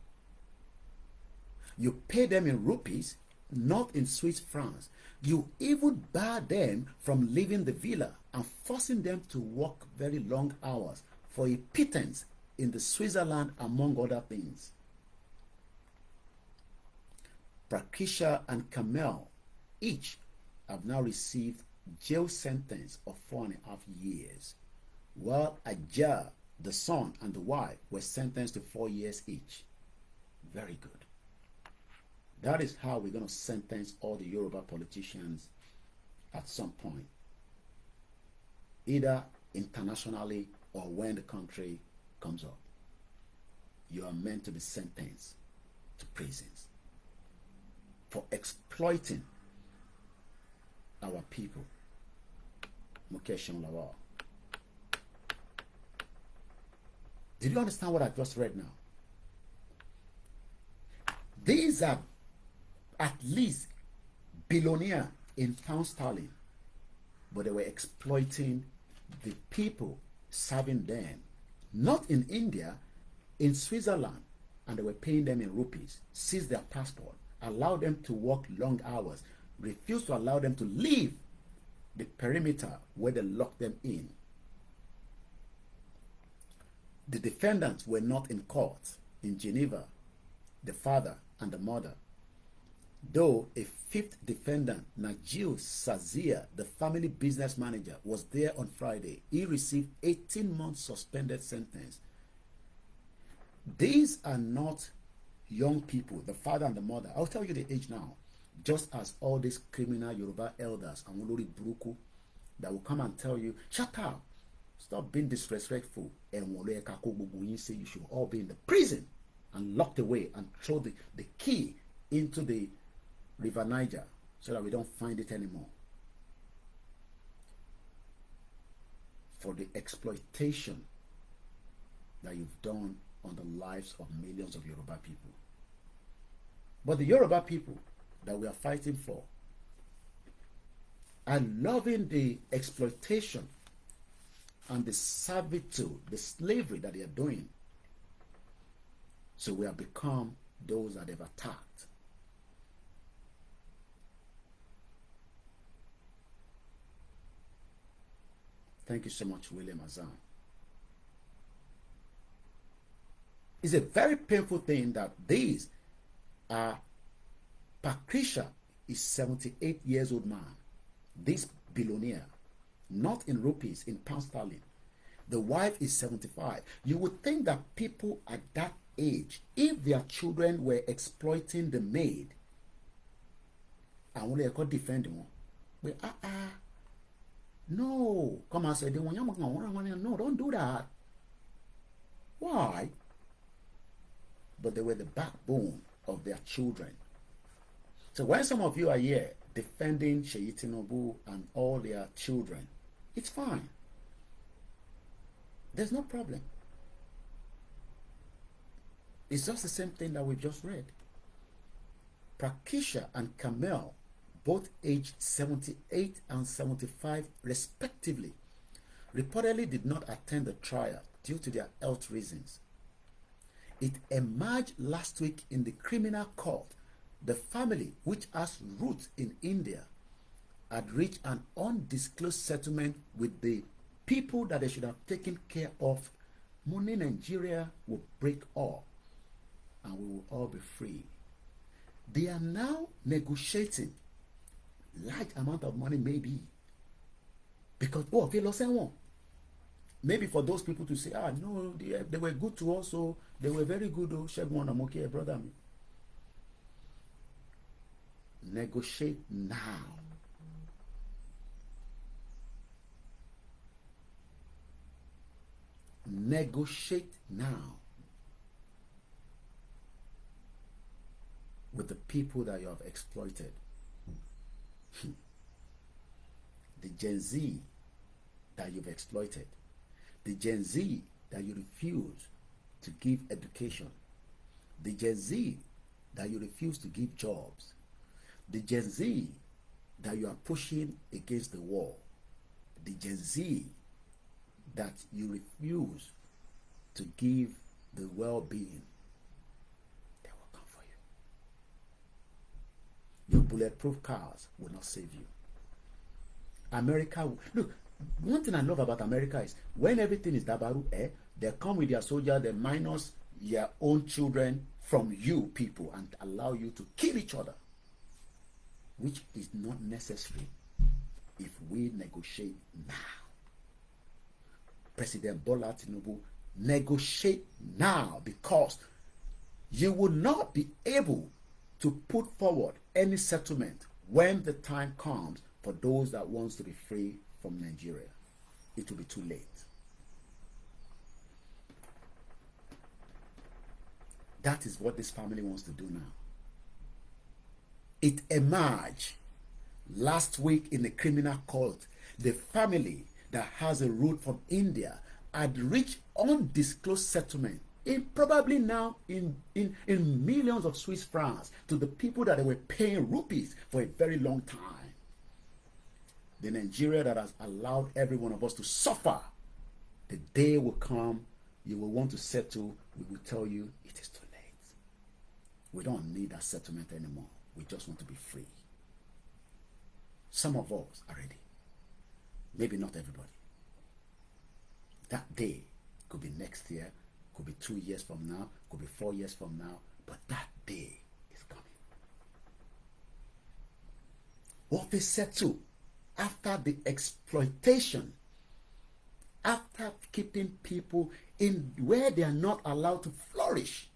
Speaker 1: you pay them in rupees, not in Swiss francs. You even bar them from leaving the villa and forcing them to work very long hours for a pittance in the Switzerland, among other things. Prakisha and Kamel each have now received jail sentence of 4.5 years, while Ajar, the son, and the wife were sentenced to 4 years each. Very good. That is how we're going to sentence all the Yoruba politicians at some point, either internationally or when the country comes up. You are meant to be sentenced to prisons for exploiting our people. Did you understand what I just read now? These are at least billionaires in pound sterling, but they were exploiting the people serving them, not in India, in Switzerland, and they were paying them in rupees, seized their passport, allowed them to work long hours, refused to allow them to leave the perimeter where they locked them in. The defendants were not in court in Geneva, the father and the mother. Though a fifth defendant, Najil Sazia, the family business manager, was there on Friday, he received 18 months suspended sentence. These are not young people, the father and the mother. I'll tell you the age now. Just as all these criminal Yoruba elders and Olori Buruku that will come and tell you, shut up, stop being disrespectful, and say you should all be in the prison and locked away and throw the key into the River Niger so that we don't find it anymore. For the exploitation that you've done on the lives of millions of Yoruba people. But the Yoruba people that we are fighting for are loving the exploitation and the servitude, the slavery that they are doing So we have become those that they've attacked. Thank you so much, William Azam. It's a very painful thing that these are. Patricia is 78 years old man. This billionaire, not in rupees, in pound sterling. The wife is 75. You would think that people at that age, if their children were exploiting the maid, and when they could defend them, but no, come and say no, don't do that. Why? But they were the backbone of their children. So when some of you are here defending Seyi Tinubu and all their children, it's fine. There's no problem. It's just the same thing that we just read. Prakisha and Kamel, both aged 78 and 75 respectively, reportedly did not attend the trial due to their health reasons. It emerged last week in the criminal court. The family, which has roots in India, had reached an undisclosed settlement with the people that they should have taken care of. Money Nigeria will break all and we will all be free. They are now negotiating large amount of money, maybe because they lost someone. Maybe for those people to say, no, they were good to us, so they were very good. Oh, Shegun Amoke, brother me. Negotiate now. Negotiate now with the people that you have exploited. The Gen Z that you've exploited. The Gen Z that you refuse to give education. The Gen Z that you refuse to give jobs. The Gen Z that you are pushing against the wall. The Gen Z that you refuse to give the well-being. They will come for you. Your bulletproof cars will not save you. America, look, one thing I love about America is when everything is dabaru, they come with their soldiers, they minus your own children from you people and allow you to kill each other, which is not necessary if we negotiate now. President Bola Tinubu, negotiate now, because you will not be able to put forward any settlement when the time comes for those that wants to be free from Nigeria. It will be too late. That is what this family wants to do now. It emerged last week in the criminal court. The family that has a root from India had reached undisclosed settlement in probably now in millions of Swiss francs to the people that they were paying rupees for a very long time. The Nigeria that has allowed every one of us to suffer, the day will come, you will want to settle, we will tell you it is too late. We don't need that settlement anymore. We just want to be free. Some of us are ready. Maybe not everybody. That day could be next year, could be 2 years from now, could be 4 years from now, but that day is coming. What they settle after the exploitation, after keeping people in where they are not allowed to flourish,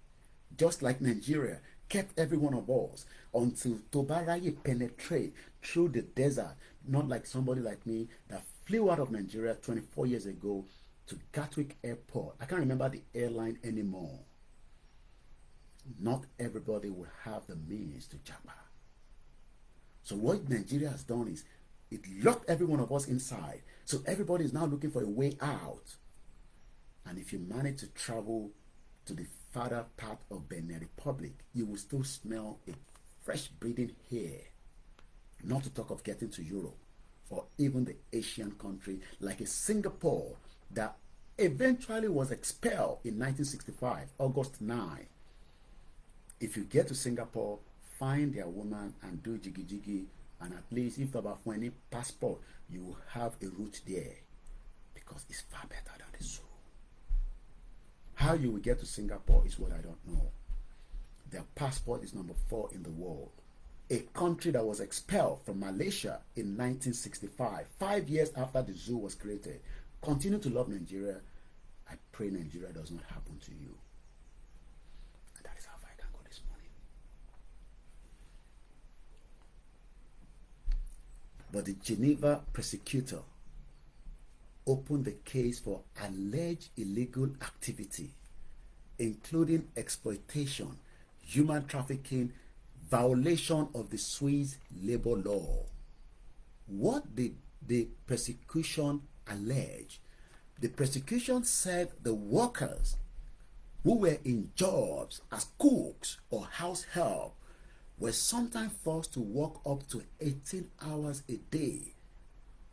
Speaker 1: just like Nigeria kept every one of us until Tobaraye penetrate through the desert, not like somebody like me that flew out of Nigeria 24 years ago to Gatwick Airport. I can't remember the airline anymore. Not everybody will have the means to jump. So what Nigeria has done is it locked every one of us inside. So everybody is now looking for a way out. And if you manage to travel to the farther part of Benin Republic, you will still smell a fresh breathing air. Not to talk of getting to Europe or even the Asian country like a Singapore that eventually was expelled in 1965, August 9. If you get to Singapore, find their woman and do jiggy jiggy, and at least if about for any passport, you will have a route there, because it's far better than the zoo. How you will get to Singapore is what I don't know. Their passport is number 4 in the world. A country that was expelled from Malaysia in 1965, 5 years after the zoo was created. Continue to love Nigeria. I pray Nigeria does not happen to you. And that is how far I can go this morning. But the Geneva prosecutor opened the case for alleged illegal activity, including exploitation, human trafficking, violation of the Swiss labor law. What did the prosecution allege? The prosecution said the workers who were in jobs as cooks or house help were sometimes forced to work up to 18 hours a day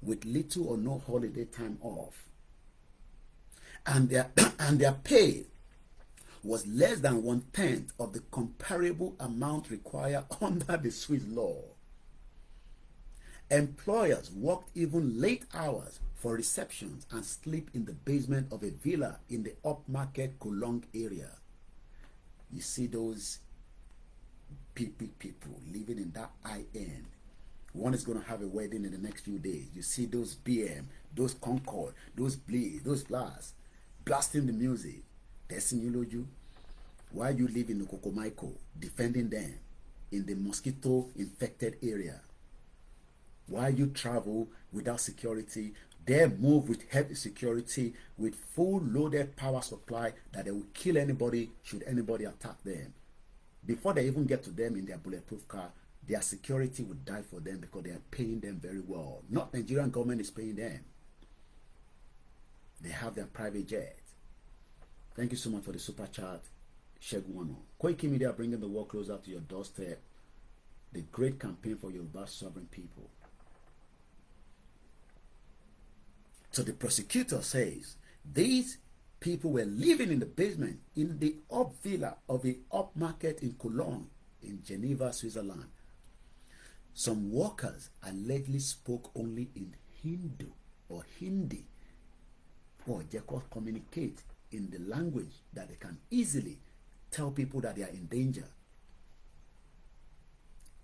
Speaker 1: with little or no holiday time off. And their pay was less than 1/10 of the comparable amount required under the Swiss law. Employers worked even late hours for receptions and sleep in the basement of a villa in the upmarket Cologne area. You see those people living in that high end. One is going to have a wedding in the next few days. You see those BM, those Concorde, those Blaze, those Blast, blasting the music. You, why you live in the Kokomaiko, defending them in the mosquito infected area? Why you travel without security? They move with heavy security, with full loaded power supply that they will kill anybody should anybody attack them. Before they even get to them in their bulletproof car, their security would die for them because they are paying them very well. Not Nigerian government is paying them. They have their private jet. Thank you so much for the super chat, Sheguano. Koikimedia bringing the world closer to your doorstep. The great campaign for Yoruba sovereign people. So the prosecutor says these people were living in the basement in the up villa of a upmarket in Cologne, in Geneva, Switzerland. Some workers allegedly spoke only in Hindu or Hindi, or they could communicate in the language that they can easily tell people that they are in danger.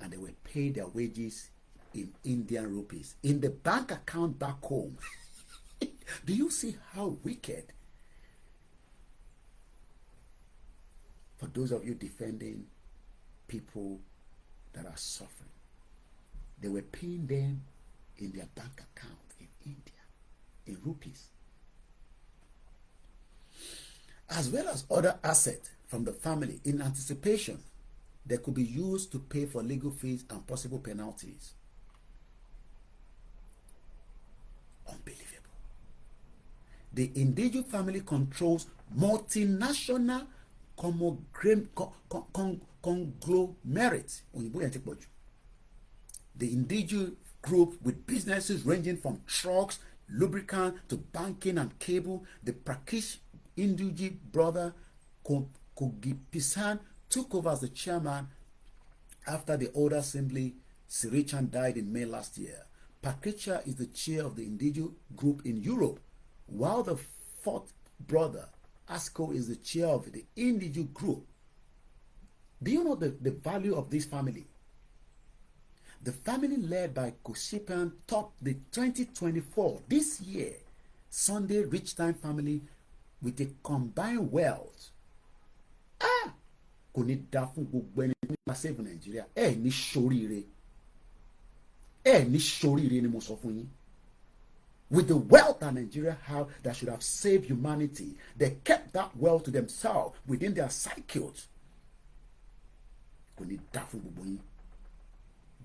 Speaker 1: And they were paid their wages in Indian rupees in the bank account back home. Do you see how wicked? For those of you defending people that are suffering, they were paying them in their bank account in India in rupees, as well as other assets from the family in anticipation that could be used to pay for legal fees and possible penalties. Unbelievable. The individual family controls multinational conglomerates. The individual group with businesses ranging from trucks, lubricant to banking and cable. The Prakish Hinduji brother Kogipisan took over as the chairman after the older assembly Sirichan died in May last year. Patricia is the chair of the individual group in Europe, while the fourth brother Asko is the chair of the individual group. Do you know the value of this family? The family led by Koshipan topped the 2024, this year, Sunday Rich Time family with a combined wealth. Kò ní dá fún gbogbo ẹni tó ní save Nigeria. Ní ṣoríire. Ní ṣoríire ni mo sọ fún yín. With the wealth that Nigeria have that should have saved humanity, they kept that wealth to themselves within their cycles. Kò ní dá fún gbogbo yín.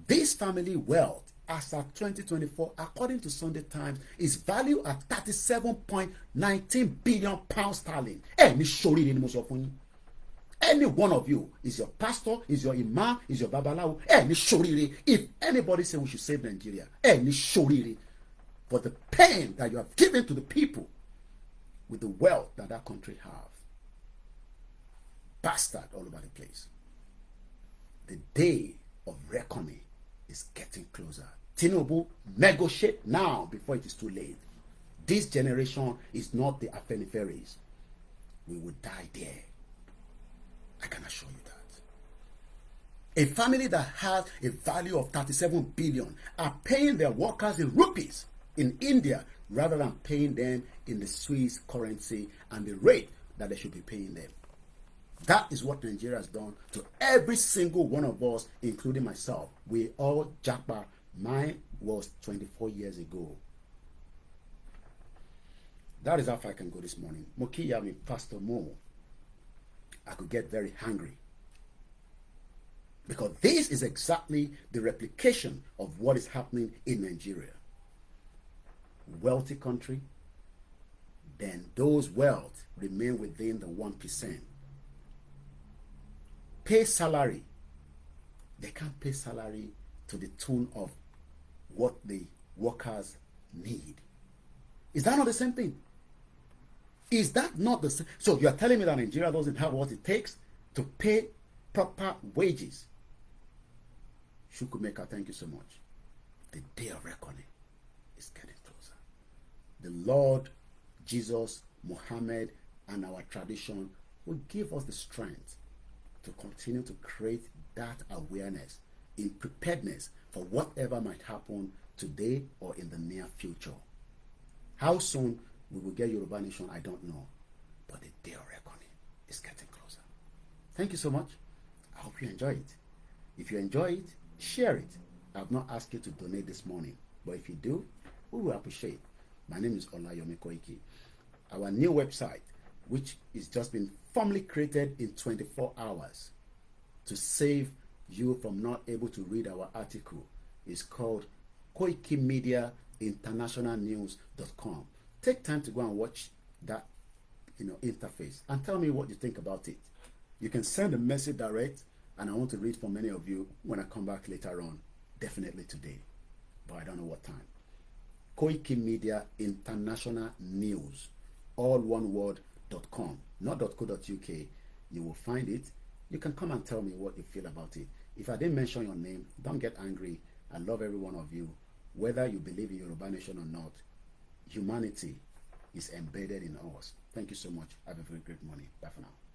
Speaker 1: This family wealth, as of 2024, according to Sunday Times, is valued at 37.19 billion pounds sterling. Ní ṣoríire ni mo sọ fún yín. Any one of you is your pastor, is your imam, is your babalawo. Ní ṣoríire. If anybody say we should save Nigeria, ní ṣoríire. For the pain that you have given to the people with the wealth that that country have. Bastard all over the place. The day of reckoning is getting closer. Tinubu, negotiate now before it is too late. This generation is not the Afeniferis. We will die there. I can assure you that. A family that has a value of 37 billion are paying their workers in rupees in India rather than paying them in the Swiss currency and the rate that they should be paying them. That is what Nigeria has done to every single one of us, including myself. We all japa. Mine was 24 years ago. That is how far I can go this morning. Mokiyami, Pastor Mo. I could get very hungry. Because this is exactly the replication of what is happening in Nigeria. Wealthy country, then those wealth remain within the 1%. Pay salary. They can't pay salary to the tune of what the workers need. Is that not the same thing? Is that not the same? So you are telling me that Nigeria doesn't have what it takes to pay proper wages? Shukumeka, thank you so much. The day of reckoning is getting closer. The Lord, Jesus, Muhammad, and our tradition will give us the strength to continue to create that awareness in preparedness for whatever might happen today or in the near future. How soon we will get Yoruba Nation, I don't know. But the day of reckoning is getting closer. Thank you so much. I hope you enjoy it. If you enjoy it, share it. I have not asked you to donate this morning, but if you do, we will appreciate. My name is OLAYOMI KOIKI. Our new website, which is just been formally created in 24 hours to save you from not able to read our article, is called Koikimedia internationalnews.com. Take time to go and watch that interface and tell me what you think about it. You can send a message direct, and I want to read from many of you when I come back later on, definitely today, but I don't know what time. Koikimedia International News, all one word, .com, not .co.uk. You will find it. You can come and tell me what you feel about it. If I didn't mention your name, don't get angry. I love every one of you. Whether you believe in Yoruba Nation or not, humanity is embedded in us. Thank you so much. Have a very great morning. Bye for now.